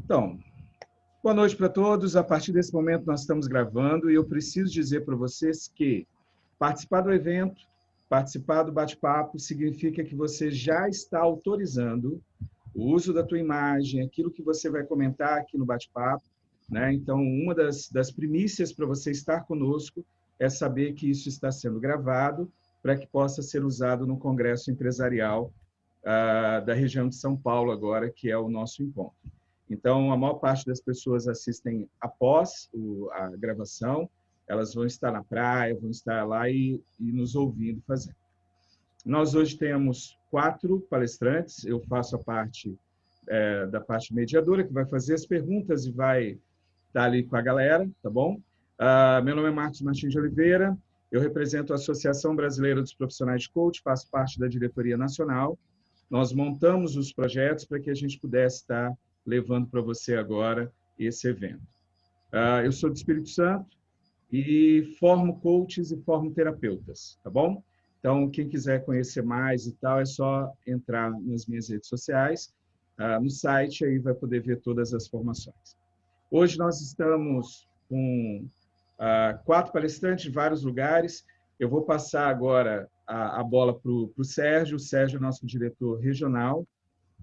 Então, boa noite para todos. A partir desse momento nós estamos gravando e eu preciso dizer para vocês que participar do evento, participar do bate-papo, significa que você já está autorizando o uso da tua imagem, aquilo que você vai comentar aqui no bate-papo, né? Então, uma das primícias para você estar conosco é saber que isso está sendo gravado para que possa ser usado no Congresso Empresarial da região de São Paulo agora, que é o nosso encontro. Então, a maior parte das pessoas assistem após a gravação, elas vão estar na praia, vão estar lá e nos ouvindo fazer. Nós hoje temos 4 palestrantes, eu faço a parte da parte mediadora, que vai fazer as perguntas e vai estar ali com a galera, tá bom? Meu nome é Marcos Martins de Oliveira, eu represento a Associação Brasileira dos Profissionais de Coach, faço parte da diretoria nacional. Nós montamos os projetos para que a gente pudesse estar levando para você agora esse evento. Eu sou do Espírito Santo e formo coaches e formo terapeutas, tá bom? Então, quem quiser conhecer mais e tal, é só entrar nas minhas redes sociais, no site, aí vai poder ver todas as formações. Hoje nós estamos com 4 palestrantes de vários lugares. Eu vou passar agora a bola para o Sérgio. O Sérgio é nosso diretor regional,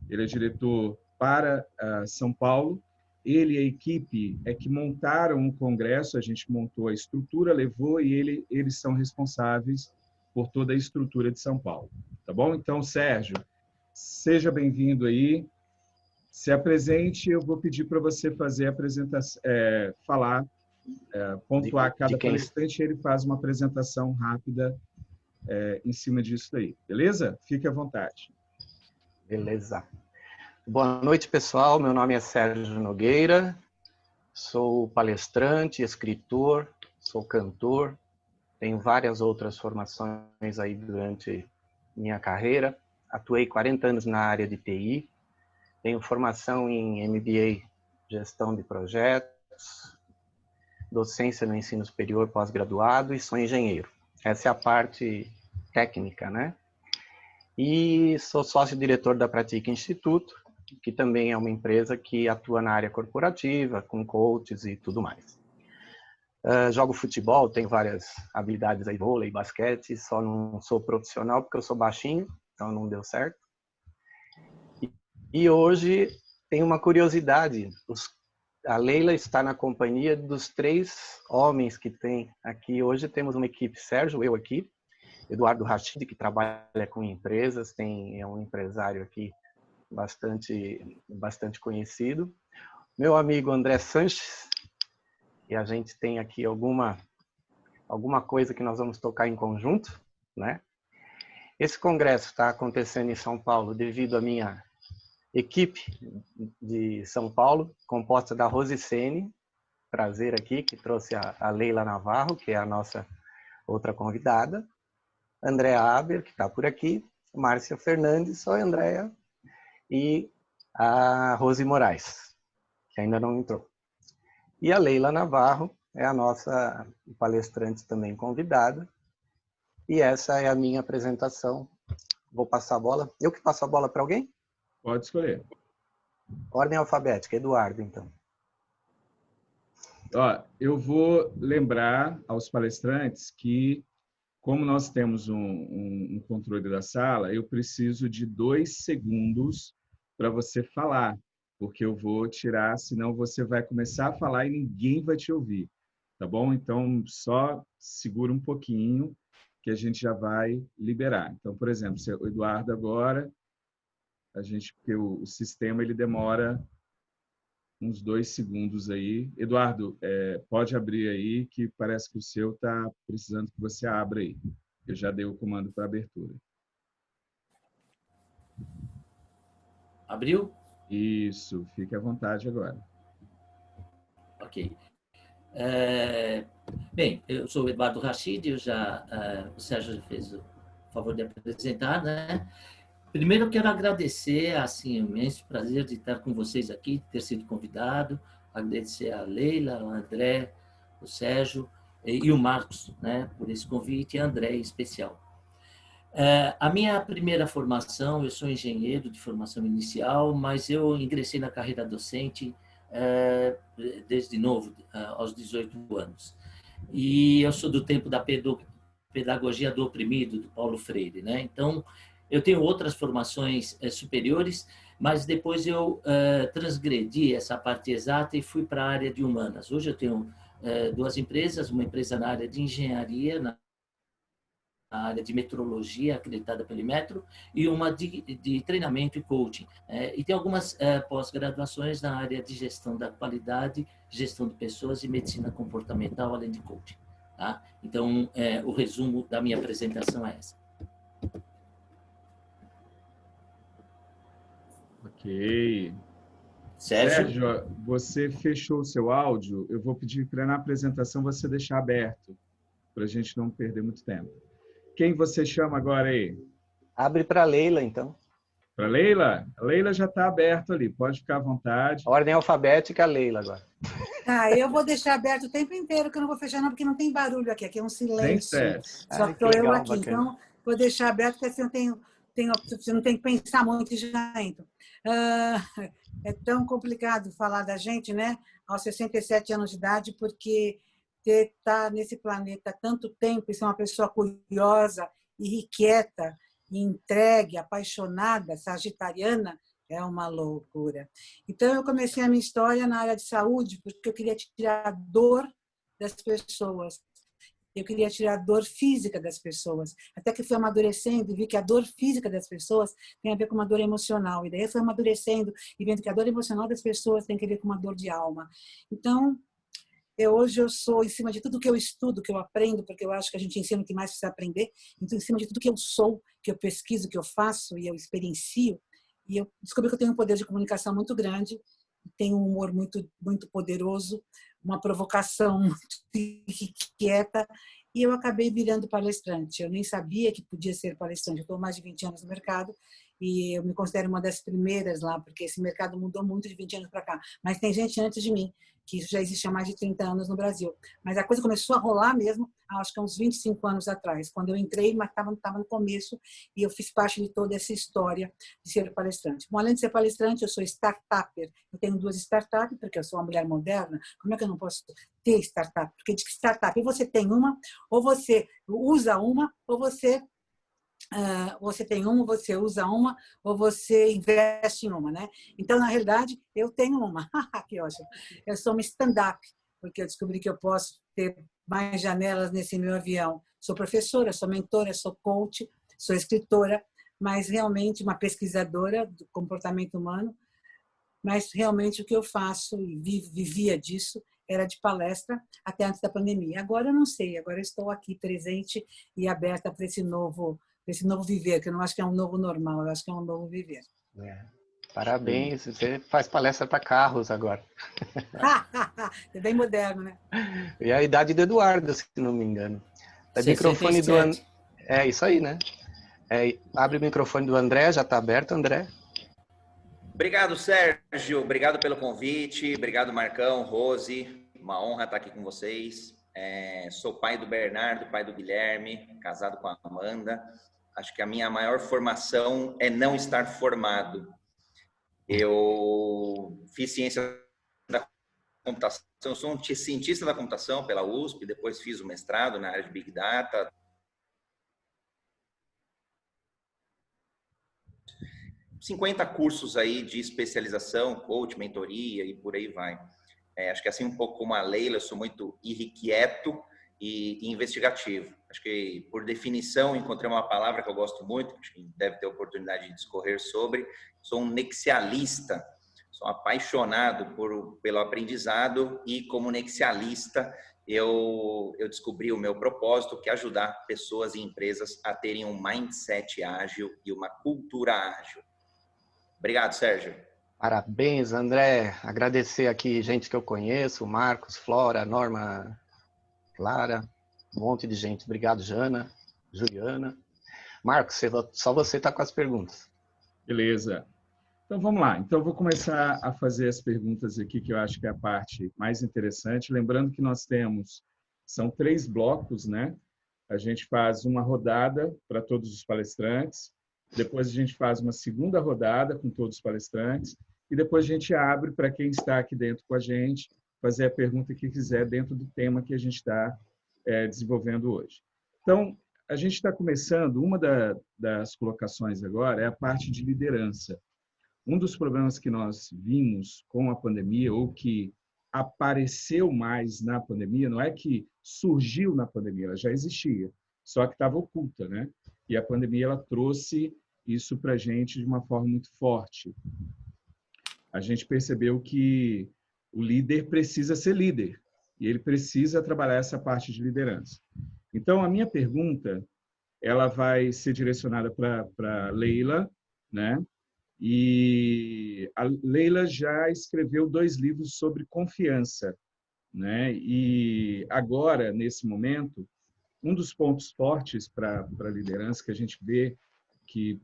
ele é diretor para São Paulo. Ele e a equipe é que montaram o congresso, a gente montou a estrutura, levou e eles são responsáveis por toda a estrutura de São Paulo. Tá bom? Então, Sérgio, seja bem-vindo aí. Se apresente, eu vou pedir para você fazer a apresentação, falar, pontuar cada palestrante, ele faz uma apresentação rápida em cima disso aí. Beleza? Fique à vontade. Beleza. Boa noite, pessoal. Meu nome é Sérgio Nogueira, sou palestrante, escritor, sou cantor, tenho várias outras formações aí durante minha carreira. Atuei 40 anos na área de TI, tenho formação em MBA, gestão de projetos, docência no ensino superior pós-graduado e sou engenheiro. Essa é a parte técnica, né? E sou sócio-diretor da Pratica Instituto, que também é uma empresa que atua na área corporativa, com coaches e tudo mais. Jogo futebol, tenho várias habilidades aí, vôlei, basquete, só não sou profissional porque eu sou baixinho, então não deu certo. E hoje tem uma curiosidade, a Leila está na companhia dos 3 homens que tem aqui. Hoje temos uma equipe, Sérgio, eu aqui, Eduardo Rachid, que trabalha com empresas, é um empresário aqui bastante conhecido. Meu amigo André Sanches, e a gente tem aqui alguma coisa que nós vamos tocar em conjunto, né? Esse congresso está acontecendo em São Paulo devido à minha equipe de São Paulo, composta da Rosicene, prazer aqui, que trouxe a Leila Navarro, que é a nossa outra convidada, André Aber, que está por aqui, Márcia Fernandes, sou a Andréa, e a Rose Moraes, que ainda não entrou. E a Leila Navarro é a nossa palestrante também convidada. E essa é a minha apresentação. Vou passar a bola. Eu que passo a bola para alguém? Pode escolher. Ordem alfabética, Eduardo, então. Eu vou lembrar aos palestrantes que, como nós temos um controle da sala, eu preciso de 2 segundos para você falar, porque eu vou tirar, senão você vai começar a falar e ninguém vai te ouvir, tá bom? Então, só segura um pouquinho que a gente já vai liberar. Então, por exemplo, o Eduardo agora, porque o sistema ele demora uns 2 segundos aí. Eduardo, pode abrir aí, que parece que o seu está precisando que você abra aí. Eu já dei o comando para abertura. Abriu? Isso, fique à vontade agora. Ok. Bem, eu sou o Eduardo Rachid, o Sérgio já fez o favor de apresentar, né? Primeiro, eu quero agradecer, assim, o imenso prazer de estar com vocês aqui, de ter sido convidado, agradecer a Leila, o André, o Sérgio e o Marcos, né, por esse convite, e a André em especial. A minha primeira formação, eu sou engenheiro de formação inicial, mas eu ingressei na carreira docente desde novo, aos 18 anos. E eu sou do tempo da pedagogia do oprimido, do Paulo Freire, né? Então, eu tenho outras formações superiores, mas depois eu transgredi essa parte exata e fui para a área de humanas. Hoje eu tenho duas empresas, uma empresa na área de engenharia, na área de metrologia, acreditada pelo Metro, e uma de treinamento e coaching. E tem algumas pós-graduações na área de gestão da qualidade, gestão de pessoas e medicina comportamental, além de coaching. Tá? Então, o resumo da minha apresentação é essa. Ok. Sérgio, você fechou o seu áudio. Eu vou pedir para na apresentação você deixar aberto, para a gente não perder muito tempo. Quem você chama agora aí? Abre para a Leila, então. Para Leila? A Leila já está aberto ali, pode ficar à vontade. Ordem alfabética, Leila agora. Eu vou deixar aberto o tempo inteiro, que eu não vou fechar não, porque não tem barulho aqui é um Sem silêncio. estresse. Só que estou eu aqui, bacana. Então vou deixar aberto, porque assim você não tem que pensar muito e já entro. É tão complicado falar da gente, né? Aos 67 anos de idade, porque estar nesse planeta há tanto tempo e ser uma pessoa curiosa, irrequieta, entregue, apaixonada, sagitariana, é uma loucura. Então, eu comecei a minha história na área de saúde, porque eu queria tirar a dor das pessoas. Eu queria tirar a dor física das pessoas. Até que fui amadurecendo e vi que a dor física das pessoas tem a ver com uma dor emocional. E daí eu fui amadurecendo e vendo que a dor emocional das pessoas tem a ver com uma dor de alma. Então, hoje eu sou, em cima de tudo que eu estudo, que eu aprendo, porque eu acho que a gente ensina o que mais precisa aprender, então, em cima de tudo que eu sou, que eu pesquiso, que eu faço e eu experiencio, e eu descobri que eu tenho um poder de comunicação muito grande, tenho um humor muito, muito poderoso, uma provocação muito inquieta, e eu acabei virando palestrante. Eu nem sabia que podia ser palestrante. Eu estou há mais de 20 anos no mercado e eu me considero uma das primeiras lá, porque esse mercado mudou muito de 20 anos para cá. Mas tem gente antes de mim, que isso já existe há mais de 30 anos no Brasil. Mas a coisa começou a rolar mesmo, acho que há uns 25 anos atrás, quando eu entrei, mas estava no começo, e eu fiz parte de toda essa história de ser palestrante. Bom, além de ser palestrante, eu sou startupper. Eu tenho 2 startups, porque eu sou uma mulher moderna. Como é que eu não posso ter startup? Porque diz que startup, ou você tem uma, ou você usa uma, ou você tem uma, você usa uma, ou você investe em uma, né? Então, na realidade, eu tenho uma. Que ótimo. Eu sou uma stand-up, porque eu descobri que eu posso ter mais janelas nesse meu avião. Sou professora, sou mentora, sou coach, sou escritora, mas realmente uma pesquisadora do comportamento humano. Mas realmente o que eu faço, e vivia disso, era de palestra até antes da pandemia. Agora eu não sei, agora eu estou aqui presente e aberta para esse novo viver, que eu não acho que é um novo normal, eu acho que é um novo viver. Parabéns, você faz palestra para carros agora. É bem moderno, né? E a idade do Eduardo, se não me engano. O microfone do É isso aí, né? Abre o microfone do André, já está aberto, André. Obrigado, Sérgio. Obrigado pelo convite. Obrigado, Marcão, Rose. Uma honra estar aqui com vocês. Sou pai do Bernardo, pai do Guilherme, casado com a Amanda. Acho que a minha maior formação é não estar formado. Eu fiz ciência da computação, eu sou um cientista da computação pela USP, depois fiz o mestrado na área de Big Data. ...50 cursos aí de especialização, coach, mentoria e por aí vai. Acho que assim um pouco como a Leila, eu sou muito irrequieto e investigativo. Acho que, por definição, encontrei uma palavra que eu gosto muito, acho que deve ter oportunidade de discorrer sobre. Sou um nexialista, sou apaixonado pelo aprendizado e, como nexialista, eu descobri o meu propósito, que é ajudar pessoas e empresas a terem um mindset ágil e uma cultura ágil. Obrigado, Sérgio. Parabéns, André. Agradecer aqui gente que eu conheço, Marcos, Flora, Norma, Clara, um monte de gente. Obrigado, Jana, Juliana. Marcos, só você está com as perguntas. Beleza. Então, vamos lá. Então, eu vou começar a fazer as perguntas aqui, que eu acho que é a parte mais interessante. Lembrando que são 3 blocos, né? A gente faz uma rodada para todos os palestrantes. depois a gente faz uma segunda rodada com todos os palestrantes e depois a gente abre para quem está aqui dentro com a gente fazer a pergunta que quiser dentro do tema que a gente está desenvolvendo hoje. Então, a gente está começando, uma das colocações agora é a parte de liderança. Um dos problemas que nós vimos com a pandemia, ou que apareceu mais na pandemia, não é que surgiu na pandemia, ela já existia, só que estava oculta, né? E a pandemia ela trouxe isso para a gente de uma forma muito forte. A gente percebeu que o líder precisa ser líder e ele precisa trabalhar essa parte de liderança. Então, a minha pergunta ela vai ser direcionada para Leila, né? E a Leila já escreveu 2 livros sobre confiança, né? E agora, nesse momento, um dos pontos fortes para a liderança que a gente vê que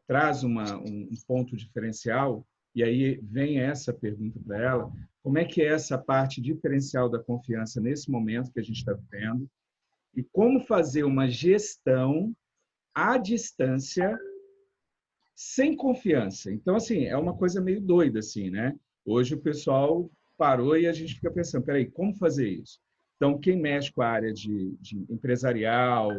traz um ponto diferencial, e aí vem essa pergunta para ela, como é que é essa parte diferencial da confiança nesse momento que a gente está vivendo e como fazer uma gestão à distância sem confiança. Então, assim, é uma coisa meio doida, assim, né? Hoje o pessoal parou e a gente fica pensando, peraí, como fazer isso? Então, quem mexe com a área de empresarial,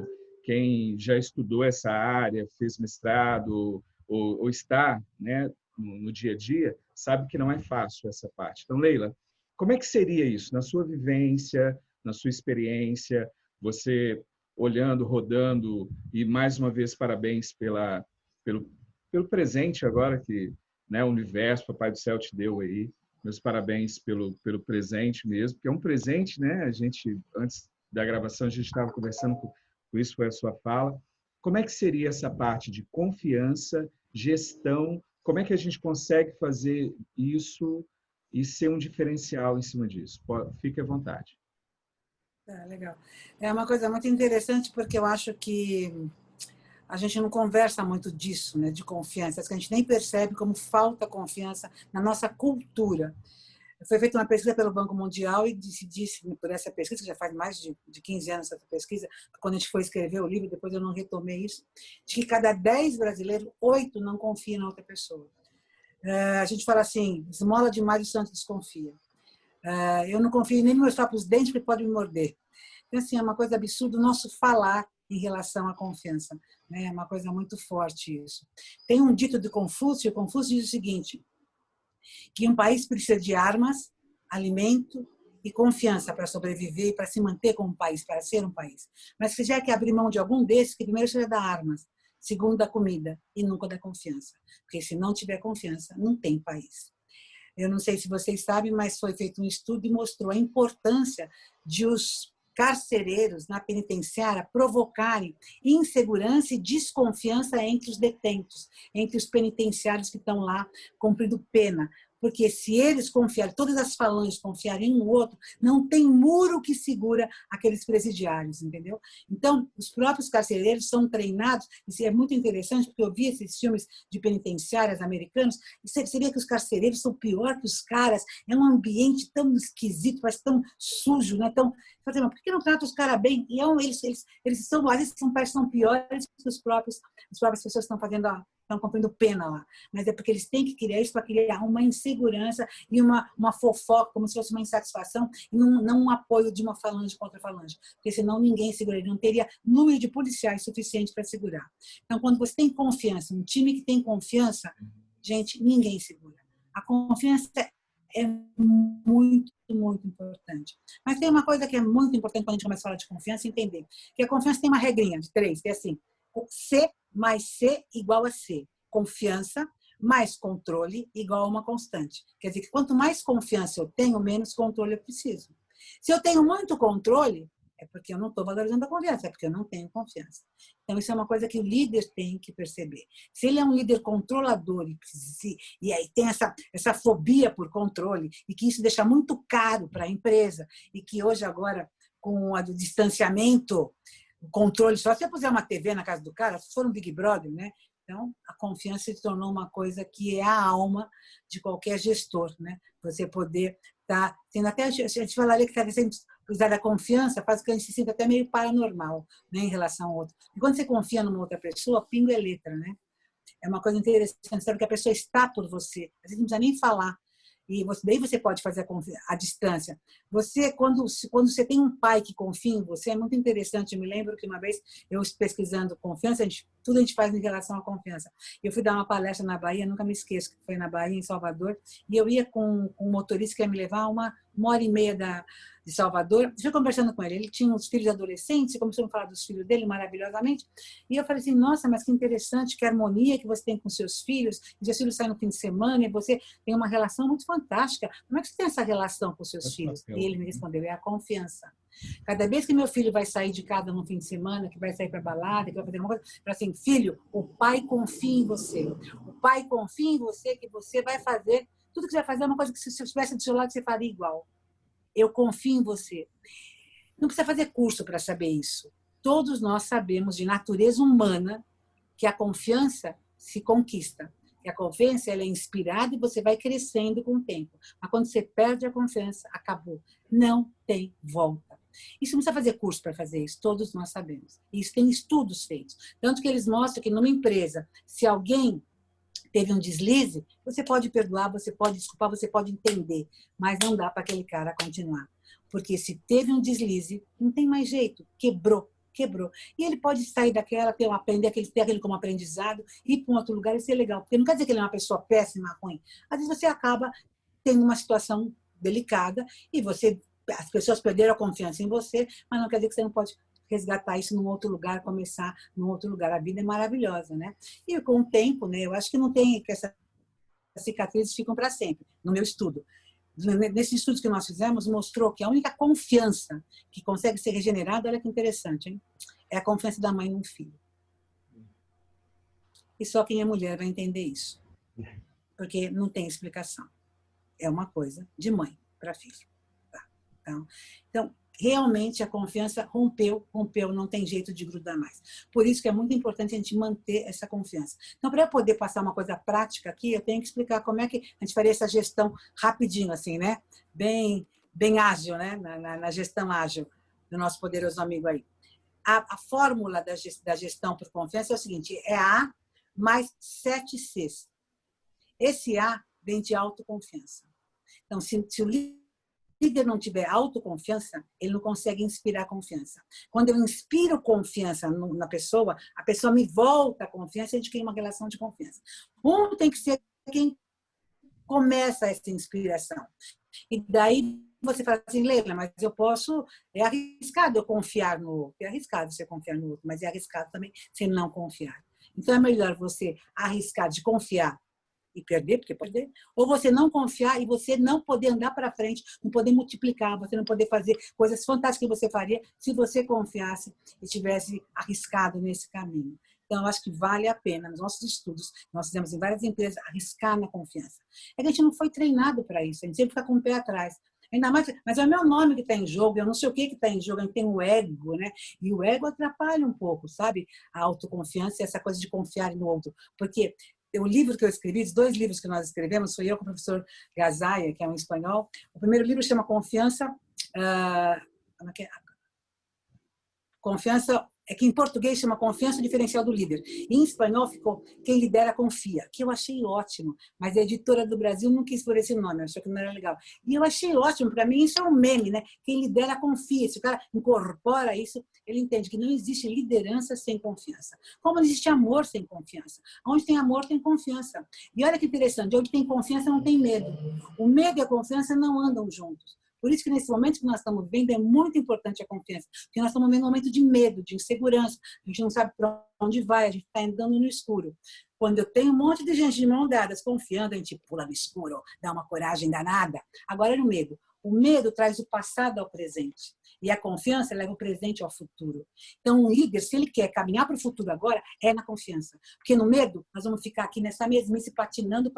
quem já estudou essa área, fez mestrado ou está, né, no dia a dia, sabe que não é fácil essa parte. Então, Leila, como é que seria isso? Na sua vivência, na sua experiência, você olhando, rodando, e mais uma vez, parabéns pelo presente agora que, né, o universo, Papai do Céu te deu aí. Meus parabéns pelo presente mesmo, porque é um presente, né? A gente, antes da gravação, a gente estava conversando com isso, foi a sua fala. Como é que seria essa parte de confiança, gestão? Como é que a gente consegue fazer isso e ser um diferencial em cima disso? Fique à vontade. Legal. É uma coisa muito interessante, porque eu acho que a gente não conversa muito disso, né, de confiança. Acho que a gente nem percebe como falta confiança na nossa cultura. Foi feita uma pesquisa pelo Banco Mundial e se disse, por essa pesquisa, que já faz mais de 15 anos essa pesquisa, quando a gente foi escrever o livro, depois eu não retomei isso, de que cada 10 brasileiros, 8 não confiam na outra pessoa. A gente fala assim, esmola demais e o santo desconfia. Eu não confio nem nos meus próprios dentes, porque pode me morder. Então, assim, é uma coisa absurda o nosso falar em relação à confiança. É uma coisa muito forte isso. Tem um dito de Confúcio, Confúcio diz o seguinte, que um país precisa de armas, alimento e confiança para sobreviver e para se manter como país, para ser um país. Mas se tiver que abrir mão de algum desses, que primeiro seja da armas, segundo da comida e nunca da confiança. Porque se não tiver confiança, não tem país. Eu não sei se vocês sabem, mas foi feito um estudo e mostrou a importância de os carcereiros na penitenciária provocarem insegurança e desconfiança entre os detentos, entre os penitenciários que estão lá cumprindo pena. Porque se eles confiarem, todas as falanges confiarem um no outro, não tem muro que segura aqueles presidiários, entendeu? Então, os próprios carcereiros são treinados, e é muito interessante, porque eu vi esses filmes de penitenciárias americanos, e você vê que os carcereiros são pior que os caras, é um ambiente tão esquisito, parece tão sujo, né? Tão, mas por que não trata os caras bem? E eles são, às vezes, são piores que as próprias pessoas estão cumprindo pena lá. Mas é porque eles têm que criar isso para criar uma insegurança e uma fofoca, como se fosse uma insatisfação, e não um apoio de uma falange contra a falange. Porque senão ninguém seguraria, não teria número de policiais suficiente para segurar. Então, quando você tem confiança, um time que tem confiança, gente, ninguém segura. A confiança é muito, muito importante. Mas tem uma coisa que é muito importante quando a gente começa a falar de confiança, entender que a confiança tem uma regrinha de 3, que é assim, C mais C igual a C. Confiança mais controle igual a uma constante. Quer dizer que quanto mais confiança eu tenho, menos controle eu preciso. Se eu tenho muito controle, é porque eu não estou valorizando a confiança, é porque eu não tenho confiança. Então, isso é uma coisa que o líder tem que perceber. Se ele é um líder controlador e aí tem essa fobia por controle, e que isso deixa muito caro para a empresa, e que hoje agora, com o distanciamento, o controle, só se eu puser uma TV na casa do cara, se for um Big Brother, né? Então, a confiança se tornou uma coisa que é a alma de qualquer gestor, né? Você poder tá? Tendo até, a gente falaria que está sempre usar a confiança faz com que a gente se sinta até meio paranormal, né, em relação ao outro. E quando você confia numa outra pessoa, pingo é letra, né? É uma coisa interessante, sabe que a pessoa está por você. Às vezes não precisa nem falar. E daí você pode fazer a distância. Você, quando você tem um pai que confia em você, é muito interessante. Eu me lembro que uma vez, eu pesquisando confiança, tudo a gente faz em relação à confiança. Eu fui dar uma palestra na Bahia, nunca me esqueço, que foi na Bahia, em Salvador, e eu ia com um motorista que ia me levar uma hora e meia de Salvador. Eu fui conversando com ele. Ele tinha uns filhos adolescentes, começou a falar dos filhos dele maravilhosamente. E eu falei assim, nossa, mas que interessante, que harmonia que você tem com seus filhos. E seus filhos saem no fim de semana e você tem uma relação muito fantástica. Como é que você tem essa relação com seus filhos? E ele me respondeu, é a confiança. Cada vez que meu filho vai sair de casa no fim de semana, que vai sair para balada, que vai fazer uma coisa, eu falo assim, filho, o pai confia em você. O pai confia em você que você vai fazer, tudo que você vai fazer é uma coisa que se eu estivesse do seu lado, você faria igual. Eu confio em você. Não precisa fazer curso para saber isso. Todos nós sabemos de natureza humana que a confiança se conquista. Que a confiança ela é inspirada e você vai crescendo com o tempo. Mas quando você perde a confiança, acabou. Não tem volta. Isso não precisa fazer curso para fazer isso, todos nós sabemos. Isso tem estudos feitos. Tanto que eles mostram que numa empresa, se alguém teve um deslize, você pode perdoar, você pode desculpar, você pode entender, mas não dá para aquele cara continuar. Porque se teve um deslize, não tem mais jeito, quebrou. E ele pode sair daquela, aprender ter aquele como aprendizado, ir para um outro lugar e ser legal. Porque não quer dizer que ele é uma pessoa péssima, ruim. Às vezes você acaba tendo uma situação delicada e as pessoas perderam a confiança em você, mas não quer dizer que você não pode resgatar isso num outro lugar, começar num outro lugar. A vida é maravilhosa, né? E com o tempo, né, eu acho que não tem que essas cicatrizes ficam para sempre, no meu estudo. Nesses estudos que nós fizemos, mostrou que a única confiança que consegue ser regenerada, olha que interessante, hein? É a confiança da mãe no filho. E só quem é mulher vai entender isso. Porque não tem explicação. É uma coisa de mãe para filho. Tá? Então, realmente a confiança rompeu, não tem jeito de grudar mais. Por isso que é muito importante a gente manter essa confiança. Então, para eu poder passar uma coisa prática aqui, eu tenho que explicar como é que a gente faria essa gestão rapidinho, assim, né? Bem ágil, né? Na gestão ágil do nosso poderoso amigo aí. A fórmula da gestão por confiança é o seguinte, é A mais 7 Cs. Esse A vem de autoconfiança. Então, se o líder não tiver autoconfiança, ele não consegue inspirar confiança. Quando eu inspiro confiança na pessoa, a pessoa me volta a confiança e a gente cria uma relação de confiança. Um tem que ser quem começa essa inspiração. E daí você fala assim, Leila, mas eu posso... É arriscado eu confiar no outro. É arriscado você confiar no outro, mas é arriscado também você não confiar. Então é melhor você arriscar de confiar e perder, porque pode perder, ou você não confiar e você não poder andar para frente, não poder multiplicar, você não poder fazer coisas fantásticas que você faria se você confiasse e tivesse arriscado nesse caminho. Então, eu acho que vale a pena, nos nossos estudos, nós fizemos em várias empresas, arriscar na confiança. É que a gente não foi treinado para isso, a gente sempre fica com o pé atrás. Ainda mais, mas é o meu nome que está em jogo, eu não sei o que está em jogo, a gente tem o ego, né? E o ego atrapalha um pouco, sabe? A autoconfiança e essa coisa de confiar no outro. Porque o livro que eu escrevi, os 2 livros que nós escrevemos, foi eu com o professor Gazaia, que é um espanhol. O primeiro livro chama Confiança... Confiança, é que em português chama Confiança Diferencial do Líder. E em espanhol ficou Quem Lidera Confia, que eu achei ótimo, mas a editora do Brasil não quis por esse nome, achou que não era legal. E eu achei ótimo, para mim isso é um meme, né? Quem lidera confia. Se o cara incorpora isso, ele entende que não existe liderança sem confiança. Como não existe amor sem confiança? Onde tem amor, tem confiança. E olha que interessante, onde tem confiança não tem medo. O medo e a confiança não andam juntos. Por isso que nesse momento que nós estamos vivendo é muito importante a confiança, porque nós estamos vivendo um momento de medo, de insegurança, a gente não sabe para onde vai, a gente está andando no escuro. Quando eu tenho um monte de gente de mão dadas confiando, a gente pula no escuro, dá uma coragem danada. Agora é o medo. O medo traz o passado ao presente e a confiança leva o presente ao futuro. Então, um líder, se ele quer caminhar para o futuro agora, é na confiança. Porque no medo, nós vamos ficar aqui nessa mesmice, patinando.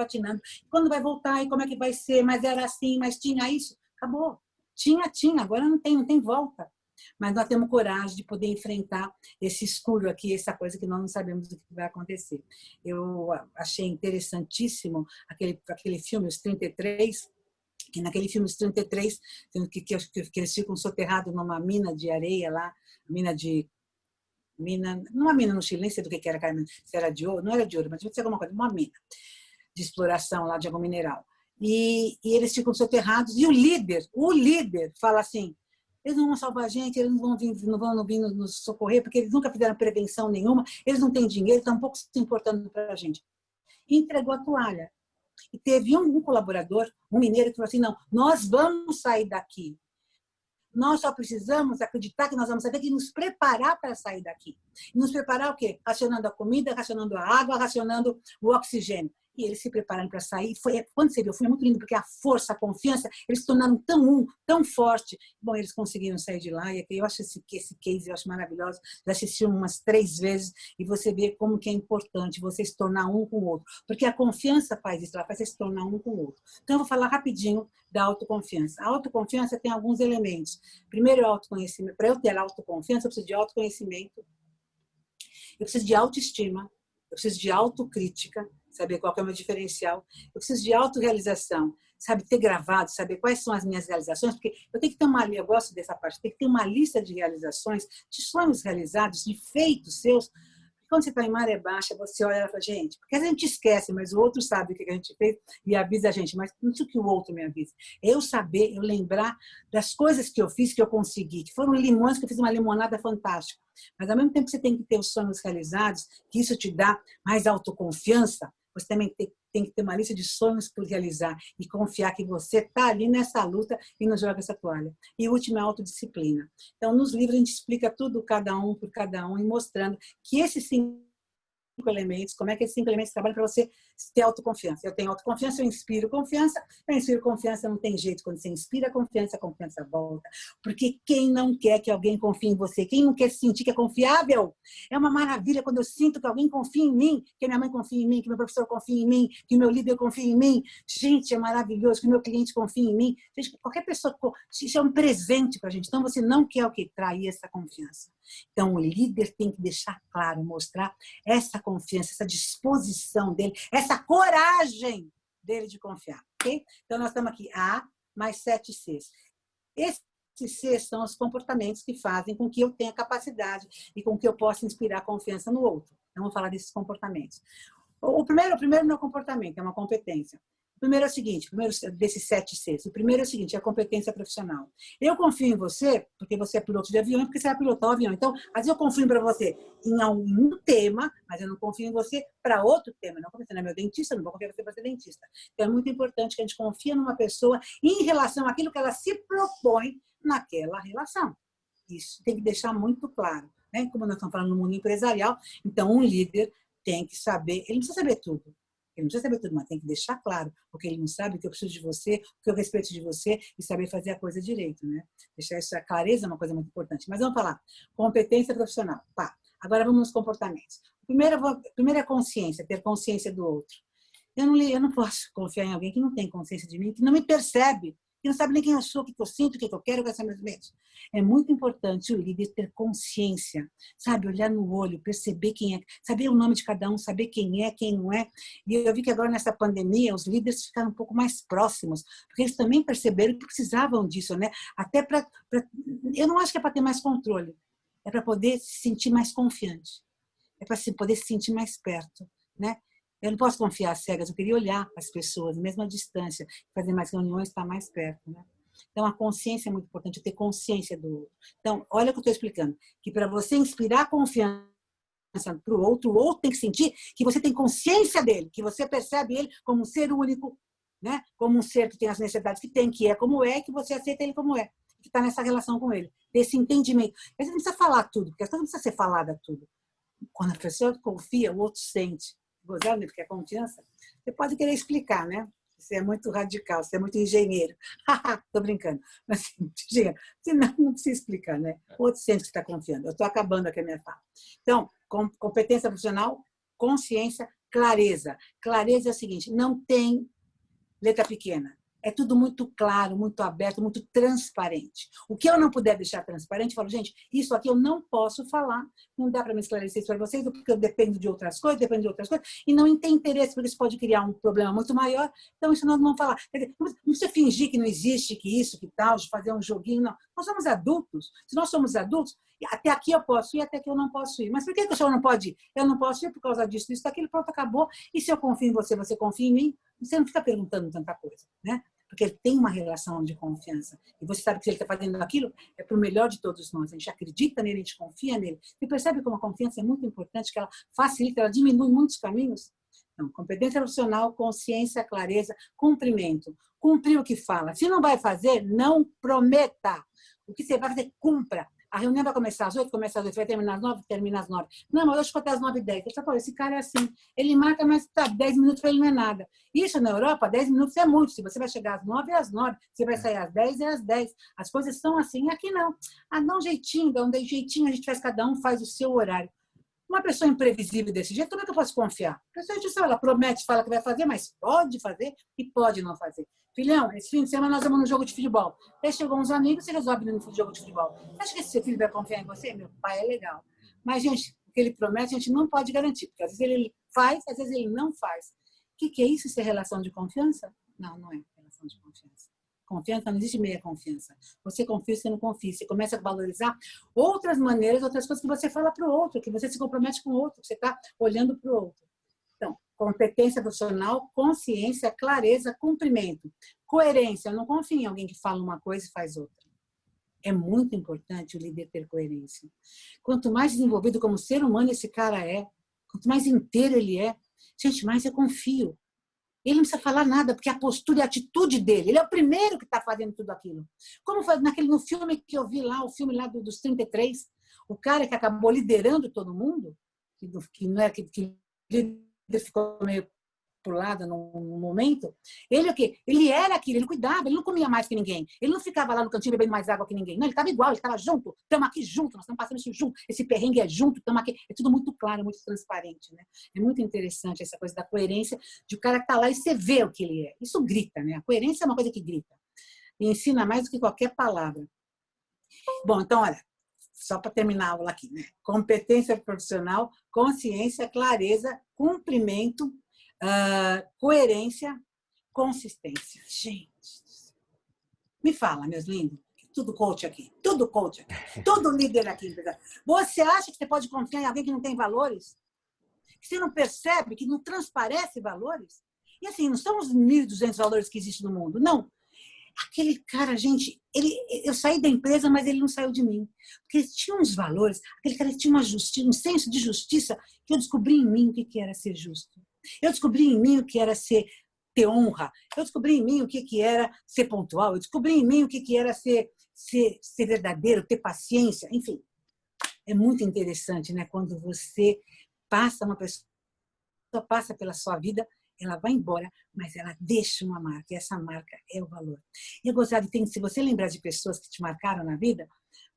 Quando vai voltar e como é que vai ser? Mas era assim, mas tinha isso. Acabou. Tinha, agora não tem volta. Mas nós temos coragem de poder enfrentar esse escuro aqui, essa coisa que nós não sabemos o que vai acontecer. Eu achei interessantíssimo aquele filme, Os 33, que naquele filme Os 33, que eles ficam soterrados numa mina de areia lá, numa mina no Chile, nem sei do que era, se era de ouro, não era de ouro, mas devia ser alguma coisa, uma mina de exploração lá de algum mineral. E eles ficam soterrados, e o líder fala assim, eles não vão salvar a gente, eles não vão vir nos socorrer, porque eles nunca fizeram prevenção nenhuma, eles não têm dinheiro, estão um pouco se importando para a gente. E entregou a toalha. E teve um colaborador, um mineiro, que falou assim, não, nós vamos sair daqui. Nós só precisamos acreditar que nós vamos sair daqui e nos preparar para sair daqui. E nos preparar o quê? Racionando a comida, racionando a água, racionando o oxigênio. E eles se prepararam para sair. Quando você viu, foi muito lindo, porque a força, a confiança, eles se tornaram tão forte. Bom, eles conseguiram sair de lá. E eu acho esse case eu acho maravilhoso. Já assisti umas 3 vezes e você vê como que é importante você se tornar um com o outro. Porque a confiança faz isso, ela faz você se tornar um com o outro. Então, eu vou falar rapidinho da autoconfiança. A autoconfiança tem alguns elementos. Primeiro, o autoconhecimento. Para eu ter autoconfiança, eu preciso de autoconhecimento. Eu preciso de autoestima. Eu preciso de autocrítica. Saber qual que é o meu diferencial. Eu preciso de autorrealização, sabe, ter gravado, saber quais são as minhas realizações, porque eu tenho que ter eu gosto dessa parte, tem que ter uma lista de realizações, de sonhos realizados, de feitos seus. Quando você está em maré baixa, você olha e fala, gente, porque a gente esquece, mas o outro sabe o que a gente fez e avisa a gente, mas não sei o que o outro me avisa. Eu saber, eu lembrar das coisas que eu fiz, que eu consegui, que foram limões, que eu fiz uma limonada fantástica. Mas ao mesmo tempo que você tem que ter os sonhos realizados, que isso te dá mais autoconfiança, você também tem que ter uma lista de sonhos por realizar e confiar que você está ali nessa luta e não joga essa toalha. E o último é a autodisciplina. Então, nos livros a gente explica tudo, cada um por cada um, e mostrando que esses 5 elementos, como é que esses 5 elementos trabalham para você ter autoconfiança. Eu tenho autoconfiança, eu inspiro confiança, não tem jeito. Quando você inspira confiança, a confiança volta. Porque quem não quer que alguém confie em você, quem não quer sentir que é confiável, é uma maravilha quando eu sinto que alguém confia em mim, que a minha mãe confia em mim, que meu professor confia em mim, que meu líder confia em mim. Gente, é maravilhoso que meu cliente confia em mim. Gente, qualquer pessoa, isso é um presente para a gente. Então, você não quer o quê? Trair essa confiança. Então, o líder tem que deixar claro, mostrar essa confiança, essa disposição dele, essa coragem dele de confiar, ok? Então, nós estamos aqui, A mais 7 Cs. Esses Cs são os comportamentos que fazem com que eu tenha capacidade e com que eu possa inspirar confiança no outro. Então, vamos falar desses comportamentos. O primeiro não é um comportamento, é uma competência. O primeiro é o seguinte, desses 7 Cs. O primeiro é o seguinte, é a competência profissional. Eu confio em você, porque você é piloto de avião, porque você vai pilotar o avião. Então, às vezes eu confio para você em algum tema, mas eu não confio em você para outro tema. Eu não confio, você não é meu dentista, eu não vou confiar em você para ser dentista. Então, é muito importante que a gente confie numa pessoa em relação àquilo que ela se propõe naquela relação. Isso tem que deixar muito claro. Né? Como nós estamos falando no mundo empresarial, então um líder tem que saber, ele não precisa saber tudo. Ele não precisa saber tudo, mas tem que deixar claro, porque ele não sabe que eu preciso de você, que eu respeito de você e saber fazer a coisa direito, né? Deixar essa clareza é uma coisa muito importante. Mas vamos falar, competência profissional. Pá. Agora vamos nos comportamentos. Primeiro é consciência, ter consciência do outro. Eu não posso confiar em alguém que não tem consciência de mim, que não me percebe, que não sabe nem quem eu sou, o que eu sinto, o que eu quero, quais são meus medos. É muito importante o líder ter consciência, sabe? Olhar no olho, perceber quem é, saber o nome de cada um, saber quem é, quem não é. E eu vi que agora nessa pandemia os líderes ficaram um pouco mais próximos, porque eles também perceberam que precisavam disso, né? Até eu não acho que é para ter mais controle, é para poder se sentir mais confiante, é para poder se sentir mais perto, né? Eu não posso confiar às cegas, eu queria olhar as pessoas, mesmo à distância, fazer mais reuniões, estar mais perto, né? Então, a consciência é muito importante, ter consciência do outro. Então, olha o que eu estou explicando, que para você inspirar confiança para o outro tem que sentir que você tem consciência dele, que você percebe ele como um ser único, né? Como um ser que tem as necessidades que tem, que é como é, que você aceita ele como é, que está nessa relação com ele, ter esse entendimento. Você não precisa falar tudo, porque a coisa não precisa ser falada tudo. Quando a pessoa confia, o outro sente. Gozado, né? Porque a confiança, você pode querer explicar, né? Você é muito radical, você é muito engenheiro. Tô brincando. Mas, engenheiro, você não precisa explicar, né? O outro sente que está confiando. Eu estou acabando aqui a minha fala. Então, competência profissional, consciência, clareza. Clareza é o seguinte, não tem letra pequena. é tudo muito claro, muito aberto, muito transparente. O que eu não puder deixar transparente, eu falo, gente, isso aqui eu não posso falar, não dá para me esclarecer isso para vocês, porque eu dependo de outras coisas, e não tem interesse, porque isso pode criar um problema muito maior, então isso nós não vamos falar. Quer dizer, não precisa fingir que não existe, que isso, que tal, de fazer um joguinho, não. Nós somos adultos. Se nós somos adultos, até aqui eu posso ir, até aqui eu não posso ir. Mas por que o senhor não pode ir? Eu não posso ir por causa disso, disso, daquilo, pronto, acabou. E se eu confio em você, você confia em mim? Você não fica perguntando tanta coisa, né? Porque ele tem uma relação de confiança. E você sabe que se ele está fazendo aquilo, é para o melhor de todos nós. A gente acredita nele, a gente confia nele. Você percebe como a confiança é muito importante, que ela facilita, ela diminui muitos caminhos? Então, competência profissional, consciência, clareza, cumprimento. Cumprir o que fala. Se não vai fazer, não prometa. O que você vai fazer, cumpra. A reunião vai começar às 8, começa às 8, vai terminar às 9, termina às 9. Não, mas hoje ficou até às 9h10. Você fala, esse cara é assim. Ele marca, mas tá, 10 minutos para ele não é nada. Isso na Europa, 10 minutos é muito. Se você vai chegar às 9, é às 9. Se vai sair às 10, é às 10. As coisas são assim. Aqui não. Ah, dá um jeitinho, a gente faz, cada um faz o seu horário. Uma pessoa imprevisível desse jeito, como é que eu posso confiar? A pessoa diz, ela promete, fala que vai fazer, mas pode fazer e pode não fazer. Filhão, esse fim de semana nós vamos no jogo de futebol. Aí chegou uns amigos, você resolve ir no jogo de futebol. Você acha que esse seu filho vai confiar em você? Meu pai é legal. Mas, gente, o que ele promete, a gente não pode garantir. Porque às vezes ele faz, às vezes ele não faz. O que é isso? Isso é relação de confiança? Não, não é relação de confiança. Confiança, não existe meia confiança. Você confia, você não confia. Você começa a valorizar outras maneiras, outras coisas que você fala para o outro, que você se compromete com o outro, que você está olhando para o outro. Então, competência profissional, consciência, clareza, cumprimento. Coerência. Eu não confio em alguém que fala uma coisa e faz outra. É muito importante o líder ter coerência. Quanto mais desenvolvido como ser humano esse cara é, quanto mais inteiro ele é, gente, mais eu confio. Ele não precisa falar nada, porque a postura e a atitude dele, ele é o primeiro que está fazendo tudo aquilo. Como foi no filme que eu vi lá, o filme lá dos 33, o cara que acabou liderando todo mundo, que não é que líder ficou meio pulada num momento, ele o quê? Ele era aquilo, ele cuidava, ele não comia mais que ninguém, ele não ficava lá no cantinho bebendo mais água que ninguém, não, ele estava igual, ele estava junto, estamos aqui junto, nós estamos passando isso junto, esse perrengue é junto, estamos aqui, é tudo muito claro, muito transparente, né? É muito interessante essa coisa da coerência, de o cara que está lá e você vê o que ele é, isso grita, né? A coerência é uma coisa que grita, e ensina mais do que qualquer palavra. Bom, então, olha, só para terminar a aula aqui, né? Competência profissional, consciência, clareza, cumprimento, coerência, consistência. Gente, me fala, meus lindos, tudo coach aqui, tudo líder aqui. Você acha que você pode confiar em alguém que não tem valores? Que você não percebe, que não transparece valores? E assim, não são os 1.200 valores que existem no mundo, não. Aquele cara, gente, eu saí da empresa, mas ele não saiu de mim. Porque ele tinha uns valores, aquele cara tinha uma justiça, um senso de justiça, que eu descobri em mim o que era ser justo. Eu descobri em mim o que era ter honra. Eu descobri em mim o que era ser pontual. Eu descobri em mim o que era ser verdadeiro, ter paciência. Enfim, é muito interessante, né? Quando você uma pessoa passa pela sua vida, ela vai embora, mas ela deixa uma marca. E essa marca é o valor. E eu gostaria de se você lembrar de pessoas que te marcaram na vida,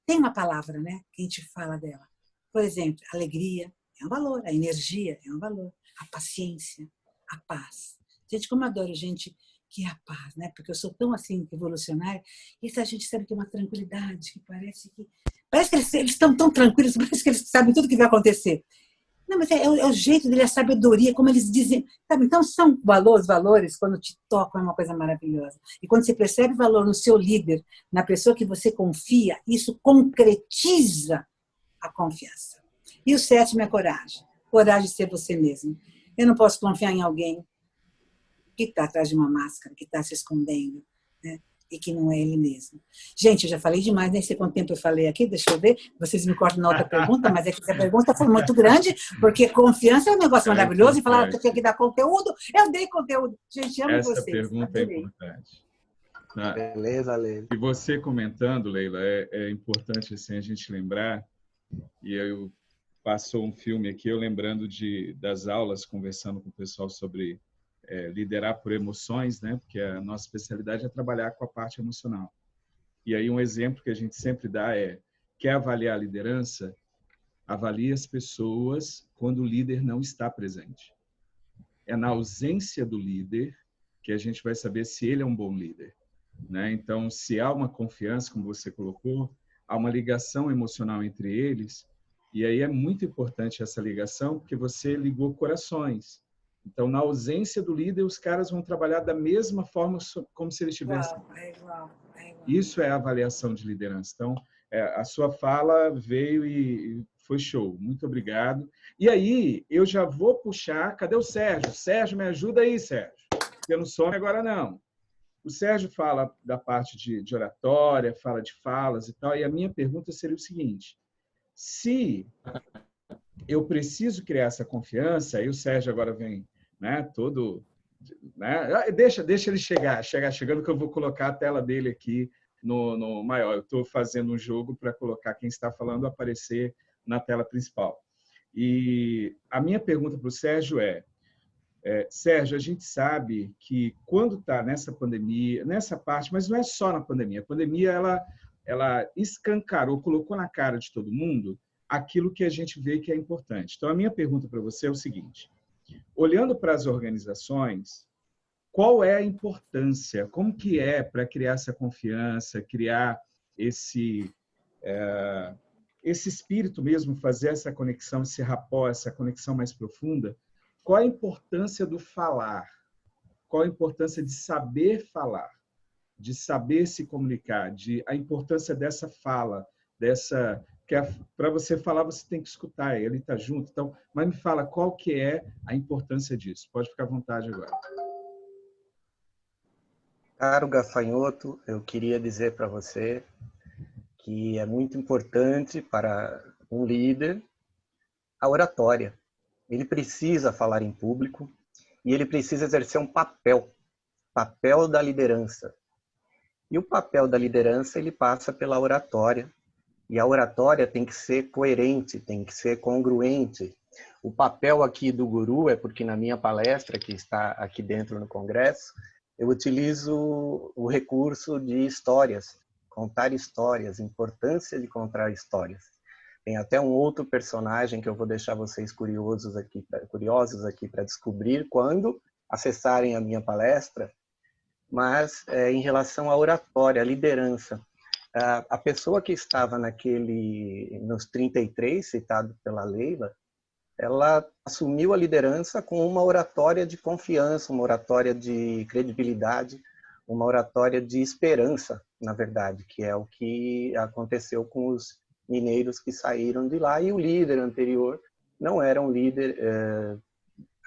tem uma palavra, né? Que a gente fala dela. Por exemplo, alegria é um valor, a energia é um valor, a paciência, a paz. Gente, como eu adoro gente que é a paz, né? Porque eu sou tão assim revolucionária, e essa gente sabe que é uma tranquilidade, que parece que eles estão tão tranquilos, parece que eles sabem tudo o que vai acontecer. Não, mas é o jeito dele, a sabedoria, como eles dizem. Sabe? Então, são valores, quando te tocam, é uma coisa maravilhosa. E quando você percebe valor no seu líder, na pessoa que você confia, isso concretiza a confiança. E o 7º é coragem. Coragem de ser você mesmo. Eu não posso confiar em alguém que está atrás de uma máscara, que está se escondendo, né? E que não é ele mesmo. Gente, eu já falei demais, nem sei quanto tempo eu falei aqui, deixa eu ver, vocês me cortam na outra pergunta, mas é que essa pergunta foi muito grande, porque confiança é um negócio maravilhoso, e falaram que eu tinha que dar conteúdo, eu dei conteúdo. Gente, amo vocês. Essa pergunta adorei. É importante. Beleza, Leila. E você comentando, Leila, é importante assim, a gente lembrar, e eu passou um filme aqui, eu lembrando das aulas, conversando com o pessoal sobre liderar por emoções, né? Porque a nossa especialidade é trabalhar com a parte emocional. E aí um exemplo que a gente sempre dá quer avaliar a liderança? Avalie as pessoas quando o líder não está presente. É na ausência do líder que a gente vai saber se ele é um bom líder, né? Então, se há uma confiança, como você colocou, há uma ligação emocional entre eles, e aí é muito importante essa ligação, porque você ligou corações. Então, na ausência do líder, os caras vão trabalhar da mesma forma como se eles tivessem. É igual, é igual. Isso é a avaliação de liderança. Então, a sua fala veio e foi show. Muito obrigado. E aí, eu já vou puxar... Cadê o Sérgio? Sérgio, me ajuda aí, Sérgio. Você não some agora, não. O Sérgio fala da parte de oratória, fala de falas e tal, e a minha pergunta seria o seguinte: se eu preciso criar essa confiança, aí o Sérgio agora vem, né, todo... Né? Deixa ele chegando, que eu vou colocar a tela dele aqui no maior. Eu estou fazendo um jogo para colocar quem está falando aparecer na tela principal. E a minha pergunta para o Sérgio Sérgio, a gente sabe que quando está nessa pandemia, nessa parte, mas não é só na pandemia, a pandemia ela escancarou, colocou na cara de todo mundo aquilo que a gente vê que é importante. Então, a minha pergunta para você é o seguinte: olhando para as organizações, qual é a importância? Como que é para criar essa confiança, criar esse espírito mesmo, fazer essa conexão, esse rapport, essa conexão mais profunda? Qual a importância do falar? Qual a importância de saber falar? De saber se comunicar? A importância dessa fala, para você falar, você tem que escutar, ele está junto. Então, mas me fala, qual que é a importância disso? Pode ficar à vontade agora. Caro gafanhoto, eu queria dizer para você que é muito importante para um líder a oratória. Ele precisa falar em público e ele precisa exercer um papel da liderança. E o papel da liderança, ele passa pela oratória. E a oratória tem que ser coerente, tem que ser congruente. O papel aqui do guru é porque na minha palestra, que está aqui dentro no congresso, eu utilizo o recurso de histórias, contar histórias, importância de contar histórias. Tem até um outro personagem que eu vou deixar vocês curiosos aqui para descobrir quando acessarem a minha palestra, mas em relação à oratória, à liderança, a pessoa que estava nos 33, citado pela Leila, ela assumiu a liderança com uma oratória de confiança, uma oratória de credibilidade, uma oratória de esperança, na verdade, que é o que aconteceu com os mineiros que saíram de lá, e o líder anterior não era um líder,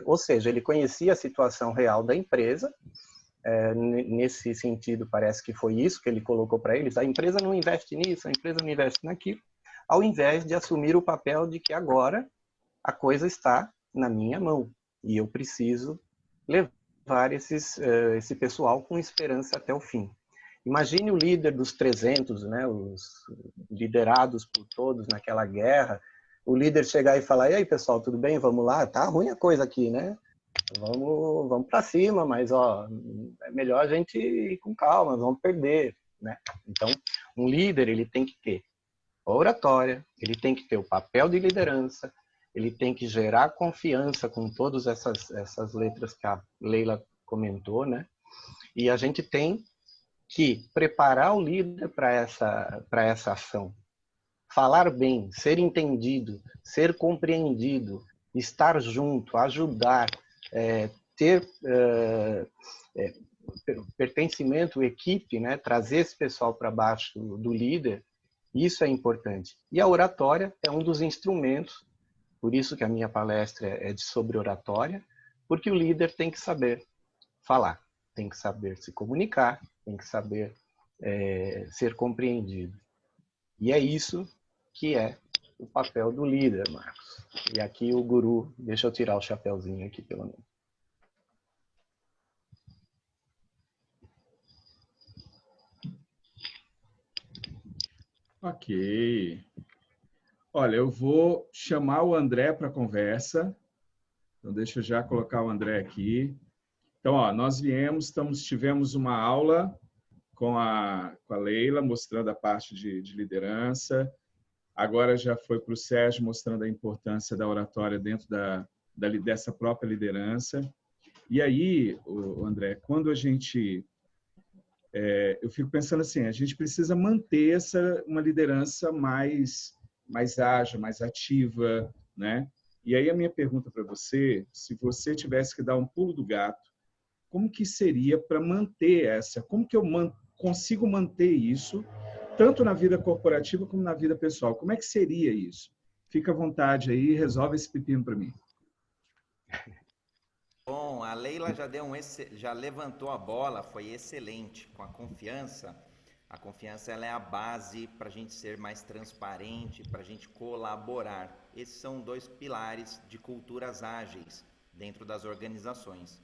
ou seja, ele conhecia a situação real da empresa. Nesse sentido, parece que foi isso que ele colocou para eles: a empresa não investe nisso, a empresa não investe naquilo, ao invés de assumir o papel de que agora a coisa está na minha mão e eu preciso levar esse pessoal com esperança até o fim. Imagine o líder dos 300, né, os liderados por todos naquela guerra, o líder chegar e falar: e aí, pessoal, tudo bem? Vamos lá? Tá ruim a coisa aqui, né? Vamos para cima, mas ó, é melhor a gente ir com calma, vamos perder, né? Então, um líder, ele tem que ter a oratória, ele tem que ter o papel de liderança, ele tem que gerar confiança com todas essas letras que a Leila comentou, né? E a gente tem que preparar o líder para essa ação. Falar bem, ser entendido, ser compreendido, estar junto, ajudar, ter pertencimento, equipe, né? Trazer esse pessoal para baixo do líder, isso é importante. E a oratória é um dos instrumentos, por isso que a minha palestra é sobre oratória, porque o líder tem que saber falar, tem que saber se comunicar, tem que saber ser compreendido. E é isso que é o papel do líder, Marcos. E aqui o guru, deixa eu tirar o chapéuzinho aqui, pelo menos. Ok. Olha, eu vou chamar o André para a conversa. Então, deixa eu já colocar o André aqui. Então, ó, nós tivemos uma aula com a Leila, mostrando a parte de liderança. Agora já foi para o Sérgio, mostrando a importância da oratória dentro dessa própria liderança. E aí, André, quando a gente... eu fico pensando assim, a gente precisa manter uma liderança mais ágil, mais ativa, né? E aí a minha pergunta para você, se você tivesse que dar um pulo do gato, como que seria para manter como que eu consigo manter isso, tanto na vida corporativa como na vida pessoal? Como é que seria isso? Fica à vontade aí, resolve esse pepino para mim. Bom, a Leila já levantou a bola, foi excelente. Com a confiança ela é a base para a gente ser mais transparente, para a gente colaborar. Esses são 2 pilares de culturas ágeis dentro das organizações.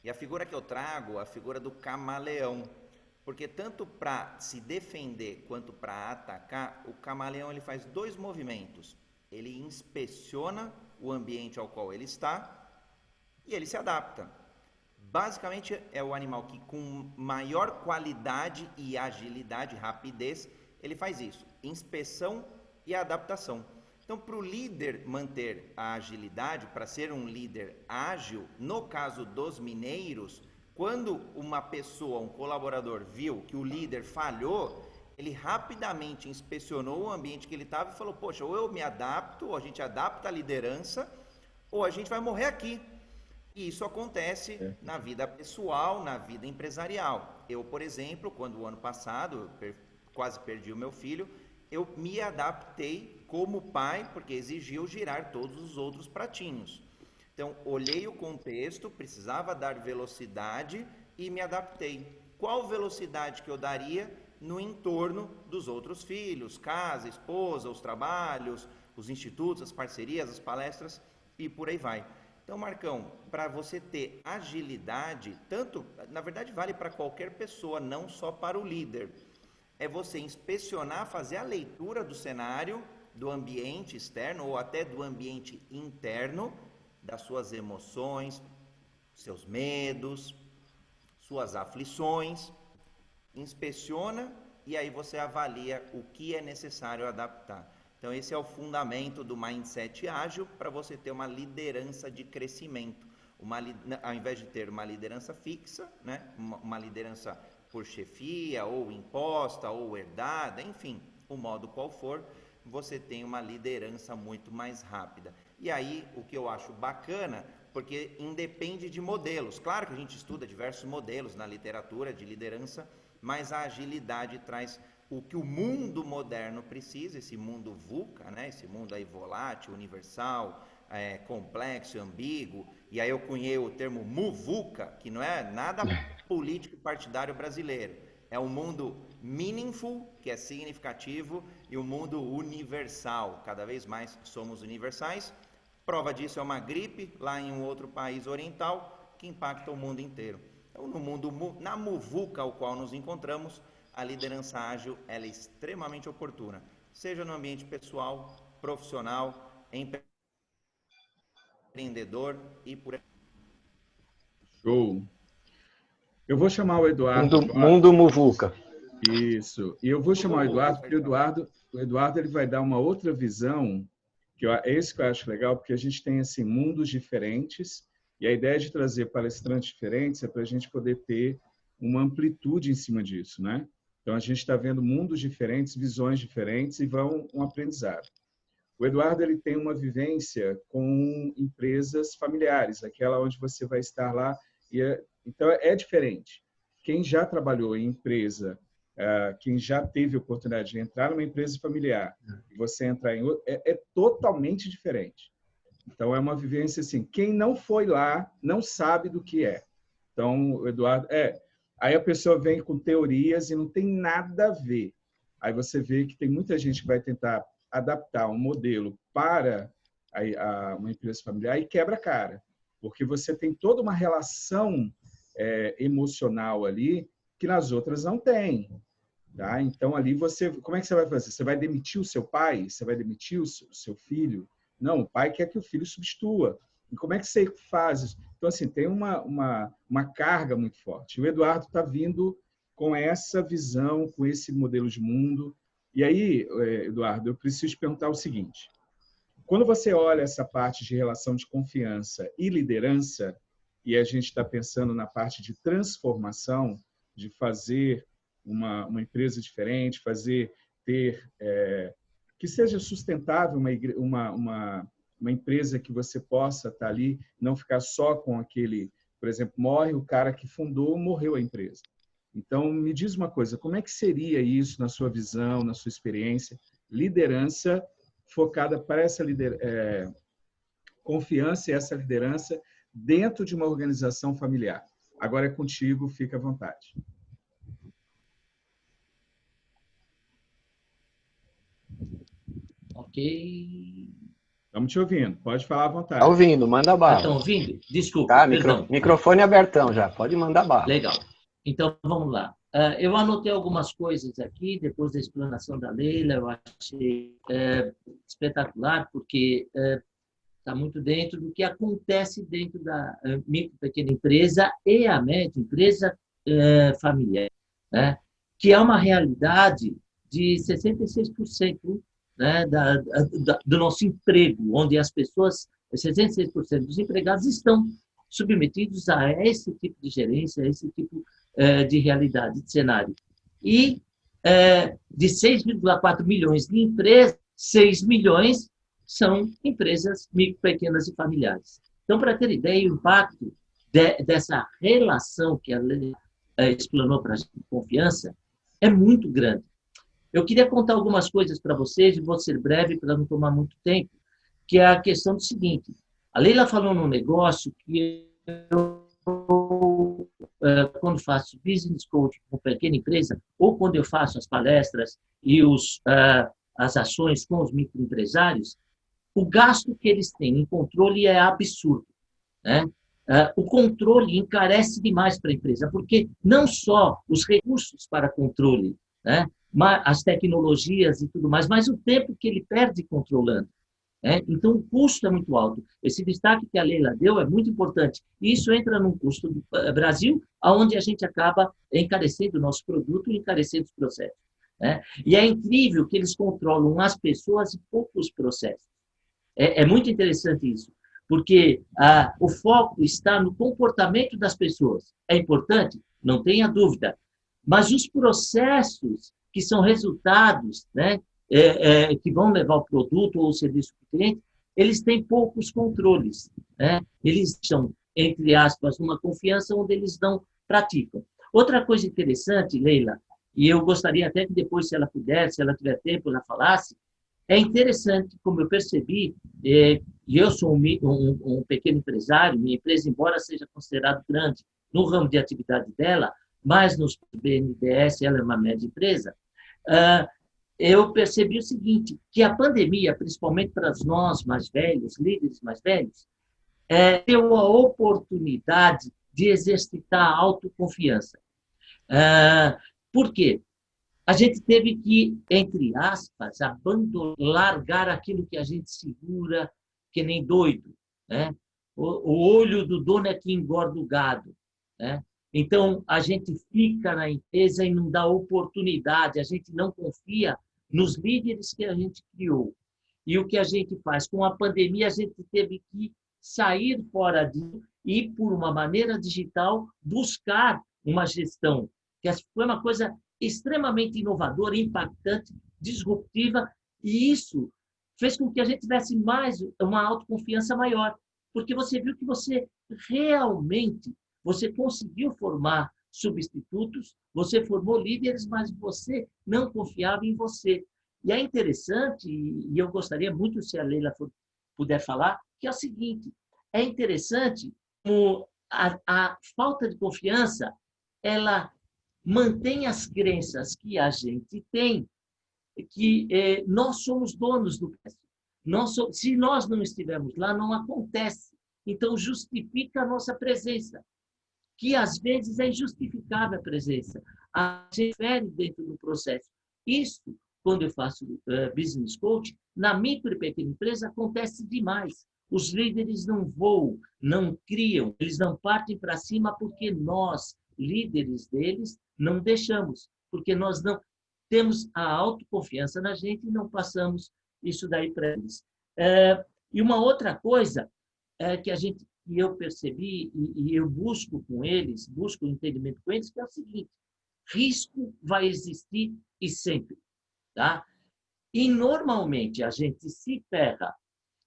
E a figura que eu trago é a figura do camaleão, porque tanto para se defender quanto para atacar, o camaleão ele faz 2 movimentos. Ele inspeciona o ambiente ao qual ele está e ele se adapta. Basicamente é o animal que com maior qualidade e agilidade, rapidez, ele faz isso, inspeção e adaptação. Então, para o líder manter a agilidade, para ser um líder ágil, no caso dos mineiros, quando uma pessoa, um colaborador viu que o líder falhou, ele rapidamente inspecionou o ambiente que ele estava e falou, poxa, ou eu me adapto, ou a gente adapta a liderança, ou a gente vai morrer aqui. E isso acontece na vida pessoal, na vida empresarial. Eu, por exemplo, quando o ano passado eu quase perdi o meu filho, eu me adaptei como pai, porque exigiu girar todos os outros pratinhos. Então, olhei o contexto, precisava dar velocidade e me adaptei. Qual velocidade que eu daria no entorno dos outros filhos, casa, esposa, os trabalhos, os institutos, as parcerias, as palestras e por aí vai. Então, Marcão, para você ter agilidade, tanto, na verdade vale para qualquer pessoa, não só para o líder, é você inspecionar, fazer a leitura do cenário, do ambiente externo ou até do ambiente interno, das suas emoções, seus medos, suas aflições, inspeciona e aí você avalia o que é necessário adaptar. Então, esse é o fundamento do mindset ágil para você ter uma liderança de crescimento. Ao invés de ter uma liderança fixa, né? Uma liderança por chefia, ou imposta, ou herdada, enfim, o modo qual for, você tem uma liderança muito mais rápida. E aí, o que eu acho bacana, porque independe de modelos. Claro que a gente estuda diversos modelos na literatura de liderança, mas a agilidade traz o que o mundo moderno precisa, esse mundo VUCA, né? Esse mundo aí volátil, universal, complexo, ambíguo, e aí eu cunhei o termo MUVUCA, que não é nada político partidário brasileiro, é um mundo meaningful, que é significativo, e o mundo universal, cada vez mais somos universais. Prova disso é uma gripe lá em um outro país oriental que impacta o mundo inteiro. Então, na MUVUCA ao qual nos encontramos, a liderança ágil ela é extremamente oportuna, seja no ambiente pessoal, profissional, empreendedor e por aí. Show! Eu vou chamar o Eduardo. Mundo Muvuca. Isso. E eu vou chamar o Eduardo, porque o Eduardo ele vai dar uma outra visão, é isso que eu acho legal, porque a gente tem assim, mundos diferentes, e a ideia de trazer palestrantes diferentes é para a gente poder ter uma amplitude em cima disso, né? Então, a gente está vendo mundos diferentes, visões diferentes e vão um aprendizado. O Eduardo ele tem uma vivência com empresas familiares, aquela onde você vai estar lá. Então, é diferente. Quem já trabalhou em empresa, quem já teve a oportunidade de entrar numa empresa familiar e você entrar em outra, é totalmente diferente. Então, é uma vivência assim, quem não foi lá não sabe do que é. Então, o Eduardo... Aí a pessoa vem com teorias e não tem nada a ver. Aí você vê que tem muita gente que vai tentar adaptar um modelo para uma empresa familiar e quebra a cara. Porque você tem toda uma relação emocional ali que nas outras não tem. Tá? Então, ali como é que você vai fazer? Você vai demitir o seu pai? Você vai demitir o seu filho? Não, o pai quer que o filho substitua. E como é que você faz isso? Então, assim, tem uma carga muito forte. O Eduardo está vindo com essa visão, com esse modelo de mundo. E aí, Eduardo, eu preciso te perguntar o seguinte. Quando você olha essa parte de relação de confiança e liderança, e a gente está pensando na parte de transformação, de fazer uma empresa diferente, que seja sustentável, uma empresa que você possa estar ali, não ficar só com aquele, por exemplo, morre o cara que fundou, morreu a empresa. Então, me diz uma coisa, como é que seria isso na sua visão, na sua experiência? Liderança focada para essa confiança e essa liderança dentro de uma organização familiar. Agora é contigo, fica à vontade. Ok. Estamos te ouvindo, pode falar à vontade. Está ouvindo, manda bala. Estão ouvindo? Desculpa, Tá, perdão. microfone abertão já, pode mandar bala. Legal. Então, vamos lá. Eu anotei algumas coisas aqui, depois da explanação da Leila, eu achei espetacular, porque está muito dentro do que acontece dentro da micro e pequena empresa e a média empresa familiar, né? Que é uma realidade de 66%, né, do nosso emprego, onde as pessoas, 66% dos empregados estão submetidos a esse tipo de gerência, a esse tipo de realidade, de cenário. E de 6,4 milhões de empresas, 6 milhões são empresas micro, pequenas e familiares. Então, para ter ideia, o impacto dessa relação que a Leila explanou para a gente, de confiança, é muito grande. Eu queria contar algumas coisas para vocês, e vou ser breve para não tomar muito tempo, que é a questão do seguinte. A Leila falou num negócio que eu, quando faço business coaching com pequena empresa, ou quando eu faço as palestras e as ações com os microempresários, o gasto que eles têm em controle é absurdo, né? O controle encarece demais para a empresa, porque não só os recursos para controle, né, as tecnologias e tudo mais, mas o tempo que ele perde controlando. Então, o custo é muito alto. Esse destaque que a Leila deu é muito importante. E isso entra num custo do Brasil, onde a gente acaba encarecendo o nosso produto e encarecendo os processos. E é incrível que eles controlam as pessoas e poucos processos. É muito interessante isso, porque o foco está no comportamento das pessoas. É importante? Não tenha dúvida. Mas os processos que são resultados, né, que vão levar o produto ou o serviço para o cliente, eles têm poucos controles. Né? Eles são, entre aspas, uma confiança onde eles não praticam. Outra coisa interessante, Leila, e eu gostaria até que depois, se ela puder, se ela tiver tempo, ela falasse, é interessante, como eu percebi, e eu sou um pequeno empresário, minha empresa, embora seja considerada grande no ramo de atividade dela, mas nos BNDES ela é uma média empresa, eu percebi o seguinte, que a pandemia, principalmente para nós mais velhos, líderes mais velhos, deu a oportunidade de exercitar a autoconfiança. Por quê? A gente teve que, entre aspas, largar aquilo que a gente segura que nem doido. Né? O olho do dono é que engorda o gado. Né? Então, a gente fica na empresa e não dá oportunidade, a gente não confia nos líderes que a gente criou. E o que a gente faz? Com a pandemia, a gente teve que sair fora disso e, por uma maneira digital, buscar uma gestão, que foi uma coisa extremamente inovadora, impactante, disruptiva, e isso fez com que a gente tivesse uma autoconfiança maior, porque você viu que você realmente conseguiu formar substitutos, você formou líderes, mas você não confiava em você. E é interessante, e eu gostaria muito, se a Leila puder falar, que é o seguinte, é interessante como a falta de confiança, ela mantém as crenças que a gente tem, que nós somos donos do processo. Se nós não estivermos lá, não acontece. Então, justifica a nossa presença, que às vezes é injustificável a presença. A gente fere dentro do processo. Isso, quando eu faço business coach, na micro e pequena empresa acontece demais. Os líderes não voam, não criam, eles não partem para cima porque nós, líderes deles, não deixamos, porque nós não temos a autoconfiança na gente e não passamos isso daí para eles. E uma outra coisa que a gente que eu percebi e eu busco com eles, busco o entendimento com eles, que é o seguinte: risco vai existir e sempre, tá? E normalmente a gente se ferra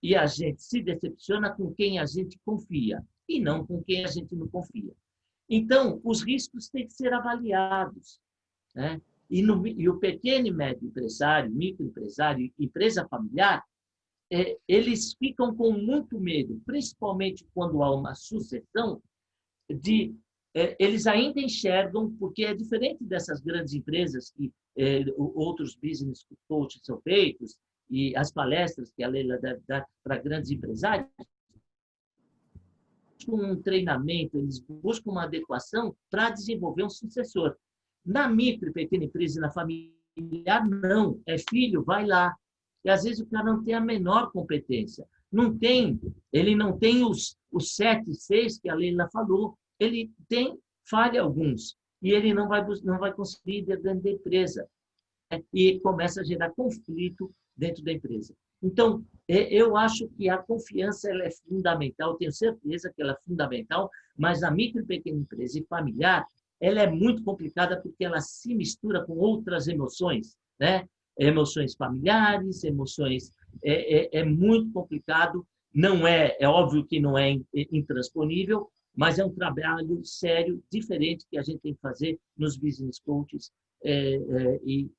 e a gente se decepciona com quem a gente confia e não com quem a gente não confia. Então, os riscos têm que ser avaliados, né? E o pequeno e médio empresário, microempresário, empresa familiar, eles ficam com muito medo, principalmente quando há uma sucessão, eles ainda enxergam, porque é diferente dessas grandes empresas que outros business coaches são feitos, e as palestras que a Leila deve dar para grandes empresários, buscam um treinamento, eles buscam uma adequação para desenvolver um sucessor. Na micro e pequena empresa e na familiar, não. É filho, vai lá. E às vezes o cara não tem a menor competência. Ele não tem os 7, 6 que a Leila falou. Ele falha alguns. E ele não vai conseguir dentro da empresa. E começa a gerar conflito dentro da empresa. Então, eu acho que a confiança ela é fundamental, tenho certeza que ela é fundamental, mas na micro e pequena empresa e familiar, ela é muito complicada porque ela se mistura com outras emoções, né? Emoções familiares, emoções... É muito complicado, não é óbvio que não é intransponível, mas é um trabalho sério, diferente, que a gente tem que fazer nos business coaches e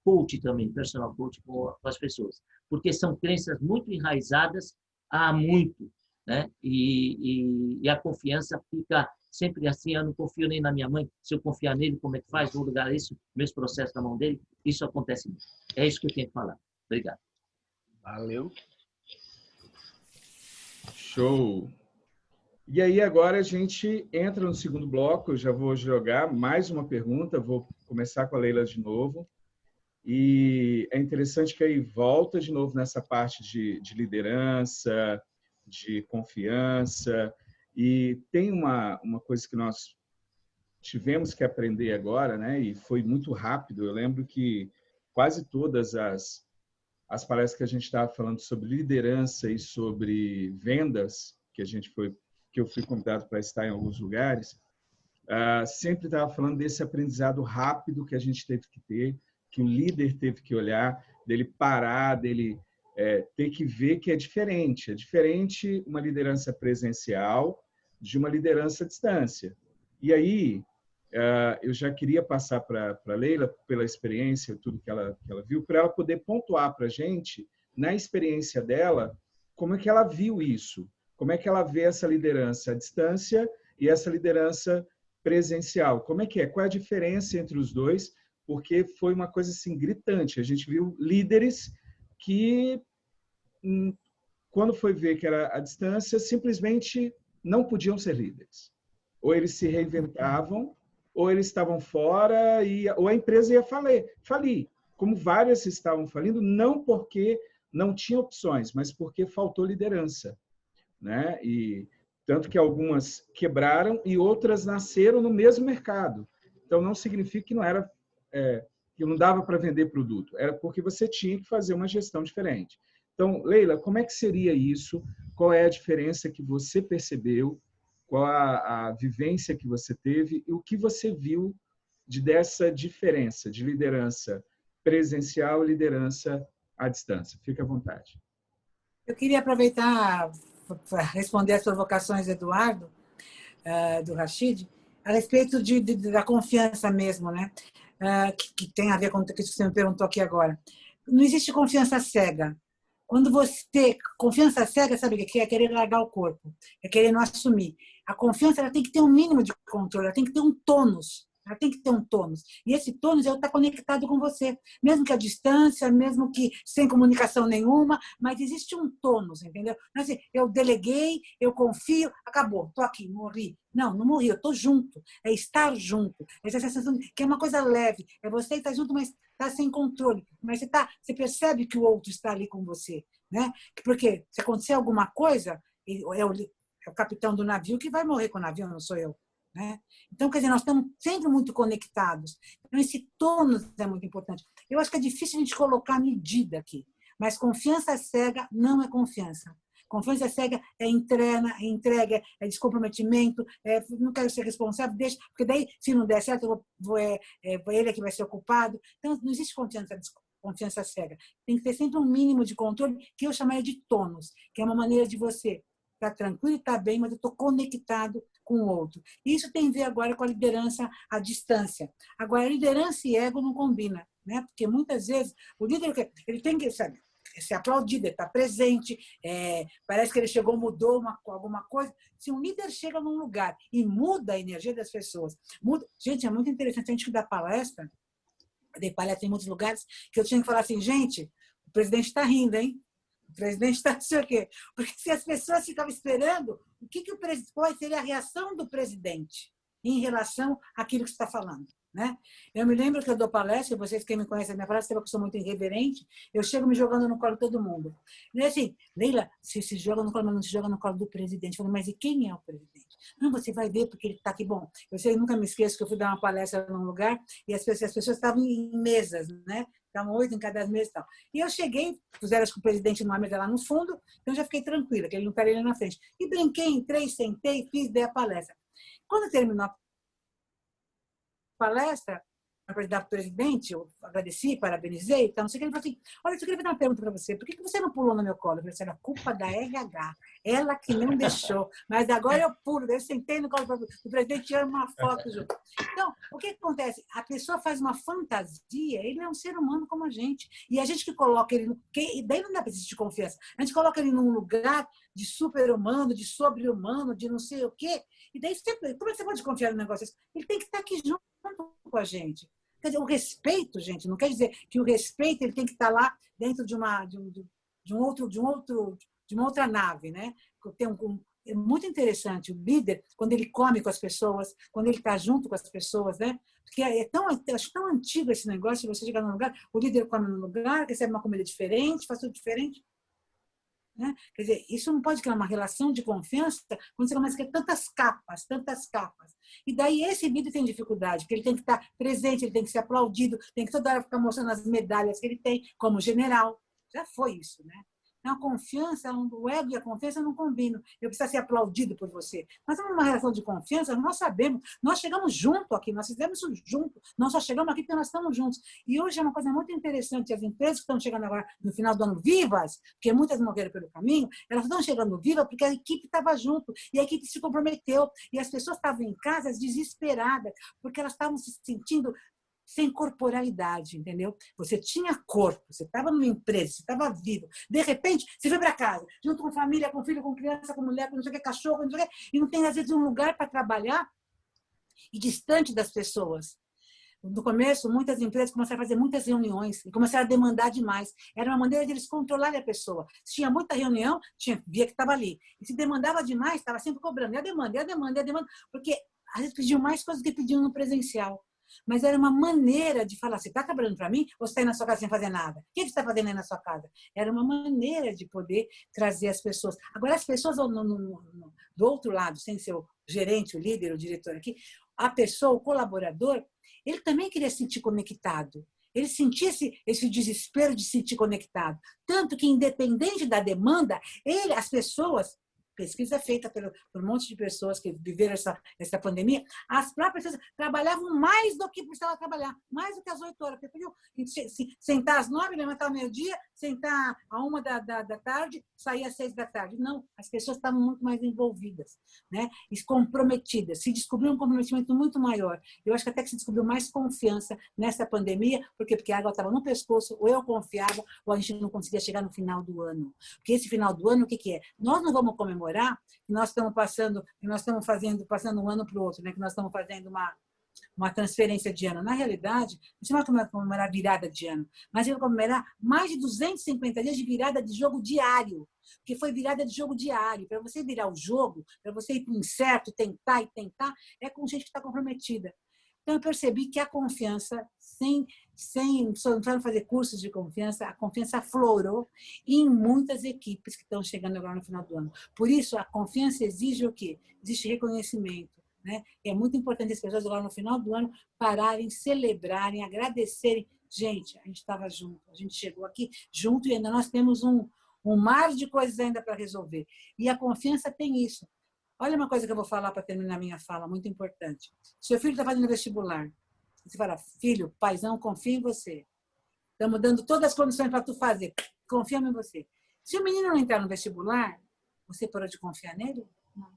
coach também, personal coach com as pessoas, porque são crenças muito enraizadas há muito, né? E a confiança fica sempre assim: eu não confio nem na minha mãe, se eu confiar nele, como é que faz? Vou ligar isso, meus processos na mão dele. Isso acontece muito. É isso que eu tenho que falar. Obrigado. Valeu. Show! E aí agora a gente entra no segundo bloco, eu já vou jogar mais uma pergunta, vou começar com a Leila de novo. E é interessante que aí volta de novo nessa parte de liderança, de confiança. E tem uma coisa que nós tivemos que aprender agora, né? E foi muito rápido. Eu lembro que quase todas as palestras que a gente estava falando sobre liderança e sobre vendas, que eu fui convidado para estar em alguns lugares, sempre estava falando desse aprendizado rápido que a gente teve que ter, que o líder teve que olhar, dele parar, dele ter que ver que é diferente uma liderança presencial de uma liderança à distância. E aí, eu já queria passar para a Leila, pela experiência, tudo que ela viu, para ela poder pontuar para a gente, na experiência dela, como é que ela viu isso, como é que ela vê essa liderança à distância e essa liderança presencial. Como é que é? Qual é a diferença entre os dois? Porque foi uma coisa assim gritante. A gente viu líderes que, quando foi ver que era à distância, simplesmente não podiam ser líderes. Ou eles se reinventavam, ou eles estavam fora, ou a empresa ia falir. Como várias estavam falindo, não porque não tinha opções, mas porque faltou liderança, né? E tanto que algumas quebraram e outras nasceram no mesmo mercado. Então, não significa que que não dava para vender produto. Era porque você tinha que fazer uma gestão diferente. Então, Leila, como é que seria isso? Qual é a diferença que você percebeu? Qual a vivência que você teve? E o que você viu dessa diferença de liderança presencial e liderança à distância? Fique à vontade. Eu queria aproveitar para responder as provocações do Eduardo, do Rashid, a respeito da confiança mesmo, né? Que tem a ver com o que você me perguntou aqui agora. Não existe confiança cega. Quando confiança cega, sabe o que é? É querer largar o corpo, é querer não assumir. A confiança ela tem que ter um mínimo de controle, ela tem que ter um tônus. Ela tem que ter um tônus. E esse tônus está conectado com você. Mesmo que à distância, mesmo que sem comunicação nenhuma, mas existe um tônus, entendeu? Assim, eu deleguei, eu confio, acabou, estou aqui, morri. Não morri, eu estou junto. É estar junto. Essa sensação que é uma coisa leve. É você estar junto, mas está sem controle. Mas você percebe que o outro está ali com você, né? Porque se acontecer alguma coisa, é o capitão do navio que vai morrer com o navio, não sou eu. Né? Então, quer dizer, nós estamos sempre muito conectados. Então, esse tônus é muito importante. Eu acho que é difícil a gente colocar medida aqui, mas confiança cega não é confiança. Confiança cega é entrega, é descomprometimento, não quero ser responsável, deixa, porque daí, se não der certo, ele é que vai ser o culpado. Então, não existe confiança cega. Tem que ter sempre um mínimo de controle, que eu chamaria de tônus, que é uma maneira de você estar tranquilo e estar bem, mas eu estou conectado com o outro. Isso tem a ver agora com a liderança à distância. Agora, liderança e ego não combinam, né? Porque muitas vezes o líder ele tem que, sabe, ser aplaudido, ele está presente, parece que ele chegou, mudou alguma coisa. Se um líder chega num lugar e muda a energia das pessoas, muda. Gente, é muito interessante. A gente que dá palestra, eu dei palestra em muitos lugares, que eu tinha que falar assim, gente, o presidente está rindo, hein? O presidente está não sei o quê. Porque se as pessoas ficavam esperando, qual seria a reação do presidente em relação àquilo que você está falando, né? Eu me lembro que eu dou palestra, vocês que me conhecem a minha palestra, sabem que eu sou muito irreverente, eu chego me jogando no colo de todo mundo. E assim, Leila, se joga no colo, mas não se joga no colo do presidente. Eu falo, mas e quem é o presidente? Não, você vai ver porque ele está aqui. Bom, eu nunca me esqueço que eu fui dar uma palestra num lugar e as pessoas estavam em mesas, né? Estavam 8 em cada mesa e tal. E eu cheguei, puseram acho que o presidente numa mesa lá no fundo, então eu já fiquei tranquila, que ele não estaria ali na frente. E brinquei, entrei, sentei, dei a palestra. Quando terminou a palestra, para dar para o presidente, eu agradeci, parabenizei, então, não sei o que, ele falou assim, olha, eu queria fazer uma pergunta para você, por que você não pulou no meu colo? Eu falei assim, era culpa da RH, ela que não deixou, mas agora eu pulo, eu sentei no colo do presidente e tirei uma foto junto. Então, o que acontece? A pessoa faz uma fantasia, ele é um ser humano como a gente, e a gente que coloca ele, e daí não dá para existir confiança, a gente coloca ele num lugar de super-humano, de sobre-humano, de não sei o quê, e daí, como é que você pode confiar no negócio? Ele tem que estar aqui junto com a gente. Quer dizer, o respeito, gente, não quer dizer que o respeito ele tem que estar lá dentro de uma outra nave, né? É muito interessante o líder quando ele come com as pessoas, quando ele está junto com as pessoas, né? Porque acho tão antigo esse negócio de você chegar num lugar, o líder come num lugar, recebe uma comida diferente, faz tudo diferente. Né? Quer dizer, isso não pode criar uma relação de confiança quando você começa a ter tantas capas. E daí esse líder tem dificuldade, porque ele tem que estar presente, ele tem que ser aplaudido, tem que toda hora ficar mostrando as medalhas que ele tem como general. Já foi isso, né? Então, a confiança, o ego e a confiança não combinam. Eu preciso ser aplaudido por você. Nós estamos numa relação de confiança, nós sabemos, nós chegamos junto aqui, nós fizemos isso junto, nós só chegamos aqui porque nós estamos juntos. E hoje é uma coisa muito interessante, as empresas que estão chegando agora no final do ano vivas, porque muitas morreram pelo caminho, elas estão chegando vivas porque a equipe estava junto, e a equipe se comprometeu, e as pessoas estavam em casa desesperadas, porque elas estavam se sentindo sem corporalidade, entendeu? Você tinha corpo, você estava numa empresa, você estava vivo. De repente, você foi para casa, junto com família, com filho, com criança, com mulher, com não sei o que, cachorro, não sei o que, e não tem, às vezes, um lugar para trabalhar e distante das pessoas. No começo, muitas empresas começaram a fazer muitas reuniões e começaram a demandar demais. Era uma maneira de eles controlarem a pessoa. Se tinha muita reunião, via que estava ali. E se demandava demais, estava sempre cobrando. E a demanda, porque às vezes pediam mais coisas do que pediam no presencial. Mas era uma maneira de falar, você está trabalhando para mim ou você está aí na sua casa sem fazer nada? O que você está fazendo aí na sua casa? Era uma maneira de poder trazer as pessoas. Agora, as pessoas do outro lado, sem ser o gerente, o líder, o diretor aqui, a pessoa, o colaborador, ele também queria se sentir conectado. Ele sentia esse desespero de se sentir conectado. Tanto que, independente da demanda, as pessoas... Pesquisa feita por um monte de pessoas que viveram essa pandemia, as próprias pessoas trabalhavam mais do que precisavam trabalhar, mais do que as 8 horas. Porque podiam sentar às 9, levantar ao meio-dia, sentar à 1 da tarde, sair às 6 da tarde. Não, as pessoas estavam muito mais envolvidas, né? E comprometidas. Se descobriu um comprometimento muito maior. Eu acho que até que se descobriu mais confiança nessa pandemia, porque a água estava no pescoço, ou eu confiava, ou a gente não conseguia chegar no final do ano. Porque esse final do ano, o que é? Nós não vamos comemorar que nós estamos passando um ano para o outro, né? Que nós estamos fazendo uma transferência de ano. Na realidade, não se vai comemorar virada de ano, mas vai comemorar mais de 250 dias de virada de jogo diário, porque foi virada de jogo diário. Para você virar o jogo, para você ir para o incerto, tentar, é com gente que está comprometida. Então, eu percebi que a confiança, não precisando fazer cursos de confiança, a confiança aflorou em muitas equipes que estão chegando agora no final do ano. Por isso, a confiança exige o quê? Existe reconhecimento. Né? E é muito importante as pessoas agora no final do ano pararem, celebrarem, agradecerem. Gente, a gente estava junto, a gente chegou aqui junto e ainda nós temos um mar de coisas ainda para resolver. E a confiança tem isso. Olha uma coisa que eu vou falar para terminar minha fala, muito importante. Seu filho está fazendo vestibular. Você fala, filho, paizão, confia em você. Estamos dando todas as condições para tu fazer. Confiamos em você. Se o menino não entrar no vestibular, você parou de confiar nele? Não.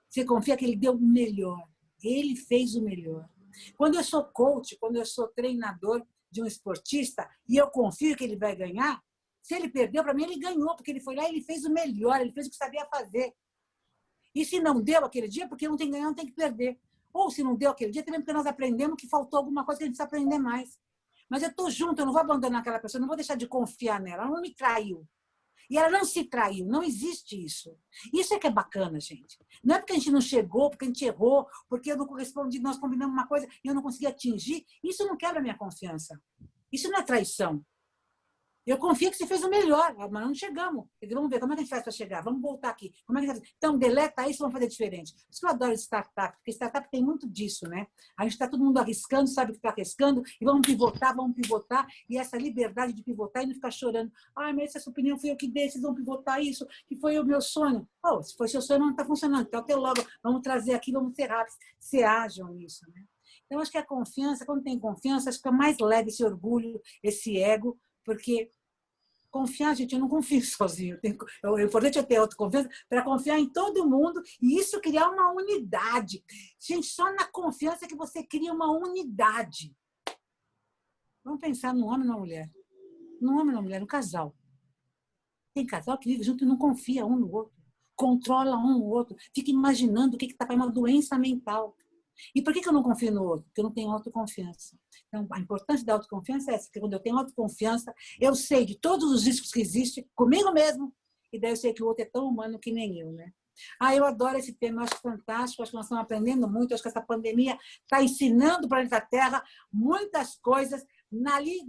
Você confia que ele deu o melhor. Ele fez o melhor. Quando eu sou coach, quando eu sou treinador de um esportista e eu confio que ele vai ganhar, se ele perdeu, para mim ele ganhou, porque ele foi lá e ele fez o melhor, ele fez o que sabia fazer. E se não deu aquele dia, porque não tem que ganhar, não tem que perder. Ou se não deu aquele dia, também porque nós aprendemos que faltou alguma coisa que a gente precisa aprender mais. Mas eu estou junto, eu não vou abandonar aquela pessoa, eu não vou deixar de confiar nela, ela não me traiu. E ela não se traiu, não existe isso. Isso é que é bacana, gente. Não é porque a gente não chegou, porque a gente errou, porque eu não correspondi, nós combinamos uma coisa e eu não consegui atingir. Isso não quebra a minha confiança. Isso não é traição. Eu confio que você fez o melhor, mas não chegamos. Vamos ver como é que a gente faz para chegar. Vamos voltar aqui. Como é que então, deleta isso, vamos fazer diferente. Por isso que eu adoro startup, porque startup tem muito disso, né? A gente está todo mundo arriscando, sabe que está arriscando, e vamos pivotar, e essa liberdade de pivotar e não ficar chorando. Ah, mas essa opinião foi eu que dei, vocês vão pivotar isso, que foi o meu sonho. Oh, se foi seu sonho, não está funcionando. Então, até logo, vamos trazer aqui, vamos ser rápidos. Se ajam nisso, né? Então, acho que a confiança, quando tem confiança, acho que fica mais leve esse orgulho, esse ego, porque confiar, gente, eu não confio sozinho. O importante é ter autoconfiança para confiar em todo mundo e isso criar uma unidade. Gente, só na confiança que você cria uma unidade. Vamos pensar no homem e na mulher. No homem e na mulher, no casal. Tem casal que vive junto e não confia um no outro. Controla um no outro. Fica imaginando o que está para uma doença mental. E por que eu não confio no outro? Porque eu não tenho autoconfiança. Então, a importância da autoconfiança é essa, porque quando eu tenho autoconfiança, eu sei de todos os riscos que existem comigo mesmo, e daí eu sei que o outro é tão humano que nem eu, né? Ah, eu adoro esse tema, acho fantástico, acho que nós estamos aprendendo muito, acho que essa pandemia está ensinando o planeta Terra muitas coisas ali,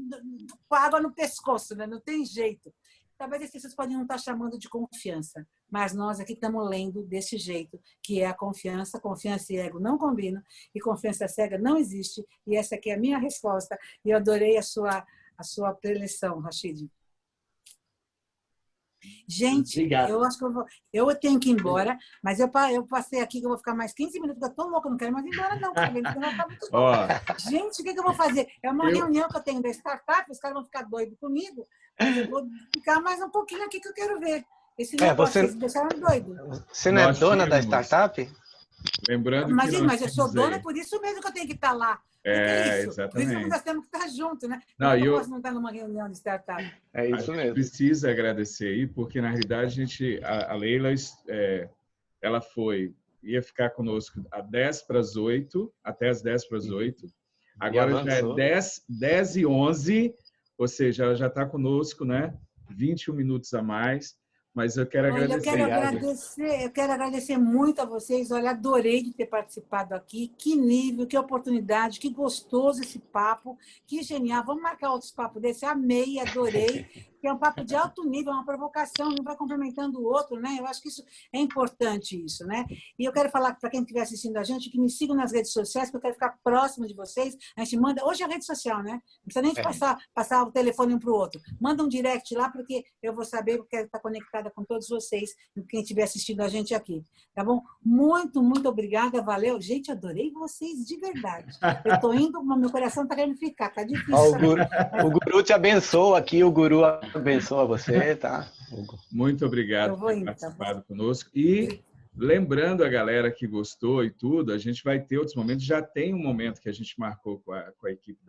com água no pescoço, né? Não tem jeito. Talvez as pessoas podem não estar chamando de confiança, mas nós aqui estamos lendo desse jeito, que é a confiança. Confiança e ego não combinam, e confiança cega não existe, e essa aqui é a minha resposta, e eu adorei a sua preleção, Rachid. Gente, Obrigado. eu acho que eu tenho que ir embora, mas eu passei aqui que eu vou ficar mais 15 minutos, porque eu estou louca, eu não quero mais ir embora não, porque vai ficar muito bom. Gente, o que eu vou fazer? É uma reunião que eu tenho da startup, os caras vão ficar doidos comigo, mas eu vou ficar mais um pouquinho aqui que eu quero ver. Esse negócio, eles deixaram doido. Você não é dona da startup? Lembrando mas eu sou dona, por isso mesmo que eu tenho que estar lá. Exatamente. Por isso que nós temos que estar juntos, né? Eu posso não estar numa reunião de startup. É isso mesmo. Precisa agradecer aí, porque na realidade a Leila, ela ia ficar conosco às 7:50, até às 7:50. Agora já é 10:11, ou seja, ela já está conosco, né? 21 minutos a mais. Mas eu quero agradecer. Eu quero agradecer muito a vocês. Olha, adorei de ter participado aqui. Que nível, que oportunidade, que gostoso esse papo, que genial. Vamos marcar outros papos desse. Amei, adorei. Que é um papo de alto nível, uma provocação, um vai complementando o outro, né? Eu acho que isso é importante, isso, né? E eu quero falar para quem estiver assistindo a gente que me sigam nas redes sociais, porque eu quero ficar próximo de vocês. A gente manda, hoje é rede social, né? Não precisa nem de passar o telefone um para o outro. Manda um direct lá, porque eu vou saber, porque quero estar conectada com todos vocês, quem estiver assistindo a gente aqui. Tá bom? Muito, muito obrigada, valeu. Gente, adorei vocês de verdade. Eu estou indo, mas meu coração está querendo ficar, tá difícil. O guru te abençoa aqui, o guru abençoa você, tá? Muito obrigado por ter participado conosco. E lembrando a galera que gostou e tudo, a gente vai ter outros momentos. Já tem um momento que a gente marcou com a equipe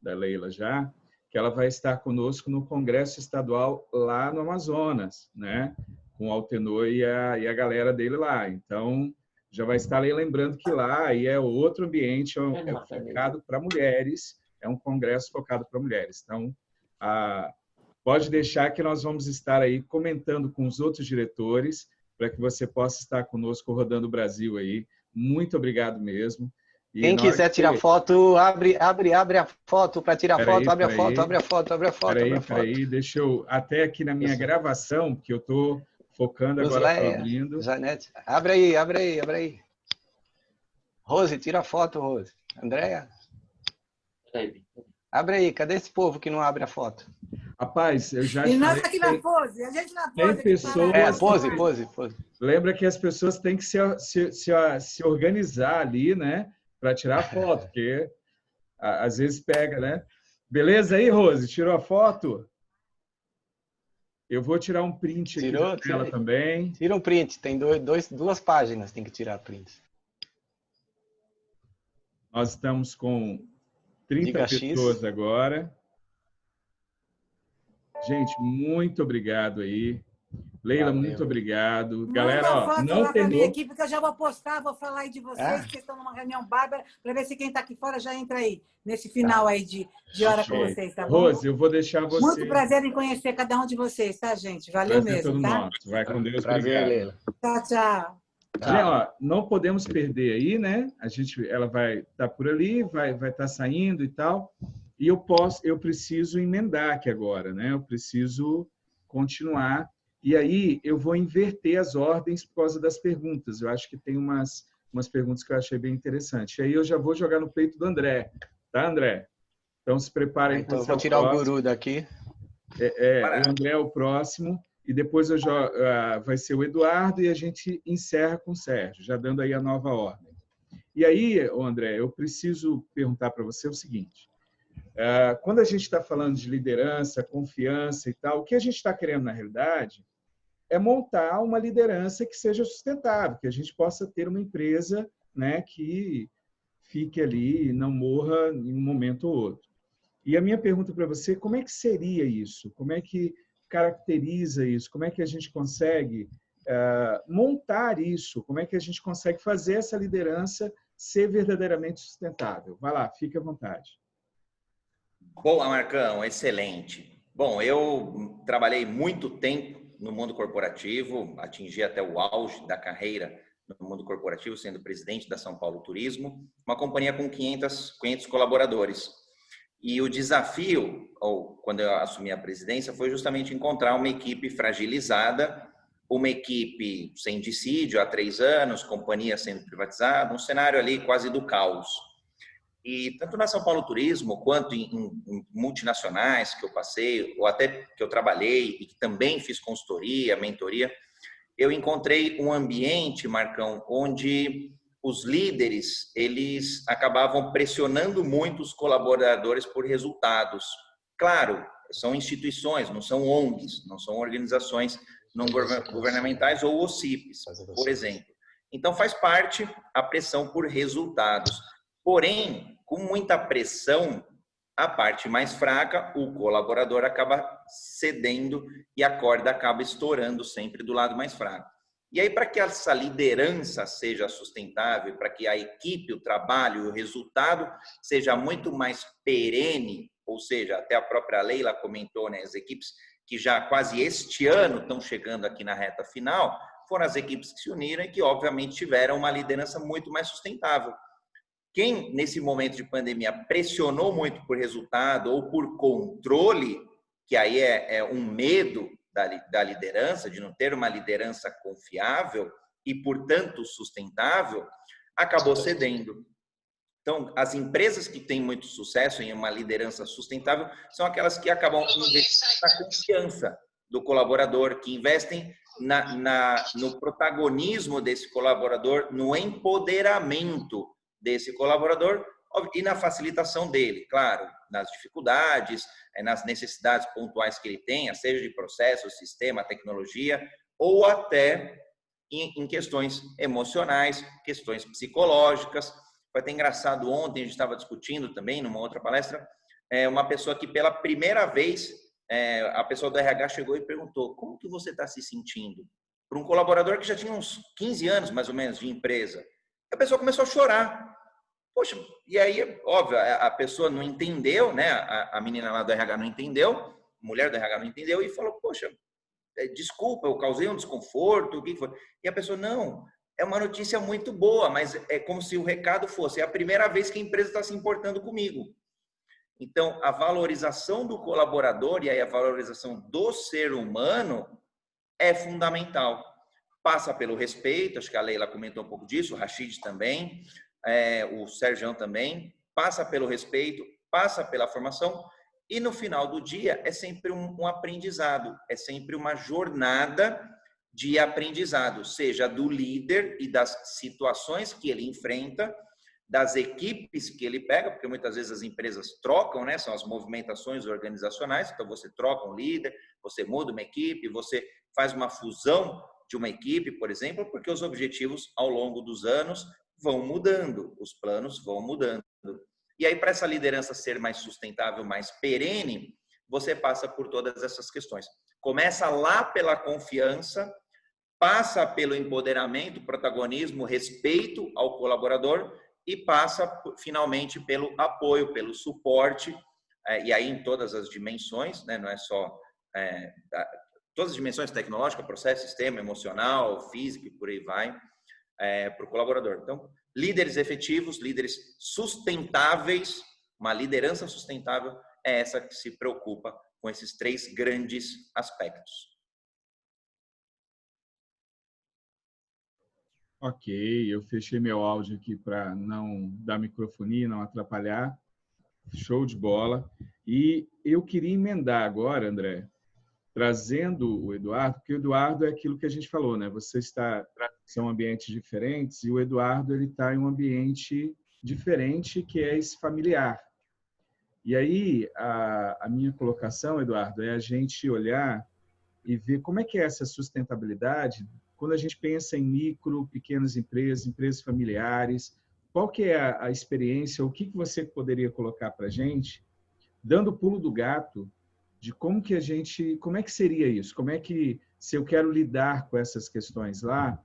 da Leila já, que ela vai estar conosco no Congresso Estadual lá no Amazonas, né? Com o Altenor e a galera dele lá. Então, já vai estar ali lembrando que lá aí é outro ambiente, é focado para mulheres, é um congresso focado para mulheres. Então, pode deixar que nós vamos estar aí comentando com os outros diretores para que você possa estar conosco rodando o Brasil aí. Muito obrigado mesmo. E quem quiser tirar foto, abre a foto para tirar foto, abre a foto. Peraí, deixa eu... Até aqui na minha gravação, que eu estou focando agora, estou abrindo. Janete, abre aí. Rose, tira a foto, Rose. Andréia? Abre aí, cadê esse povo que não abre a foto? Rapaz, eu já E te nós falei, aqui na pose, a gente na tem pose. aqui pessoas- parada. Pose. lembra que as pessoas têm que se organizar ali, né? Para tirar foto, porque às vezes pega, né? Beleza aí, Rose? Tirou a foto? Eu vou tirar um print aqui da tela também. Tira um print, tem duas páginas, tem que tirar print. Nós estamos com 30 Diga X. pessoas agora. Gente, muito obrigado aí. Leila, Valeu. muito obrigado. Manda Galera, ó, foto não lá para a minha terminou. equipe, que eu já vou postar, vou falar aí de vocês, que estão numa reunião bárbara, para ver se quem está aqui fora já entra aí, nesse final aí de hora com vocês, tá bom? Rose, eu vou deixar você. Muito prazer em conhecer cada um de vocês, tá, gente? Valeu Prazer mesmo, todo tá? nosso. Vai com Deus. Prazer, Obrigado. Leila. Tchau, tchau. Gente, ó, não podemos perder aí, né? Ela vai estar por ali, vai estar saindo e tal. E eu preciso emendar aqui agora, né? Eu preciso continuar. E aí eu vou inverter as ordens por causa das perguntas. Eu acho que tem umas perguntas que eu achei bem interessantes. E aí eu já vou jogar no peito do André, tá, André? Então se preparem. Então eu vou tirar o guru daqui. O André é o próximo. E depois vai ser o Eduardo e a gente encerra com o Sérgio, já dando aí a nova ordem. E aí, André, eu preciso perguntar para você o seguinte. Quando a gente está falando de liderança, confiança e tal, o que a gente está querendo, na realidade, é montar uma liderança que seja sustentável, que a gente possa ter uma empresa, né, que fique ali e não morra em um momento ou outro. E a minha pergunta para você, como é que seria isso? Como é que caracteriza isso? Como é que a gente consegue montar isso? Como é que a gente consegue fazer essa liderança ser verdadeiramente sustentável? Vai lá, fique à vontade. Boa, Marcão, excelente. Bom, eu trabalhei muito tempo no mundo corporativo, atingi até o auge da carreira no mundo corporativo, sendo presidente da São Paulo Turismo, uma companhia com 500 colaboradores. E o desafio, quando eu assumi a presidência, foi justamente encontrar uma equipe fragilizada, uma equipe sem dissídio há 3 anos, companhia sendo privatizada, um cenário ali quase do caos. E tanto na São Paulo Turismo, quanto em multinacionais que eu passei, ou até que eu trabalhei e que também fiz consultoria, mentoria, eu encontrei um ambiente, Marcão, onde os líderes, eles acabavam pressionando muito os colaboradores por resultados. Claro, são instituições, não são ONGs, não são organizações não governamentais ou OCIPs, por exemplo. Então, faz parte a pressão por resultados. Porém, com muita pressão, a parte mais fraca, o colaborador acaba cedendo e a corda acaba estourando sempre do lado mais fraco. E aí, para que essa liderança seja sustentável, para que a equipe, o trabalho e o resultado seja muito mais perene, ou seja, até a própria Leila comentou, né, as equipes que já quase este ano estão chegando aqui na reta final, foram as equipes que se uniram e que, obviamente, tiveram uma liderança muito mais sustentável. Quem, nesse momento de pandemia, pressionou muito por resultado ou por controle, que aí é um medo da liderança, de não ter uma liderança confiável e, portanto, sustentável, acabou cedendo. Então, as empresas que têm muito sucesso em uma liderança sustentável são aquelas que acabam investindo na confiança do colaborador, que investem no protagonismo desse colaborador, no empoderamento desse colaborador e na facilitação dele, claro, nas dificuldades, nas necessidades pontuais que ele tenha, seja de processo, sistema, tecnologia, ou até em questões emocionais, questões psicológicas. Foi até engraçado, ontem a gente estava discutindo também, numa outra palestra, uma pessoa que pela primeira vez, a pessoa do RH chegou e perguntou: como que você está se sentindo? Para um colaborador que já tinha uns 15 anos, mais ou menos, de empresa. A pessoa começou a chorar. Poxa, e aí, óbvio, a pessoa não entendeu, né? A menina lá do RH não entendeu, a mulher do RH não entendeu e falou: poxa, desculpa, eu causei um desconforto, o que foi? E a pessoa: não, é uma notícia muito boa, mas é como se o recado fosse: é a primeira vez que a empresa está se importando comigo. Então, a valorização do colaborador e aí a valorização do ser humano é fundamental. Passa pelo respeito, acho que a Leila comentou um pouco disso, o Rashid também, o Sérgio também, passa pelo respeito, passa pela formação E no final do dia é sempre um aprendizado, é sempre uma jornada de aprendizado, seja do líder e das situações que ele enfrenta, das equipes que ele pega, porque muitas vezes as empresas trocam, né? São as movimentações organizacionais, então você troca um líder, você muda uma equipe, você faz uma fusão de uma equipe, por exemplo, porque os objetivos ao longo dos anos vão mudando, os planos vão mudando. E aí, para essa liderança ser mais sustentável, mais perene, você passa por todas essas questões. Começa lá pela confiança, passa pelo empoderamento, protagonismo, respeito ao colaborador e passa finalmente pelo apoio, pelo suporte, e aí em todas as dimensões, né? Não é só todas as dimensões tecnológicas, processo, sistema, emocional, físico e por aí vai, para o colaborador. Então, líderes efetivos, líderes sustentáveis, uma liderança sustentável é essa que se preocupa com esses 3 grandes aspectos. Ok, eu fechei meu áudio aqui para não dar microfonia, não atrapalhar. Show de bola. E eu queria emendar agora, André, trazendo o Eduardo, porque o Eduardo é aquilo que a gente falou, né? São ambientes diferentes e o Eduardo ele está em um ambiente diferente, que é esse familiar. E aí a minha colocação, Eduardo, é a gente olhar e ver como é que é essa sustentabilidade quando a gente pensa em micro, pequenas empresas, empresas familiares. Qual que é a experiência, o que você poderia colocar para a gente, dando o pulo do gato, de como é que seria isso? Como é que, se eu quero lidar com essas questões lá,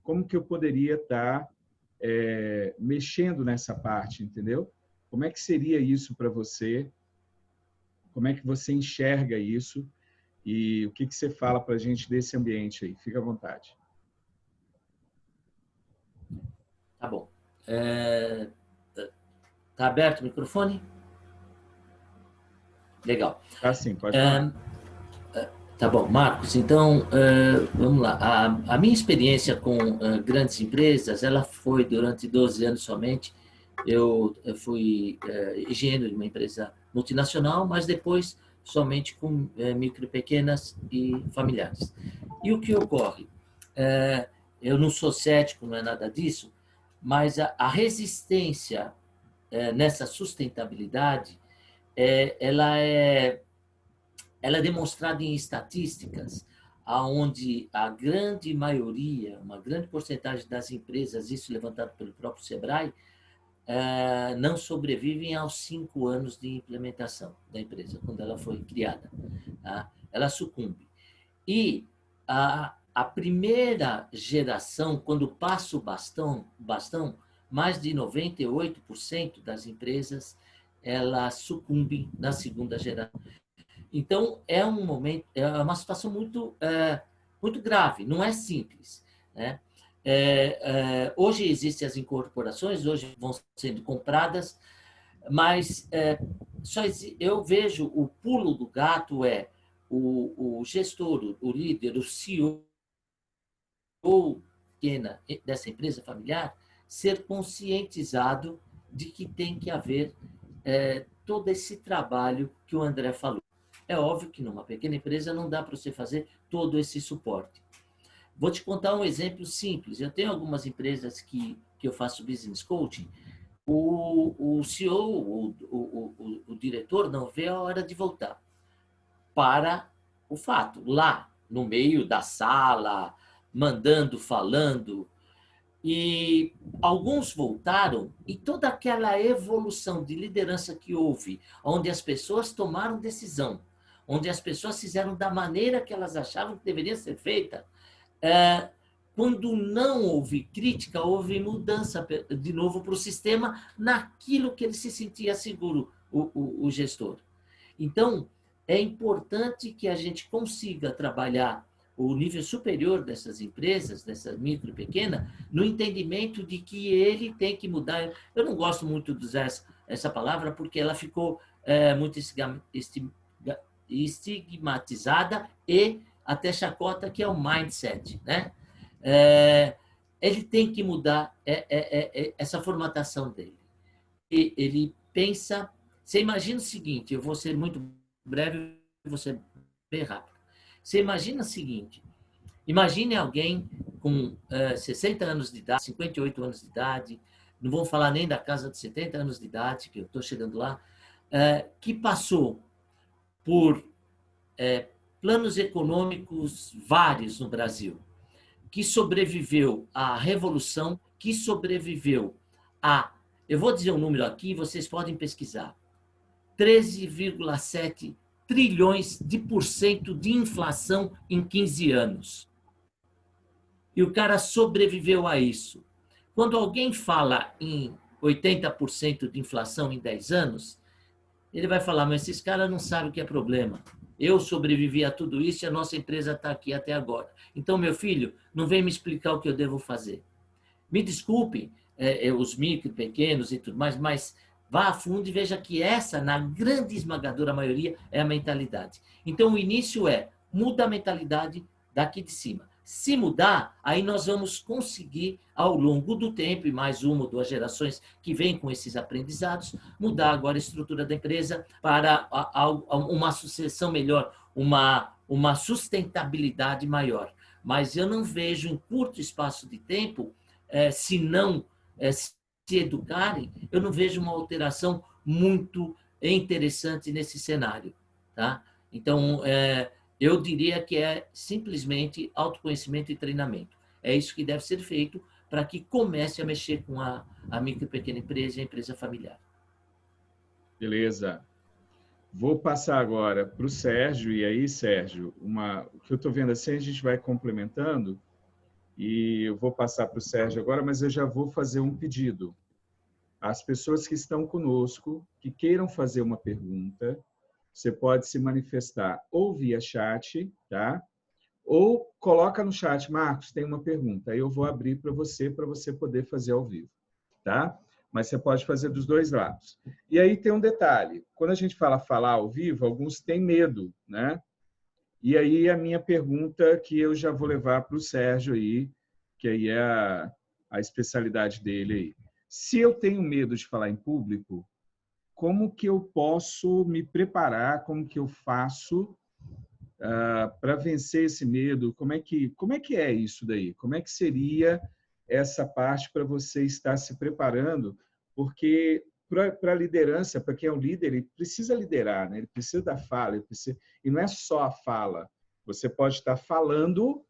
como que eu poderia estar mexendo nessa parte, entendeu? Como é que seria isso para você? Como é que você enxerga isso? E o que você fala para a gente desse ambiente aí? Fica à vontade. Tá bom. Tá aberto o microfone? Legal. Tá sim, pode falar. Tá bom, Marcos. Então, vamos lá. A minha experiência com grandes empresas, ela foi durante 12 anos somente. Eu fui engenheiro de uma empresa multinacional, mas depois somente com micro e pequenas e familiares. E o que ocorre? Eu não sou cético, não é nada disso, mas a resistência nessa sustentabilidade, ela é demonstrada em estatísticas, aonde a grande maioria, uma grande porcentagem das empresas, isso levantado pelo próprio Sebrae, não sobrevivem aos 5 anos de implementação da empresa, quando ela foi criada. Tá? Ela sucumbe. E a primeira geração, quando passa o bastão, mais de 98% das empresas elas sucumbem na segunda geração. Então, é um momento, é uma situação muito grave, não é simples, né? Hoje existem as incorporações, hoje vão sendo compradas, mas eu vejo o pulo do gato o gestor, o líder, o CEO pequena dessa empresa familiar ser conscientizado de que tem que haver todo esse trabalho que o André falou. É óbvio que numa pequena empresa não dá para você fazer todo esse suporte. Vou te contar um exemplo simples. Eu tenho algumas empresas que eu faço business coaching. O CEO, o diretor, não vê a hora de voltar para o fato. Lá, no meio da sala, mandando, falando. E alguns voltaram e toda aquela evolução de liderança que houve, onde as pessoas tomaram decisão, onde as pessoas fizeram da maneira que elas achavam que deveria ser feita, quando não houve crítica, houve mudança de novo para o sistema naquilo que ele se sentia seguro, o gestor. Então, é importante que a gente consiga trabalhar o nível superior dessas empresas, dessa micro e pequena, no entendimento de que ele tem que mudar. Eu não gosto muito de usar essa palavra porque ela ficou muito estigmatizada e até chacota, que é o mindset, né? Ele tem que mudar essa formatação dele. Ele pensa Você imagina o seguinte, eu vou ser muito breve, vou ser bem rápido. Você imagina o seguinte, imagine alguém com 60 anos de idade, 58 anos de idade, não vou falar nem da casa de 70 anos de idade, que eu estou chegando lá, que passou por planos econômicos vários no Brasil, que sobreviveu à Revolução, que sobreviveu a, eu vou dizer um número aqui, vocês podem pesquisar, 13,7 trilhões de inflação em 15 anos. E o cara sobreviveu a isso. Quando alguém fala em 80% de inflação em 10 anos, ele vai falar, mas esses caras não sabem o que é problema. Eu sobrevivi a tudo isso e a nossa empresa está aqui até agora. Então, meu filho, não vem me explicar o que eu devo fazer. Me desculpe, os micro, pequenos e tudo mais, mas vá a fundo e veja que essa, na grande esmagadora maioria, é a mentalidade. Então, o início muda a mentalidade daqui de cima. Se mudar, aí nós vamos conseguir, ao longo do tempo, e mais uma ou duas gerações que vêm com esses aprendizados, mudar agora a estrutura da empresa para uma sucessão melhor, uma sustentabilidade maior. Mas eu não vejo, em curto espaço de tempo, se não se educarem, eu não vejo uma alteração muito interessante nesse cenário. Tá? Então, eu diria que é simplesmente autoconhecimento e treinamento. É isso que deve ser feito para que comece a mexer com a micro e pequena empresa e a empresa familiar. Beleza. Vou passar agora para o Sérgio, e aí, Sérgio, o que eu estou vendo assim, a gente vai complementando, e eu vou passar para o Sérgio agora, mas eu já vou fazer um pedido. As pessoas que estão conosco, que queiram fazer uma pergunta, você pode se manifestar ou via chat, tá? Ou coloca no chat, Marcos, tem uma pergunta, aí eu vou abrir para você poder fazer ao vivo, tá? Mas você pode fazer dos dois lados. E aí tem um detalhe, quando a gente fala falar ao vivo, alguns têm medo, né? E aí a minha pergunta que eu já vou levar para o Sérgio aí, que aí é a especialidade dele aí. Se eu tenho medo de falar em público, como que eu posso me preparar, como que eu faço para vencer esse medo? Como é que é isso daí? Como é que seria essa parte para você estar se preparando? Porque para a liderança, para quem é um líder, ele precisa liderar, né? Ele precisa da fala, e não é só a fala. Você pode estar falando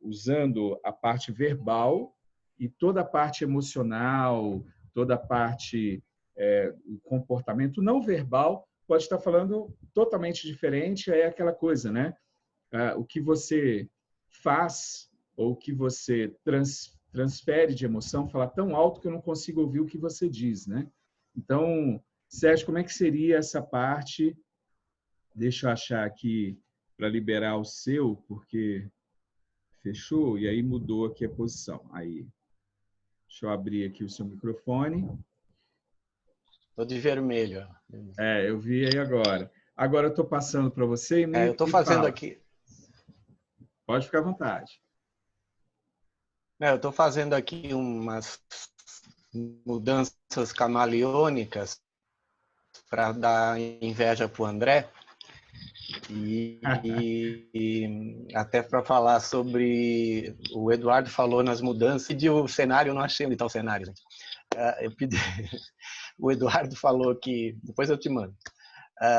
usando a parte verbal e toda a parte emocional, toda a parte o comportamento não verbal pode estar falando totalmente diferente. É aquela coisa, né? O que você faz ou o que você transfere de emoção fala tão alto que eu não consigo ouvir o que você diz, né? Então, Sérgio, como é que seria essa parte? Deixa eu achar aqui para liberar o seu, porque fechou e aí mudou aqui a posição. Aí, deixa eu abrir aqui o seu microfone. Estou de vermelho. Eu vi aí agora. Agora eu estou passando para você e eu estou fazendo fala. aqui. Pode ficar à vontade. Eu estou fazendo aqui umas mudanças camaleônicas para dar inveja para o André e até para falar sobre o Eduardo falou nas mudanças e o cenário, eu não achei onde está o cenário, gente. Eu pedi, o Eduardo falou que depois eu te mando.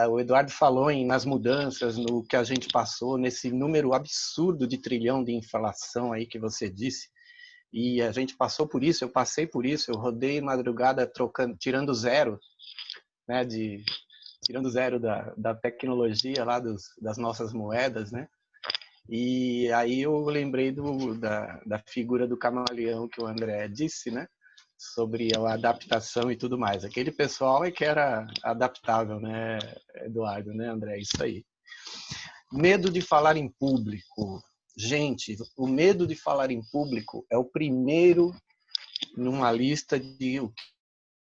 O Eduardo falou nas mudanças, no que a gente passou, nesse número absurdo de trilhão de inflação aí que você disse. E a gente passou por isso, eu passei por isso, eu rodei madrugada tirando zero, né, tirando zero da tecnologia lá das nossas moedas, né? E aí eu lembrei da figura do camaleão que o André disse, né? Sobre a adaptação e tudo mais. Aquele pessoal é que era adaptável, né, Eduardo, né, André? Isso aí. Medo de falar em público. Gente, o medo de falar em público é o primeiro numa lista de o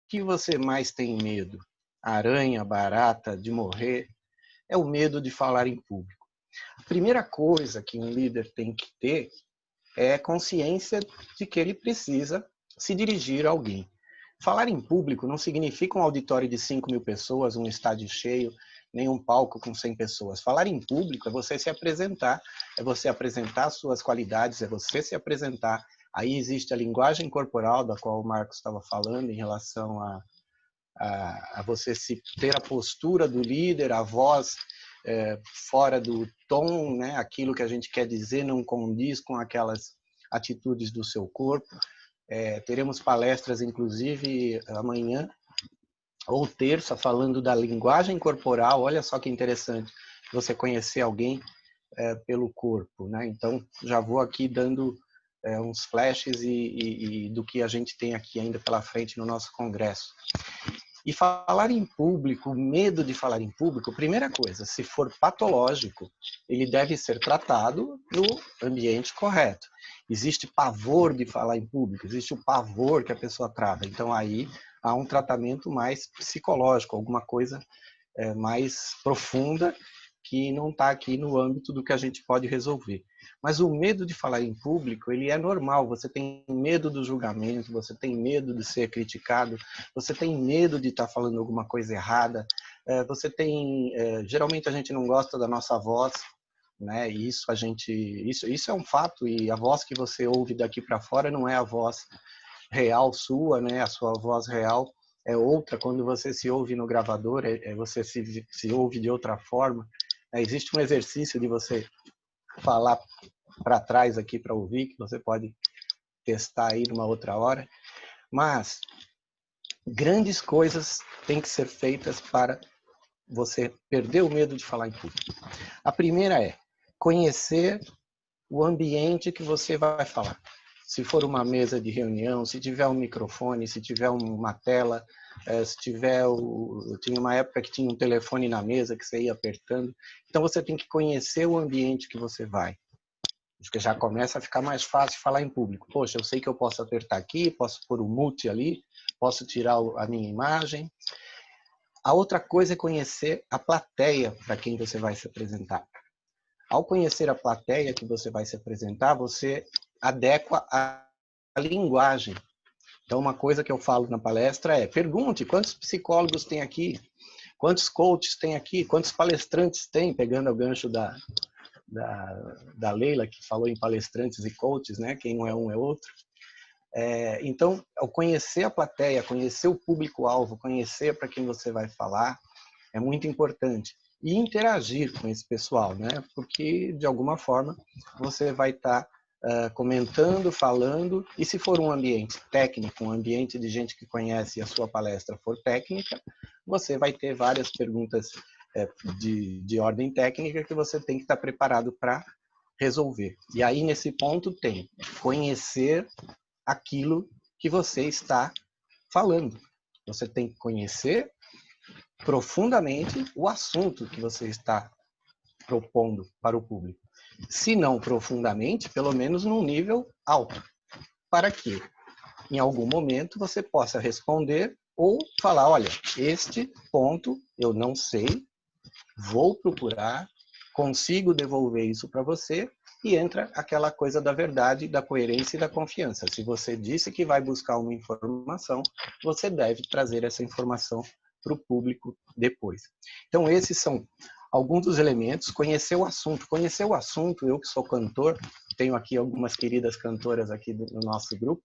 que você mais tem medo. Aranha, barata, de morrer. É o medo de falar em público. A primeira coisa que um líder tem que ter é consciência de que ele precisa se dirigir a alguém. Falar em público não significa um auditório de 5.000 pessoas, um estádio cheio, nem um palco com 100 pessoas. Falar em público é você se apresentar, é você apresentar suas qualidades, é você se apresentar. Aí existe a linguagem corporal, da qual o Marcos estava falando, em relação a você ter a postura do líder, a voz fora do tom, né? Aquilo que a gente quer dizer não condiz com aquelas atitudes do seu corpo. Teremos palestras, inclusive, amanhã ou terça, falando da linguagem corporal. Olha só que interessante, você conhecer alguém pelo corpo, né? Então, já vou aqui dando uns flashes e do que a gente tem aqui ainda pela frente no nosso congresso. E falar em público, o medo de falar em público, primeira coisa, se for patológico, ele deve ser tratado no ambiente correto. Existe pavor de falar em público, existe o pavor que a pessoa trava. Então, aí há um tratamento mais psicológico, alguma coisa mais profunda que não está aqui no âmbito do que a gente pode resolver. Mas o medo de falar em público, ele é normal. Você tem medo do julgamento, você tem medo de ser criticado, você tem medo de estar falando alguma coisa errada, você tem... geralmente a gente não gosta da nossa voz, né? E isso é um fato, e a voz que você ouve daqui para fora não é a voz real sua, né? A sua voz real é outra. Quando você se ouve no gravador, você se ouve de outra forma. Existe um exercício de você falar para trás aqui para ouvir, que você pode testar aí numa outra hora. Mas grandes coisas têm que ser feitas para você perder o medo de falar em público. A primeira é conhecer o ambiente que você vai falar. Se for uma mesa de reunião, se tiver um microfone, se tiver uma tela, se tiver tinha uma época que tinha um telefone na mesa que você ia apertando. Então você tem que conhecer o ambiente que você vai. Acho que já começa a ficar mais fácil falar em público. Poxa, eu sei que eu posso apertar aqui, posso pôr o mute ali, posso tirar a minha imagem. A outra coisa é conhecer a plateia para quem você vai se apresentar. Ao conhecer a plateia que você vai se apresentar, você adequa a linguagem. Então, uma coisa que eu falo na palestra é: pergunte quantos psicólogos tem aqui, quantos coaches tem aqui, quantos palestrantes tem, pegando o gancho da Leila, que falou em palestrantes e coaches, né? Quem não é um é outro. Então, ao conhecer a plateia, conhecer o público-alvo, conhecer para quem você vai falar, é muito importante. E interagir com esse pessoal, né? Porque, de alguma forma, você vai estar comentando, falando, e se for um ambiente técnico, um ambiente de gente que conhece e a sua palestra for técnica, você vai ter várias perguntas de ordem técnica que você tem que estar preparado para resolver. E aí, nesse ponto, tem conhecer aquilo que você está falando. Você tem que conhecer profundamente o assunto que você está propondo para o público. Se não profundamente, pelo menos num nível alto, para que em algum momento você possa responder ou falar: olha, este ponto eu não sei, vou procurar, consigo devolver isso para você, e entra aquela coisa da verdade, da coerência e da confiança. Se você disse que vai buscar uma informação, você deve trazer essa informação para o público depois. Então, esses são alguns dos elementos. Conhecer o assunto, eu que sou cantor, tenho aqui algumas queridas cantoras aqui no nosso grupo.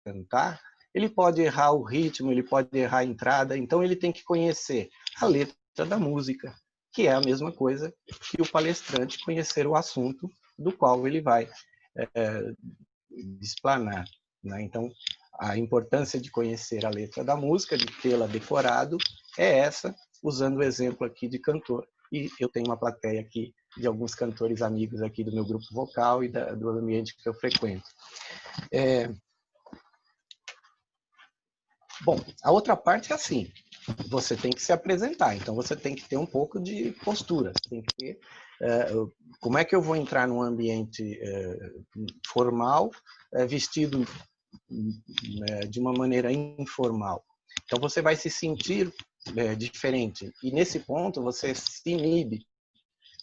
Cantar, ele pode errar o ritmo, ele pode errar a entrada, então ele tem que conhecer a letra da música, que é a mesma coisa que o palestrante conhecer o assunto do qual ele vai explanar, né? Então, a importância de conhecer a letra da música, de tê-la decorado, é essa, usando o exemplo aqui de cantor. E eu tenho uma plateia aqui de alguns cantores amigos aqui do meu grupo vocal e do ambiente que eu frequento. Bom, a outra parte é assim: você tem que se apresentar, então você tem que ter um pouco de postura, você tem que ter, como é que eu vou entrar num ambiente formal, vestido de uma maneira informal? Então você vai se sentir diferente, e nesse ponto você se inibe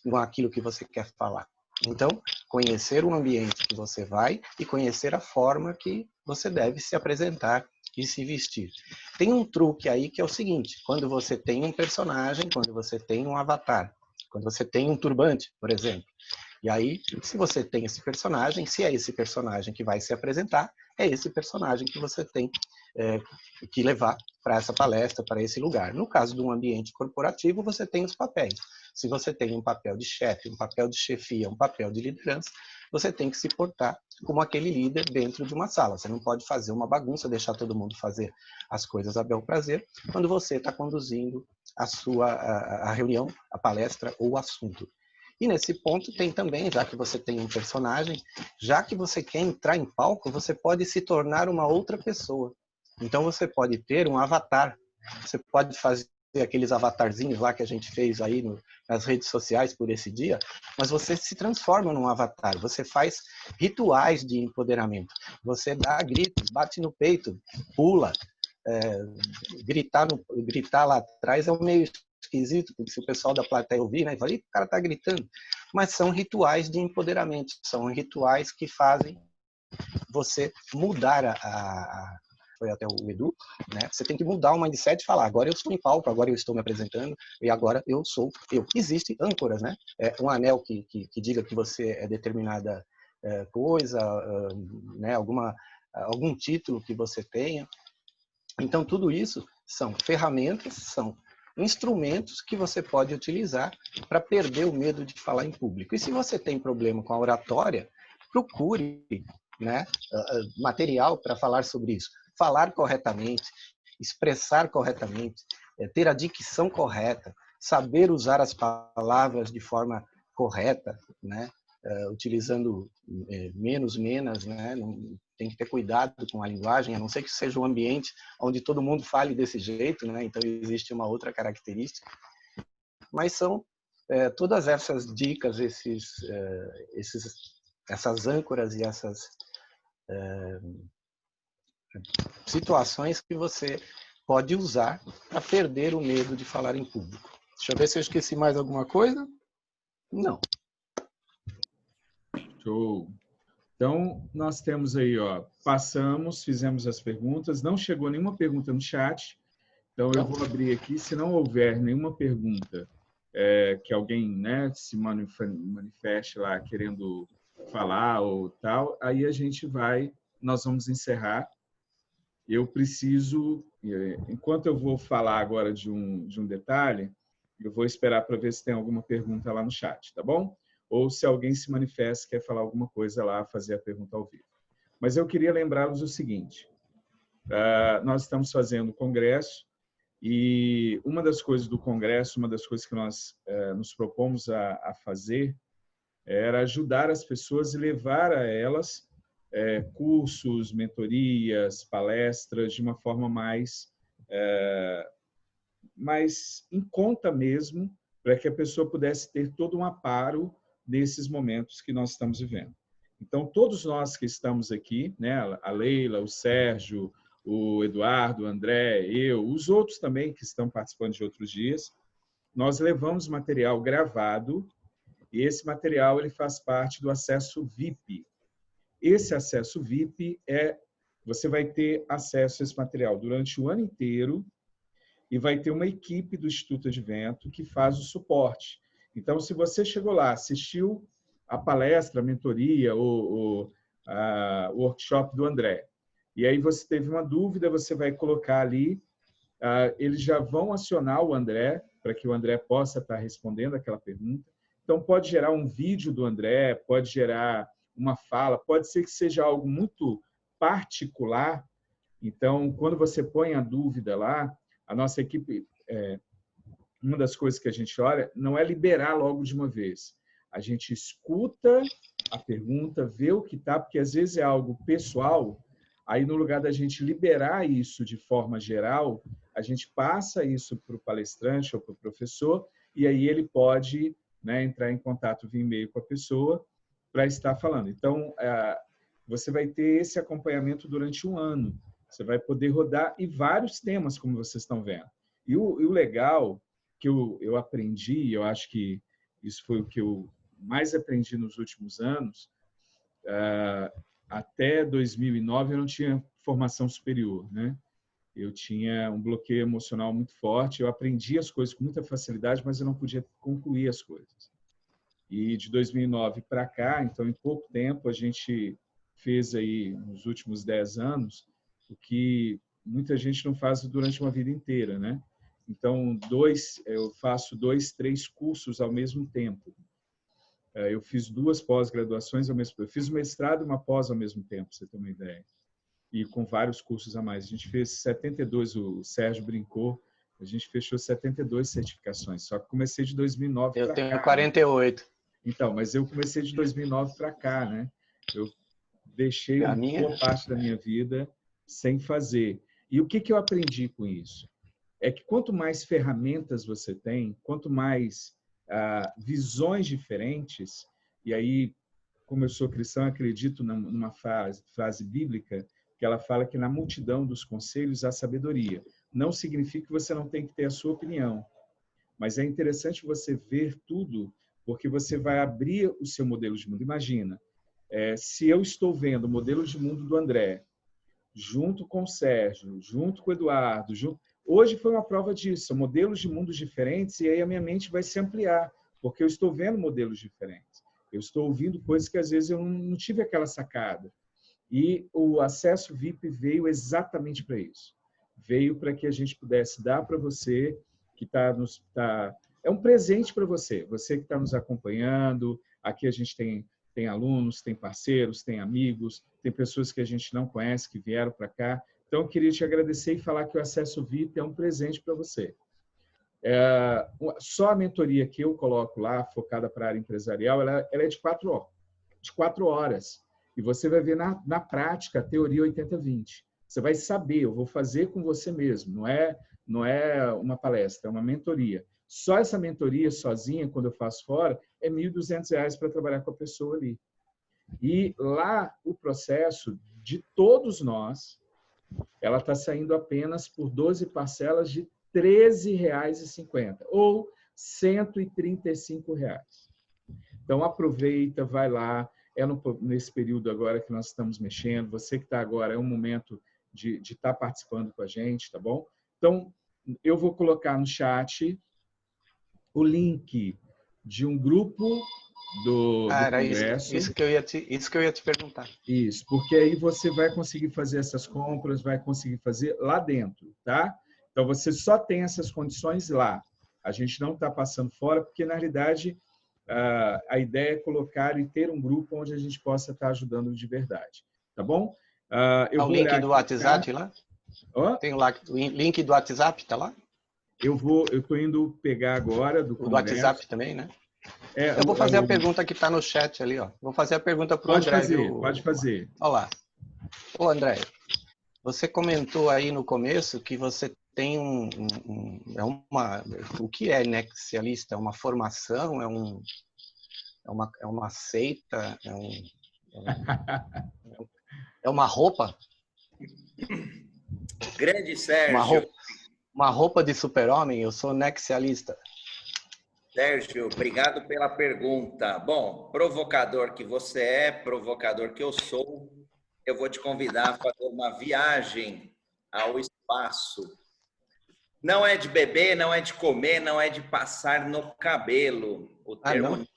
com aquilo que você quer falar. Então, conhecer o ambiente que você vai e conhecer a forma que você deve se apresentar e se vestir. Tem um truque aí que é o seguinte: quando você tem um personagem, quando você tem um avatar, quando você tem um turbante, por exemplo, e aí, se você tem esse personagem, se é esse personagem que vai se apresentar, é esse personagem que você tem que levar para essa palestra, para esse lugar. No caso de um ambiente corporativo, você tem os papéis. Se você tem um papel de chefe, um papel de chefia, um papel de liderança, você tem que se portar como aquele líder dentro de uma sala. Você não pode fazer uma bagunça, deixar todo mundo fazer as coisas a bel prazer, quando você está conduzindo a reunião, a palestra ou o assunto. E nesse ponto tem também, já que você tem um personagem, já que você quer entrar em palco, você pode se tornar uma outra pessoa. Então você pode ter um avatar, você pode fazer aqueles avatarzinhos lá que a gente fez aí nas redes sociais por esse dia, mas você se transforma num avatar, você faz rituais de empoderamento, você dá gritos, bate no peito, pula, gritar lá atrás é um meio esquisito, porque se o pessoal da plateia ouvir, né, fala, o cara tá gritando, mas são rituais de empoderamento, são rituais que fazem você mudar foi até o Edu, né? Você tem que mudar o mindset e falar, agora eu estou em palco, agora eu estou me apresentando e agora eu sou eu. Existem âncoras, né? Um anel que diga que você é determinada coisa, né? Algum título que você tenha. Então, tudo isso são ferramentas, são instrumentos que você pode utilizar para perder o medo de falar em público. E se você tem problema com a oratória, procure, né, material para falar sobre isso. Falar corretamente, expressar corretamente, ter a dicção correta, saber usar as palavras de forma correta, né, utilizando menos, né, tem que ter cuidado com a linguagem, a não ser que seja um ambiente onde todo mundo fale desse jeito, né, então existe uma outra característica. Mas são todas essas dicas, essas âncoras e essas situações que você pode usar para perder o medo de falar em público. Deixa eu ver se eu esqueci mais alguma coisa. Não. Show. Então, nós temos aí, ó, fizemos as perguntas, não chegou nenhuma pergunta no chat, então eu vou abrir aqui, se não houver nenhuma pergunta que alguém, né, se manifeste lá querendo falar ou tal, aí nós vamos encerrar. Eu preciso, enquanto eu vou falar agora de um detalhe, eu vou esperar para ver se tem alguma pergunta lá no chat, tá bom? Ou se alguém se manifesta, quer falar alguma coisa lá, fazer a pergunta ao vivo. Mas eu queria lembrá-los o seguinte, nós estamos fazendo o congresso e uma das coisas do congresso, uma das coisas que nós nos propomos a fazer era ajudar as pessoas e levar a elas cursos, mentorias, palestras de uma forma mais em conta mesmo, para que a pessoa pudesse ter todo um amparo nesses momentos que nós estamos vivendo. Então, todos nós que estamos aqui, né, a Leila, o Sérgio, o Eduardo, o André, eu, os outros também que estão participando de outros dias, nós levamos material gravado e esse material ele faz parte do acesso VIP. Esse acesso VIP você vai ter acesso a esse material durante o ano inteiro e vai ter uma equipe do Instituto Advento que faz o suporte. Então, se você chegou lá, assistiu a palestra, a mentoria, o workshop do André, e aí você teve uma dúvida, você vai colocar ali, eles já vão acionar o André, para que o André possa estar respondendo aquela pergunta. Então, pode gerar um vídeo do André, pode gerar uma fala, pode ser que seja algo muito particular. Então, quando você põe a dúvida lá, a nossa equipe, uma das coisas que a gente olha, não é liberar logo de uma vez. A gente escuta a pergunta, vê o que está, porque às vezes é algo pessoal, aí no lugar da gente liberar isso de forma geral, a gente passa isso para o palestrante ou para o professor, e aí ele pode, né, entrar em contato via e-mail com a pessoa para estar falando. Então, você vai ter esse acompanhamento durante um ano. Você vai poder rodar e vários temas, como vocês estão vendo. E o legal que eu aprendi, eu acho que isso foi o que eu mais aprendi nos últimos anos. Até 2009 eu não tinha formação superior, né? Eu tinha um bloqueio emocional muito forte, eu aprendi as coisas com muita facilidade, mas eu não podia concluir as coisas. E de 2009 para cá, então em pouco tempo, a gente fez aí, nos últimos 10 anos, o que muita gente não faz durante uma vida inteira, né? Então, eu faço 2, 3 cursos ao mesmo tempo. Eu fiz 2 pós-graduações ao mesmo tempo. Eu fiz um mestrado e uma pós ao mesmo tempo, para você ter uma ideia. E com vários cursos a mais. A gente fez 72, o Sérgio brincou, a gente fechou 72 certificações. Só que comecei de 2009 para cá. Eu tenho 48. Então, mas eu comecei de 2009 para cá, né? Eu deixei uma boa parte da minha vida sem fazer. E o que eu aprendi com isso? É que quanto mais ferramentas você tem, quanto mais visões diferentes, e aí, como eu sou cristão, acredito numa frase bíblica, que ela fala que na multidão dos conselhos há sabedoria. Não significa que você não tem que ter a sua opinião, mas é interessante você ver tudo, porque você vai abrir o seu modelo de mundo. Imagina, se eu estou vendo o modelo de mundo do André, junto com o Sérgio, junto com o Eduardo, hoje foi uma prova disso, são modelos de mundos diferentes, e aí a minha mente vai se ampliar, porque eu estou vendo modelos diferentes. Eu estou ouvindo coisas que às vezes eu não tive aquela sacada. E o acesso VIP veio exatamente para isso. Veio para que a gente pudesse dar para você, que é um presente para você, você que está nos acompanhando. Aqui a gente tem alunos, tem parceiros, tem amigos, tem pessoas que a gente não conhece, que vieram para cá. Então, eu queria te agradecer e falar que o acesso VIP é um presente para você. Só a mentoria que eu coloco lá, focada para a área empresarial, ela é de 4 horas. E você vai ver na prática a teoria 80-20. Você vai saber, eu vou fazer com você mesmo. Não é uma palestra, é uma mentoria. Só essa mentoria sozinha, quando eu faço fora, é R$ 1.200 para trabalhar com a pessoa ali. E lá, o processo de todos nós, ela está saindo apenas por 12 parcelas de R$ 13,50 ou R$ 135. Então, aproveita, vai lá. Nesse período agora que nós estamos mexendo. Você que está agora, é um momento de estar participando com a gente, tá bom? Então, eu vou colocar no chat o link de um grupo do Congresso. Isso que eu ia te perguntar. Isso, porque aí você vai conseguir fazer essas compras, vai conseguir fazer lá dentro, tá? Então, você só tem essas condições lá. A gente não está passando fora, porque, na realidade, a ideia é colocar e ter um grupo onde a gente possa estar ajudando de verdade. Tá bom? O link do WhatsApp lá? Oh? Tem o link do WhatsApp, tá lá? Eu estou indo pegar agora do Congresso. O do WhatsApp também, né? Eu vou fazer a pergunta que está no chat ali, ó. Vou fazer a pergunta para o André. Pode fazer. Olha lá. Ô, André, você comentou aí no começo que você tem o que é nexialista? É uma formação? É uma seita? É uma roupa? Grande Sérgio. Uma roupa de super-homem? Eu sou nexialista. Sérgio, obrigado pela pergunta. Bom, provocador que você é, provocador que eu sou, eu vou te convidar a fazer uma viagem ao espaço. Não é de beber, não é de comer, não é de passar no cabelo. O termo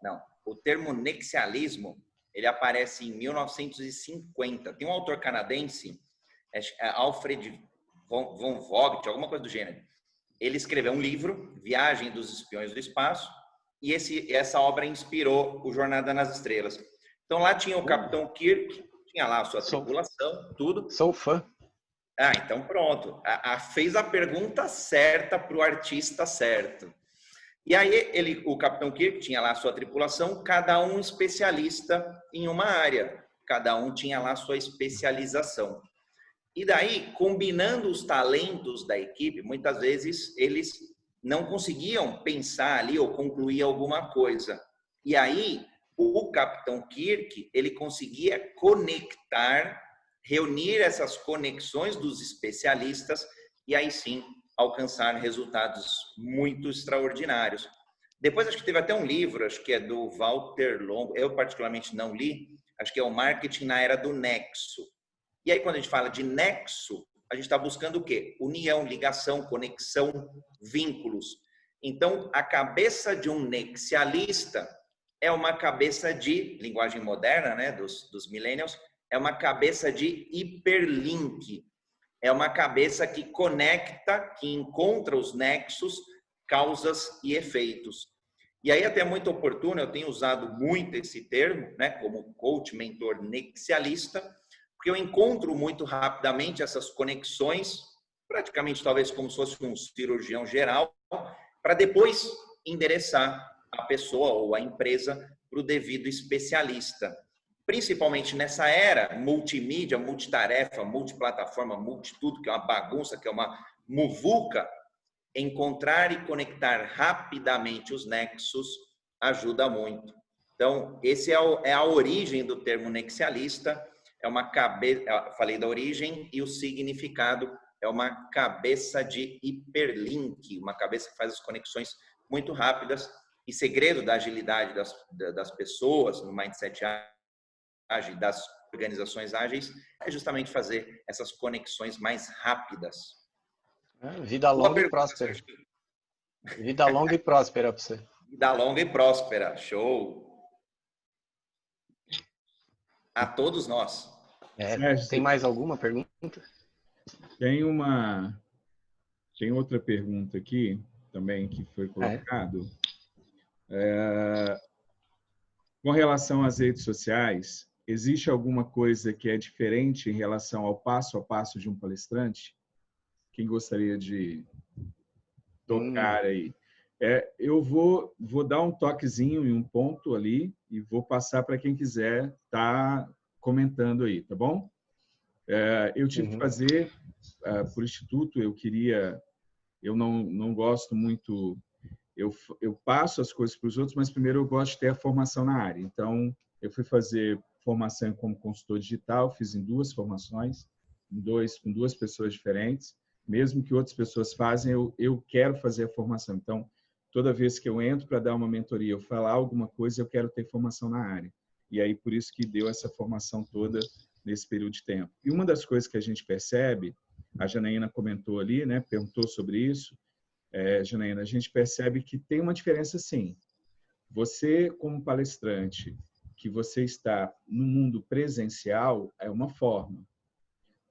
não. O termo nexialismo, ele aparece em 1950. Tem um autor canadense, Alfred von Vogt, alguma coisa do gênero. Ele escreveu um livro, Viagem dos Espiões do Espaço, e essa obra inspirou o Jornada nas Estrelas. Então lá tinha o Capitão Kirk, tinha lá a sua tripulação, tudo. Sou fã. Então pronto. Fez a pergunta certa para o artista certo. E aí o Capitão Kirk tinha lá a sua tripulação, cada um especialista em uma área. Cada um tinha lá a sua especialização. E daí, combinando os talentos da equipe, muitas vezes eles não conseguiam pensar ali ou concluir alguma coisa. E aí, o Capitão Kirk, ele conseguia conectar, reunir essas conexões dos especialistas e aí sim alcançar resultados muito extraordinários. Depois acho que teve até um livro, acho que é do Walter Longo, eu particularmente não li, acho que é o Marketing na Era do Nexo. E aí quando a gente fala de nexo, a gente está buscando o quê? União, ligação, conexão, vínculos. Então, a cabeça de um nexialista é uma cabeça de, linguagem moderna, né, dos millennials, é uma cabeça de hiperlink. É uma cabeça que conecta, que encontra os nexos, causas e efeitos. E aí até muito oportuno, eu tenho usado muito esse termo, né, como coach, mentor nexialista, porque eu encontro muito rapidamente essas conexões, praticamente talvez como se fosse um cirurgião geral, para depois endereçar a pessoa ou a empresa para o devido especialista. Principalmente nessa era multimídia, multitarefa, multiplataforma, multitudo, que é uma bagunça, que é uma muvuca, encontrar e conectar rapidamente os nexos ajuda muito. Então, esse é a origem do termo nexialista, é uma cabeça, falei da origem e o significado é uma cabeça de hiperlink, uma cabeça que faz as conexões muito rápidas e segredo da agilidade das pessoas no mindset ágil, das organizações ágeis, é justamente fazer essas conexões mais rápidas. Vida longa e próspera. Vida longa e próspera para você. Vida longa e próspera. Show! A todos nós. Tem mais alguma pergunta? Tem outra pergunta aqui também que foi colocado. Com relação às redes sociais, existe alguma coisa que é diferente em relação ao passo a passo de um palestrante? Quem gostaria de tocar aí? Eu vou dar um toquezinho em um ponto ali e vou passar para quem quiser estar comentando aí, tá bom? Eu tive que fazer por instituto, eu não gosto muito, eu passo as coisas para os outros, mas primeiro eu gosto de ter a formação na área. Então, eu fui fazer formação como consultor digital, fiz em 2 formações, com 2 pessoas diferentes. Mesmo que outras pessoas fazem, eu quero fazer a formação. Então, toda vez que eu entro para dar uma mentoria, eu falar alguma coisa, eu quero ter formação na área. E aí, por isso que deu essa formação toda nesse período de tempo. E uma das coisas que a gente percebe, a Janaína comentou ali, né, perguntou sobre isso, Janaína, a gente percebe que tem uma diferença sim. Você, como palestrante, que você está no mundo presencial, é uma forma.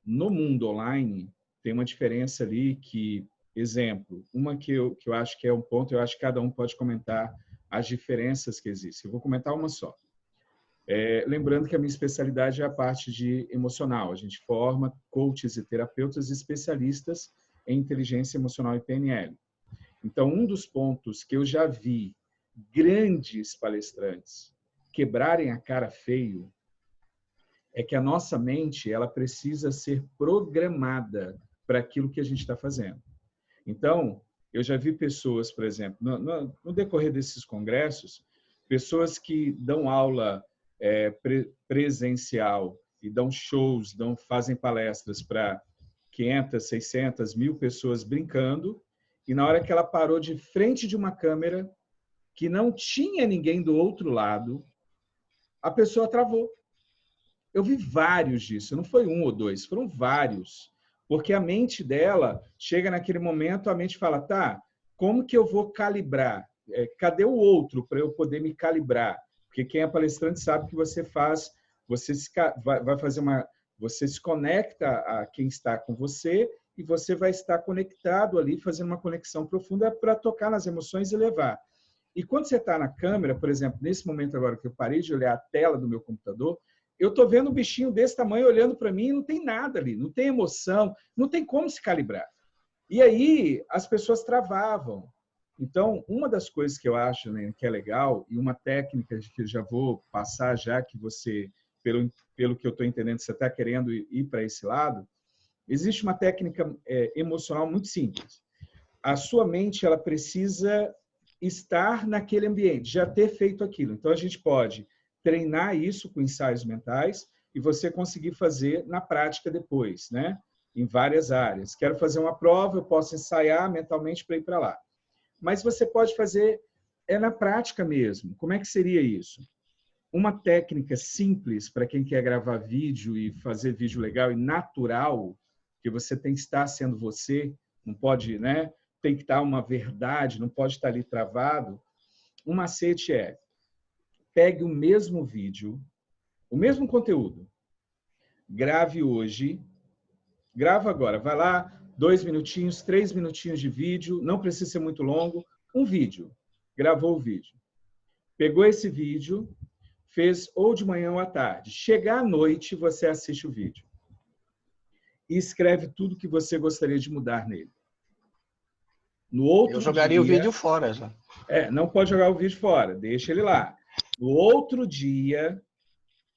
No mundo online, tem uma diferença ali que, exemplo, uma que eu acho que é um ponto, eu acho que cada um pode comentar as diferenças que existem. Eu vou comentar uma só. Lembrando que a minha especialidade é a parte de emocional. A gente forma coaches e terapeutas especialistas em inteligência emocional e PNL. Então, um dos pontos que eu já vi grandes palestrantes quebrarem a cara feio é que a nossa mente ela precisa ser programada para aquilo que a gente está fazendo. Então, eu já vi pessoas, por exemplo, no decorrer desses congressos, pessoas que dão aula presencial e dão shows, fazem palestras para 500, 600, 1000 pessoas brincando, e na hora que ela parou de frente de uma câmera, que não tinha ninguém do outro lado, a pessoa travou. Eu vi vários disso, não foi 1 ou 2, foram vários. Porque a mente dela, chega naquele momento, a mente fala, tá, como que eu vou calibrar? Cadê o outro para eu poder me calibrar? Porque quem é palestrante sabe que você vai fazer você se conecta a quem está com você e você vai estar conectado ali, fazendo uma conexão profunda para tocar nas emoções e levar. E quando você está na câmera, por exemplo, nesse momento agora que eu parei de olhar a tela do meu computador, eu estou vendo um bichinho desse tamanho olhando para mim e não tem nada ali, não tem emoção, não tem como se calibrar. E aí as pessoas travavam. Então, uma das coisas que eu acho, né, que é legal, e uma técnica que eu já vou passar, já que você, pelo que eu estou entendendo, você está querendo ir para esse lado, existe uma técnica emocional muito simples. A sua mente ela precisa estar naquele ambiente, já ter feito aquilo. Então, a gente pode treinar isso com ensaios mentais e você conseguir fazer na prática depois, né? Em várias áreas. Quero fazer uma prova, eu posso ensaiar mentalmente para ir para lá. Mas você pode fazer é na prática mesmo. Como é que seria isso? Uma técnica simples para quem quer gravar vídeo e fazer vídeo legal e natural, que você tem que estar sendo você, não pode, né? Tem que estar uma verdade, não pode estar ali travado. Um macete é: pegue o mesmo vídeo, o mesmo conteúdo, grave hoje, grava agora, vai lá, 2 minutinhos, 3 minutinhos de vídeo, não precisa ser muito longo, um vídeo, gravou o vídeo. Pegou esse vídeo, fez ou de manhã ou à tarde. Chegar à noite, você assiste o vídeo. E escreve tudo que você gostaria de mudar nele. No outro Eu jogaria o dia, vídeo fora já. não pode jogar o vídeo fora, deixa ele lá. No outro dia,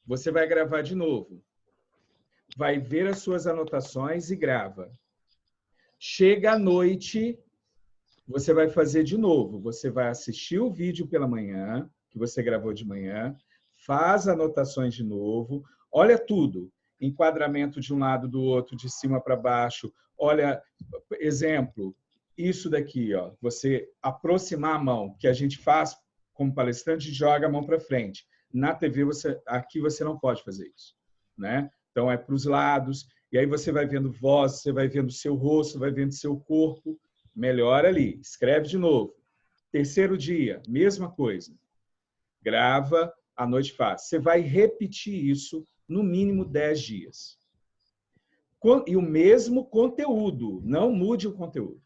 você vai gravar de novo. Vai ver as suas anotações e grava. Chega à noite, você vai fazer de novo. Você vai assistir o vídeo pela manhã, que você gravou de manhã, faz anotações de novo, olha tudo. Enquadramento de um lado, do outro, de cima para baixo. Olha, exemplo, isso daqui, ó, você aproximar a mão, que a gente faz como palestrante, joga a mão para frente. Na TV, aqui você não pode fazer isso, né? Então, é para os lados, e aí você vai vendo voz, você vai vendo seu rosto, vai vendo seu corpo, melhora ali, escreve de novo. Terceiro dia, mesma coisa. Grava, à noite faz. Você vai repetir isso no mínimo 10 dias. E o mesmo conteúdo, não mude o conteúdo.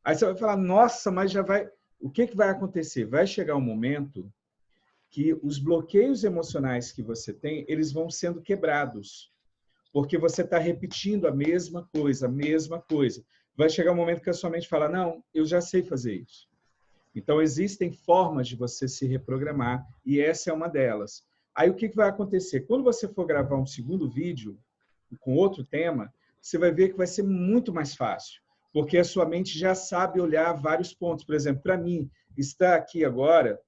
Aí você vai falar, nossa, mas já vai... O que vai acontecer? Vai chegar um momento que os bloqueios emocionais que você tem, eles vão sendo quebrados. Porque você está repetindo a mesma coisa, a mesma coisa. Vai chegar um momento que a sua mente fala, não, eu já sei fazer isso. Então, existem formas de você se reprogramar, e essa é uma delas. Aí, o que vai acontecer? Quando você for gravar um segundo vídeo, com outro tema, você vai ver que vai ser muito mais fácil, porque a sua mente já sabe olhar vários pontos. Por exemplo, para mim, estar aqui agora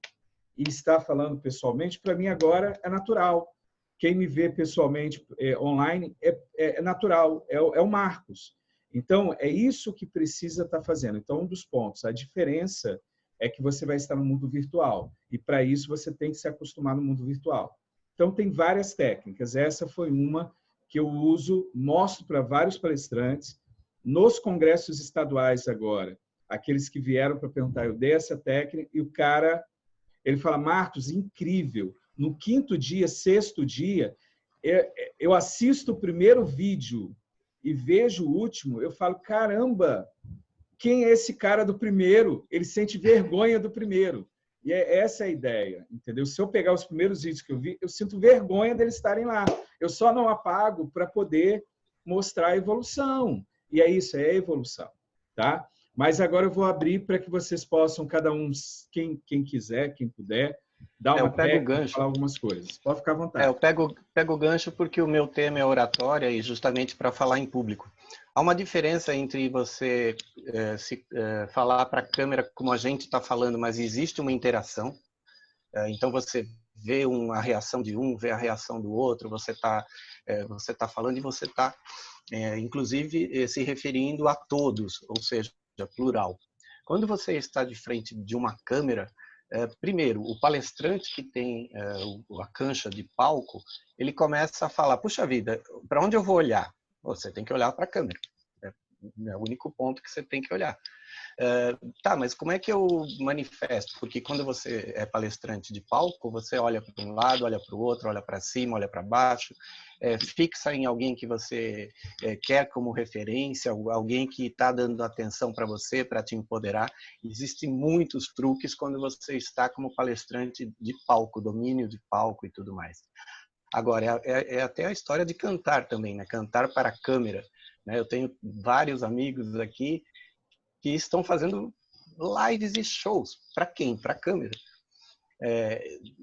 e estar falando pessoalmente, para mim agora é natural. Quem me vê pessoalmente online é natural, é o Marcos. Então, é isso que precisa estar fazendo. Então, um dos pontos, a diferença é que você vai estar no mundo virtual. E, para isso, você tem que se acostumar no mundo virtual. Então, tem várias técnicas. Essa foi uma que eu uso, mostro para vários palestrantes. Nos congressos estaduais agora, aqueles que vieram para perguntar, eu dei essa técnica, e o cara, ele fala, Marcos, incrível. No quinto dia, sexto dia, eu assisto o primeiro vídeo e vejo o último, eu falo, caramba, quem é esse cara do primeiro? Ele sente vergonha do primeiro. E essa é a ideia, entendeu? Se eu pegar os primeiros vídeos que eu vi, eu sinto vergonha deles estarem lá. Eu só não apago para poder mostrar a evolução. E é isso, é a evolução, tá? Mas agora eu vou abrir para que vocês possam, cada um, quem quiser, quem puder, dar uma técnica, falar algumas coisas. Pode ficar à vontade. Eu pego o gancho porque o meu tema é oratória e justamente para falar em público. Há uma diferença entre você falar para a câmera como a gente está falando, mas existe uma interação. Então você vê a reação de um, vê a reação do outro, você tá falando e você está, inclusive, se referindo a todos, ou seja, plural. Quando você está de frente de uma câmera, primeiro, o palestrante que tem a cancha de palco, ele começa a falar, puxa vida, para onde eu vou olhar? Você tem que olhar para a câmera. É o único ponto que você tem que olhar. Tá, mas como é que eu manifesto? Porque quando você é palestrante de palco, você olha para um lado, olha para o outro, olha para cima, olha para baixo, fixa em alguém que você quer como referência, alguém que está dando atenção para você, para te empoderar. Existem muitos truques quando você está como palestrante de palco, domínio de palco e tudo mais. Agora, é até a história de cantar também, né? Cantar para a câmera. Né? Eu tenho vários amigos aqui que estão fazendo lives e shows. Para quem? Para a câmera.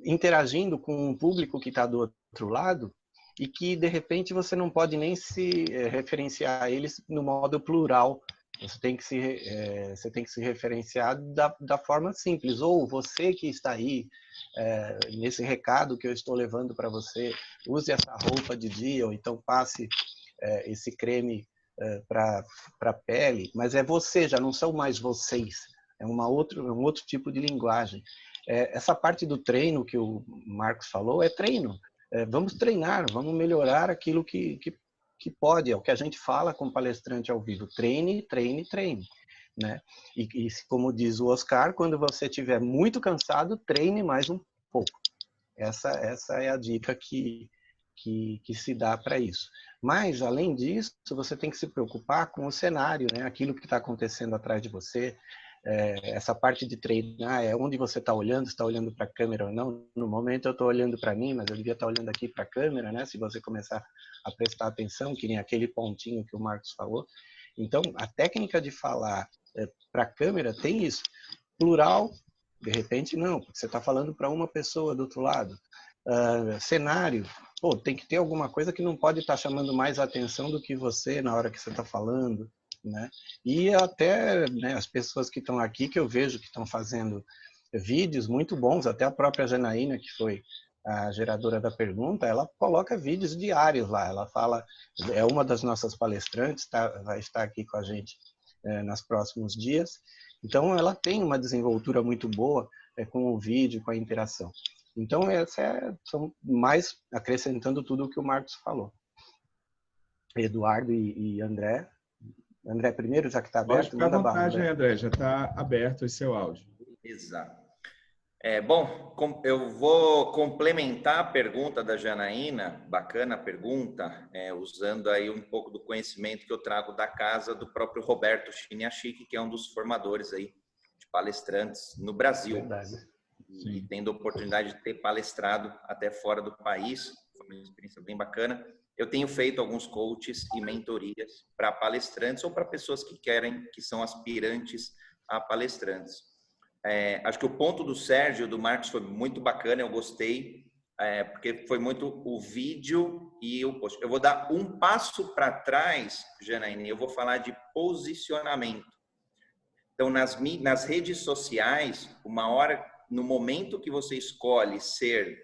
Interagindo com um público que está do outro lado e que, de repente, você não pode nem se referenciar a eles no modo plural. Você tem que se referenciar da forma simples. Ou você que está aí, nesse recado que eu estou levando para você, use essa roupa de dia, ou então passe esse creme para a pele, mas é você, já não são mais vocês. É um outro tipo de linguagem. essa parte do treino que o Marcos falou é treino. Vamos treinar, vamos melhorar aquilo que pode, é o que a gente fala com palestrante ao vivo. Treine, treine, treine. Né? E como diz o Oscar, quando você estiver muito cansado, treine mais um pouco. Essa é a dica que se dá para isso. Mas, além disso, você tem que se preocupar com o cenário, né? Aquilo que está acontecendo atrás de você. Essa parte de treinar é onde você está olhando, se está olhando para a câmera ou não. No momento eu estou olhando para mim, mas eu devia estar olhando aqui para a câmera, né? Se você começar a prestar atenção, que nem aquele pontinho que o Marcos falou. Então, a técnica de falar para a câmera tem isso. Plural, de repente, não, porque você está falando para uma pessoa do outro lado. Cenário, tem que ter alguma coisa que não pode estar chamando mais atenção do que você na hora que você está falando, né? E até, né, as pessoas que estão aqui, que eu vejo que estão fazendo vídeos muito bons, até a própria Janaína, que foi a geradora da pergunta, ela coloca vídeos diários lá. Ela fala, é uma das nossas palestrantes, vai estar aqui com a gente nos próximos dias. Então, ela tem uma desenvoltura muito boa com o vídeo, com a interação. Então, são mais acrescentando tudo o que o Marcos falou. Eduardo e André. André primeiro, já que está aberto. Pode ficar à vontade, André, já está aberto o seu áudio. Exato. Bom, eu vou complementar a pergunta da Janaína, bacana a pergunta, usando aí um pouco do conhecimento que eu trago da casa do próprio Roberto Chiniachik, que é um dos formadores aí de palestrantes no Brasil. Verdade. E tendo a oportunidade de ter palestrado até fora do país, foi uma experiência bem bacana. Eu tenho feito alguns coaches e mentorias para palestrantes ou para pessoas que são aspirantes a palestrantes. Acho que o ponto do Sérgio e do Marcos foi muito bacana, eu gostei, porque foi muito o vídeo e o post. Eu vou dar um passo para trás, Janaína, eu vou falar de posicionamento. Então, nas redes sociais, no momento que você escolhe ser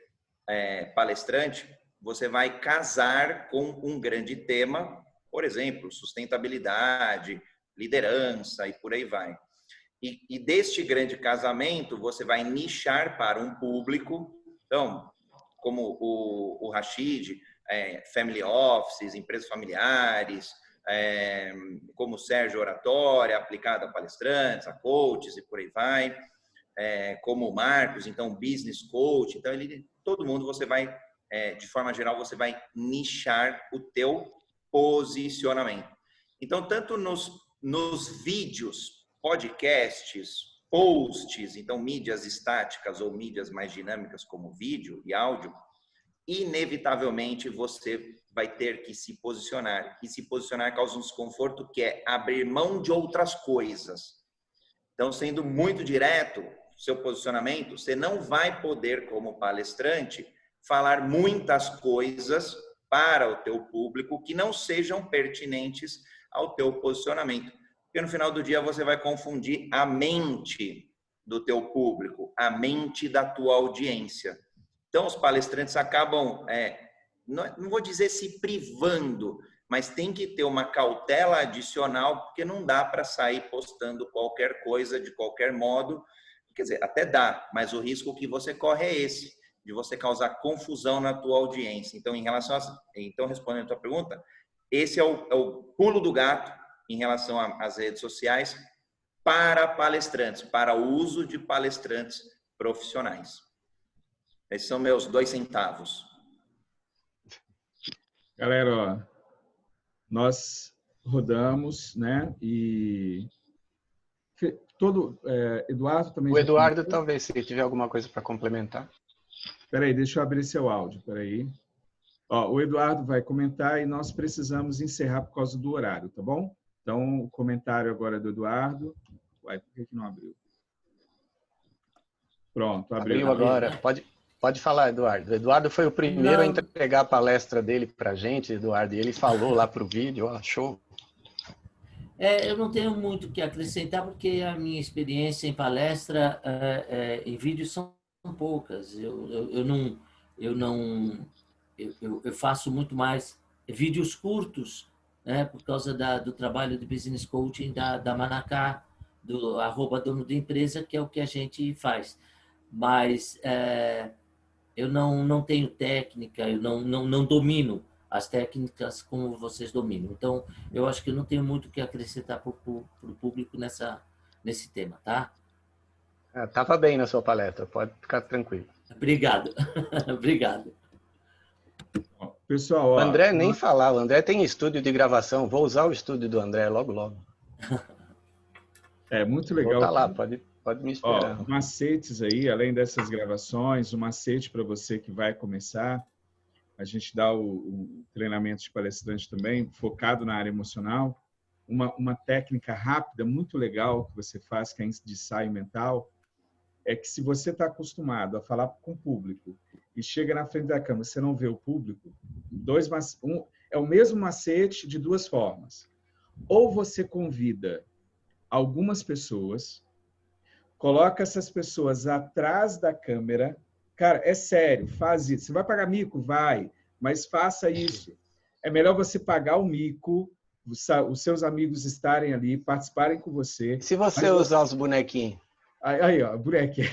palestrante, você vai casar com um grande tema, por exemplo, sustentabilidade, liderança e por aí vai. E deste grande casamento, você vai nichar para um público, então, como o Rashid, family offices, empresas familiares, como o Sérgio Oratória, aplicado a palestrantes, a coaches e por aí vai, como o Marcos, então, business coach. Então, todo mundo você vai, de forma geral, você vai nichar o teu posicionamento. Então, tanto nos vídeos, podcasts, posts, então mídias estáticas ou mídias mais dinâmicas como vídeo e áudio, inevitavelmente você vai ter que se posicionar. E se posicionar causa um desconforto que é abrir mão de outras coisas. Então, sendo muito direto, seu posicionamento, você não vai poder, como palestrante, falar muitas coisas para o teu público que não sejam pertinentes ao teu posicionamento. Porque no final do dia você vai confundir a mente do teu público, a mente da tua audiência. Então, os palestrantes acabam, não vou dizer se privando, mas tem que ter uma cautela adicional, porque não dá para sair postando qualquer coisa de qualquer modo. Quer dizer, até dá, mas o risco que você corre é esse, de você causar confusão na tua audiência. Então, respondendo a tua pergunta, esse é o pulo do gato em relação às redes sociais para palestrantes, para o uso de palestrantes profissionais. Esses são meus 2 centavos. Galera, ó, nós rodamos, né? E Eduardo também. O Eduardo, talvez, se tiver alguma coisa para complementar. Espera aí, deixa eu abrir seu áudio. Espera aí. Ó, o Eduardo vai comentar e nós precisamos encerrar por causa do horário, tá bom? Então, o comentário agora do Eduardo. Uai, por que não abriu? Pronto, abriu. Agora. Pode falar, Eduardo. Eduardo foi o primeiro a entregar a palestra dele para a gente, Eduardo, e ele falou lá para o vídeo, ó, show. Eu não tenho muito o que acrescentar, porque a minha experiência em palestra em vídeo são poucas. Eu faço muito mais vídeos curtos, né, por causa do trabalho de business coaching da Manacá, do @dono da empresa, que é o que a gente faz. mas eu não tenho técnica, eu não domino as técnicas como vocês dominam. Então, eu acho que eu não tenho muito o que acrescentar para o público nesse tema, tá? Tava bem na sua palestra, pode ficar tranquilo. Obrigado. Obrigado. Pessoal, O André nem falava, o André tem estúdio de gravação, vou usar o estúdio do André logo, logo. É muito legal. Vou estar lá, pode me esperar. Macetes aí, além dessas gravações, um macete para você que vai começar. A gente dá o treinamento de palestrante também, focado na área emocional. Uma técnica rápida, muito legal, que você faz, que é de ensaio mental, é que se você está acostumado a falar com o público e chega na frente da câmera, você não vê o público, é o mesmo macete de duas formas. Ou você convida algumas pessoas, coloca essas pessoas atrás da câmera. Cara, é sério, faz isso. Você vai pagar mico? Vai, mas faça isso. É melhor você pagar o mico, os seus amigos estarem ali, participarem com você. E se você usar os bonequinhos? Aí, ó, bonequinho.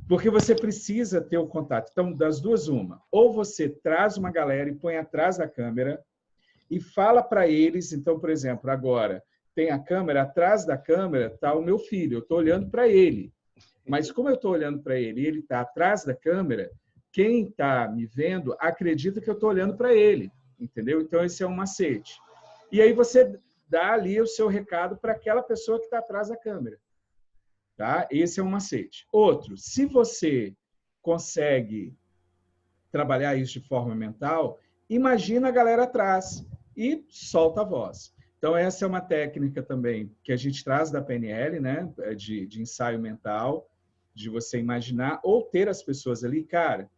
Porque você precisa ter o contato. Então, das duas, uma. Ou você traz uma galera e põe atrás da câmera e fala para eles. Então, por exemplo, agora tem a câmera, atrás da câmera está o meu filho. Eu estou olhando para ele. Mas como eu estou olhando para ele e ele está atrás da câmera, quem está me vendo acredita que eu estou olhando para ele. Entendeu? Então, esse é um macete. E aí você dá ali o seu recado para aquela pessoa que está atrás da câmera. Tá? Esse é um macete. Outro, se você consegue trabalhar isso de forma mental, imagina a galera atrás e solta a voz. Então, essa é uma técnica também que a gente traz da PNL, né? de ensaio mental, de você imaginar ou ter as pessoas ali. Cara,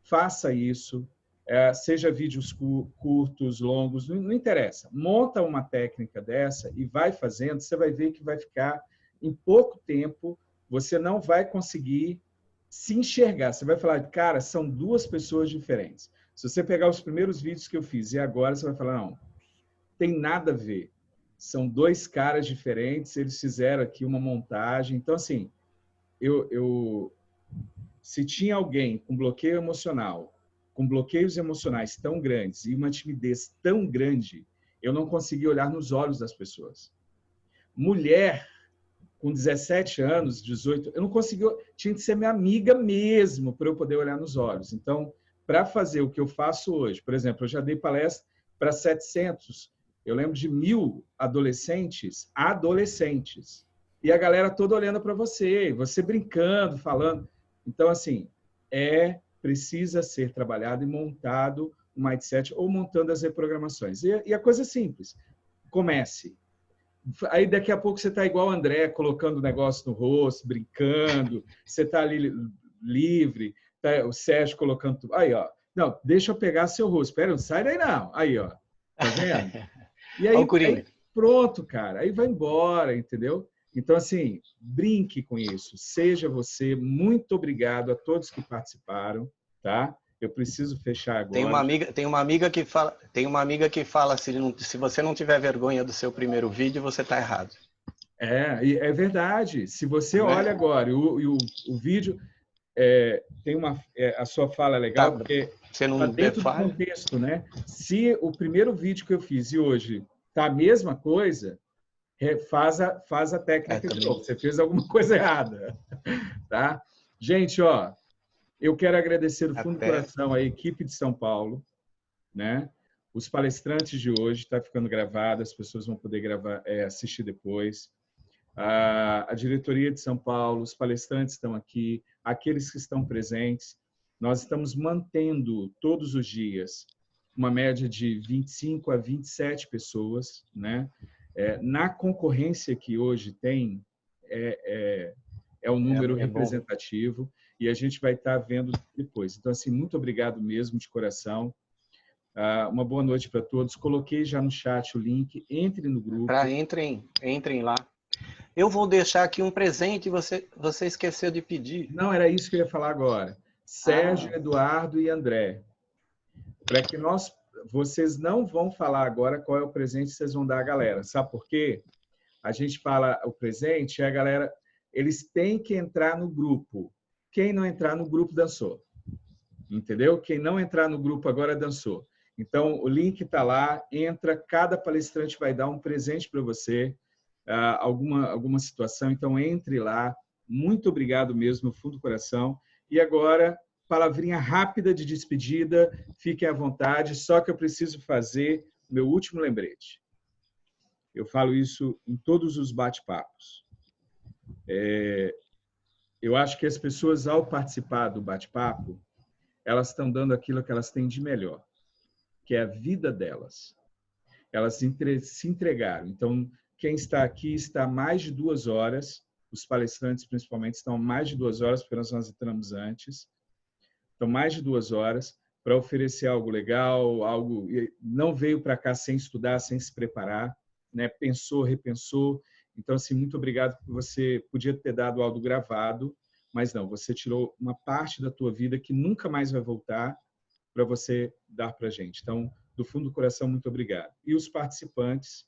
faça isso, seja vídeos curtos, longos, não interessa. Monta uma técnica dessa e vai fazendo, você vai ver que vai ficar... Em pouco tempo, você não vai conseguir se enxergar. Você vai falar, cara, são duas pessoas diferentes. Se você pegar os primeiros vídeos que eu fiz e agora, você vai falar, não, tem nada a ver. São dois caras diferentes, eles fizeram aqui uma montagem. Então, assim, se tinha alguém com bloqueio emocional, com bloqueios emocionais tão grandes e uma timidez tão grande, eu não conseguia olhar nos olhos das pessoas. Mulher com 17 anos, 18, eu não conseguia, tinha que ser minha amiga mesmo para eu poder olhar nos olhos. Então, para fazer o que eu faço hoje, por exemplo, eu já dei palestra para 700, eu lembro de 1.000 adolescentes, e a galera toda olhando para você brincando, falando. Então, assim, precisa ser trabalhado e montado o mindset ou montando as reprogramações. E a coisa é simples, comece. Aí daqui a pouco você está igual o André, colocando o negócio no rosto, brincando, você está ali livre, tá o Sérgio colocando tudo. Aí, ó, não, deixa eu pegar seu rosto, espera, não sai daí não. Aí, ó, tá vendo? E aí pronto, cara, aí vai embora, entendeu? Então, assim, brinque com isso, seja você. Muito obrigado a todos que participaram, tá? Eu preciso fechar agora. Tem uma amiga que fala se você não tiver vergonha do seu primeiro vídeo, você está errado. É verdade. Se você olha agora e o vídeo tem a sua fala é legal, porque você não tá dentro do contexto, né? Se o primeiro vídeo que eu fiz e hoje tá a mesma coisa, faz a técnica de novo. Você fez alguma coisa errada, tá? Gente, ó, eu quero agradecer do fundo do coração a equipe de São Paulo, né? Os palestrantes de hoje, está ficando gravado, as pessoas vão poder assistir depois. A diretoria de São Paulo, os palestrantes estão aqui, aqueles que estão presentes. Nós estamos mantendo todos os dias uma média de 25 a 27 pessoas, né? Na concorrência que hoje tem, é um número representativo. E a gente vai estar vendo depois. Então, assim, muito obrigado mesmo, de coração. Uma boa noite para todos. Coloquei já no chat o link. Entre no grupo. Entrem lá. Eu vou deixar aqui um presente, você esqueceu de pedir. Não, era isso que eu ia falar agora. Sérgio, Eduardo e André. Para que vocês não vão falar agora qual é o presente que vocês vão dar à galera. Sabe por quê? A gente fala o presente e a galera... Eles têm que entrar no grupo. Quem não entrar no grupo dançou. Entendeu? Quem não entrar no grupo agora dançou. Então, o link está lá, entra, cada palestrante vai dar um presente para você, alguma situação, então entre lá. Muito obrigado mesmo, no fundo do coração. E agora, palavrinha rápida de despedida, fiquem à vontade, só que eu preciso fazer meu último lembrete. Eu falo isso em todos os bate-papos. Eu acho que as pessoas, ao participar do bate-papo, elas estão dando aquilo que elas têm de melhor, que é a vida delas. Elas se entregaram. Então, quem está aqui está há mais de 2 horas, os palestrantes principalmente estão há mais de 2 horas, porque nós entramos antes. Então, mais de 2 horas para oferecer algo legal, algo... Não veio para cá sem estudar, sem se preparar, né? Pensou, repensou. Então, assim, muito obrigado, porque você podia ter dado algo gravado, mas não, você tirou uma parte da tua vida que nunca mais vai voltar para você dar para a gente. Então, do fundo do coração, muito obrigado. E os participantes,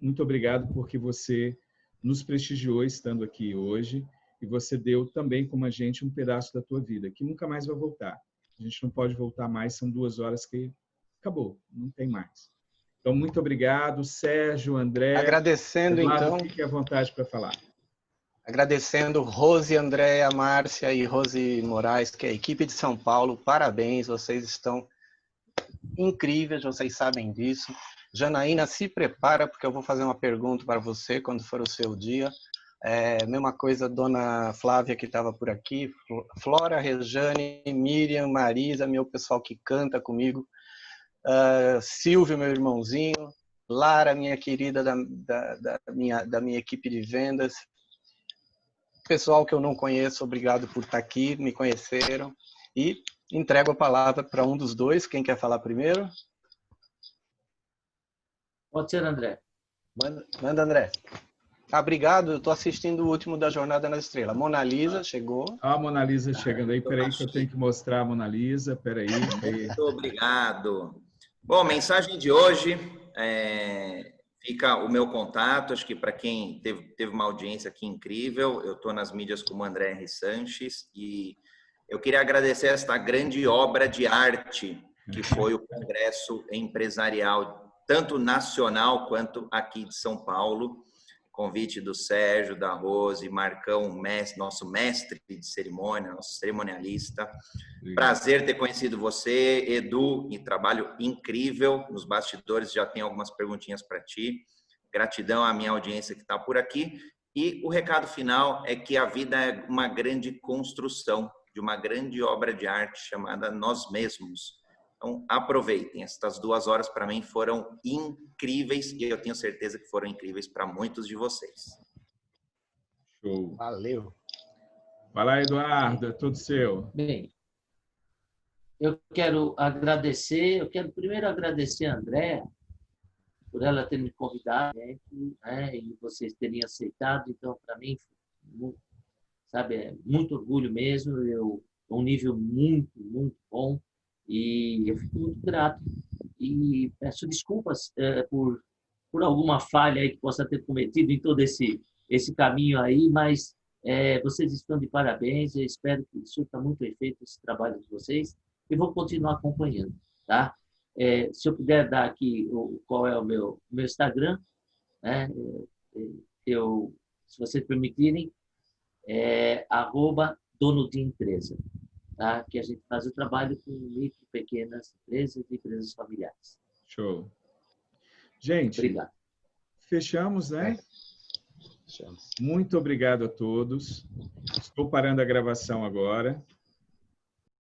muito obrigado porque você nos prestigiou estando aqui hoje e você deu também, como a gente, um pedaço da tua vida, que nunca mais vai voltar. A gente não pode voltar mais, são 2 horas que acabou, não tem mais. Então, muito obrigado, Sérgio, André. Agradecendo, Eduardo, então. fique à vontade para falar. Agradecendo Rose, Andréa, Márcia e Rose Moraes, que é a equipe de São Paulo. Parabéns, vocês estão incríveis, vocês sabem disso. Janaína, se prepara, porque eu vou fazer uma pergunta para você quando for o seu dia. Mesma coisa, dona Flávia, que estava por aqui, Flora, Rejane, Miriam, Marisa, meu pessoal que canta comigo, Silvio, meu irmãozinho, Lara, minha querida da minha equipe de vendas, pessoal que eu não conheço, obrigado por estar aqui, me conheceram, e entrego a palavra para um dos dois. Quem quer falar primeiro? Pode ser, André. Manda, André. Obrigado, eu estou assistindo o último da Jornada na Estrela. Mona Lisa chegou. A Mona Lisa chegando aí. Peraí que eu tenho que mostrar a Mona Lisa. Peraí. Muito obrigado. Bom, mensagem de hoje, fica o meu contato, acho que para quem teve uma audiência aqui incrível, eu estou nas mídias como André R. Sanches e eu queria agradecer esta grande obra de arte que foi o Congresso Empresarial, tanto nacional quanto aqui de São Paulo. Convite do Sérgio, da Rose, Marcão, nosso mestre de cerimônia, nosso cerimonialista. Prazer ter conhecido você, Edu, e trabalho incrível. Nos bastidores já tem algumas perguntinhas para ti. Gratidão à minha audiência que está por aqui. E o recado final é que a vida é uma grande construção de uma grande obra de arte chamada Nós Mesmos. Então, aproveitem. Estas 2 horas, para mim, foram incríveis e eu tenho certeza que foram incríveis para muitos de vocês. Show. Valeu. Vai lá, Eduardo, é tudo seu. Bem, eu quero primeiro agradecer a Andréa por ela ter me convidado, né, e vocês terem aceitado. Então, para mim, sabe, é muito orgulho mesmo, um nível muito, muito bom. E eu fico muito grato e peço desculpas por alguma falha aí que possa ter cometido em todo esse caminho aí, mas vocês estão de parabéns. Eu espero que surta muito efeito esse trabalho de vocês e vou continuar acompanhando, tá? Se eu puder dar aqui qual é o meu Instagram, né? Se vocês permitirem, @dono-de-empresa. Tá? Que a gente faz o trabalho com micro, pequenas empresas e empresas familiares. Show. Gente, obrigado. Fechamos, né? Muito obrigado a todos. Estou parando a gravação agora.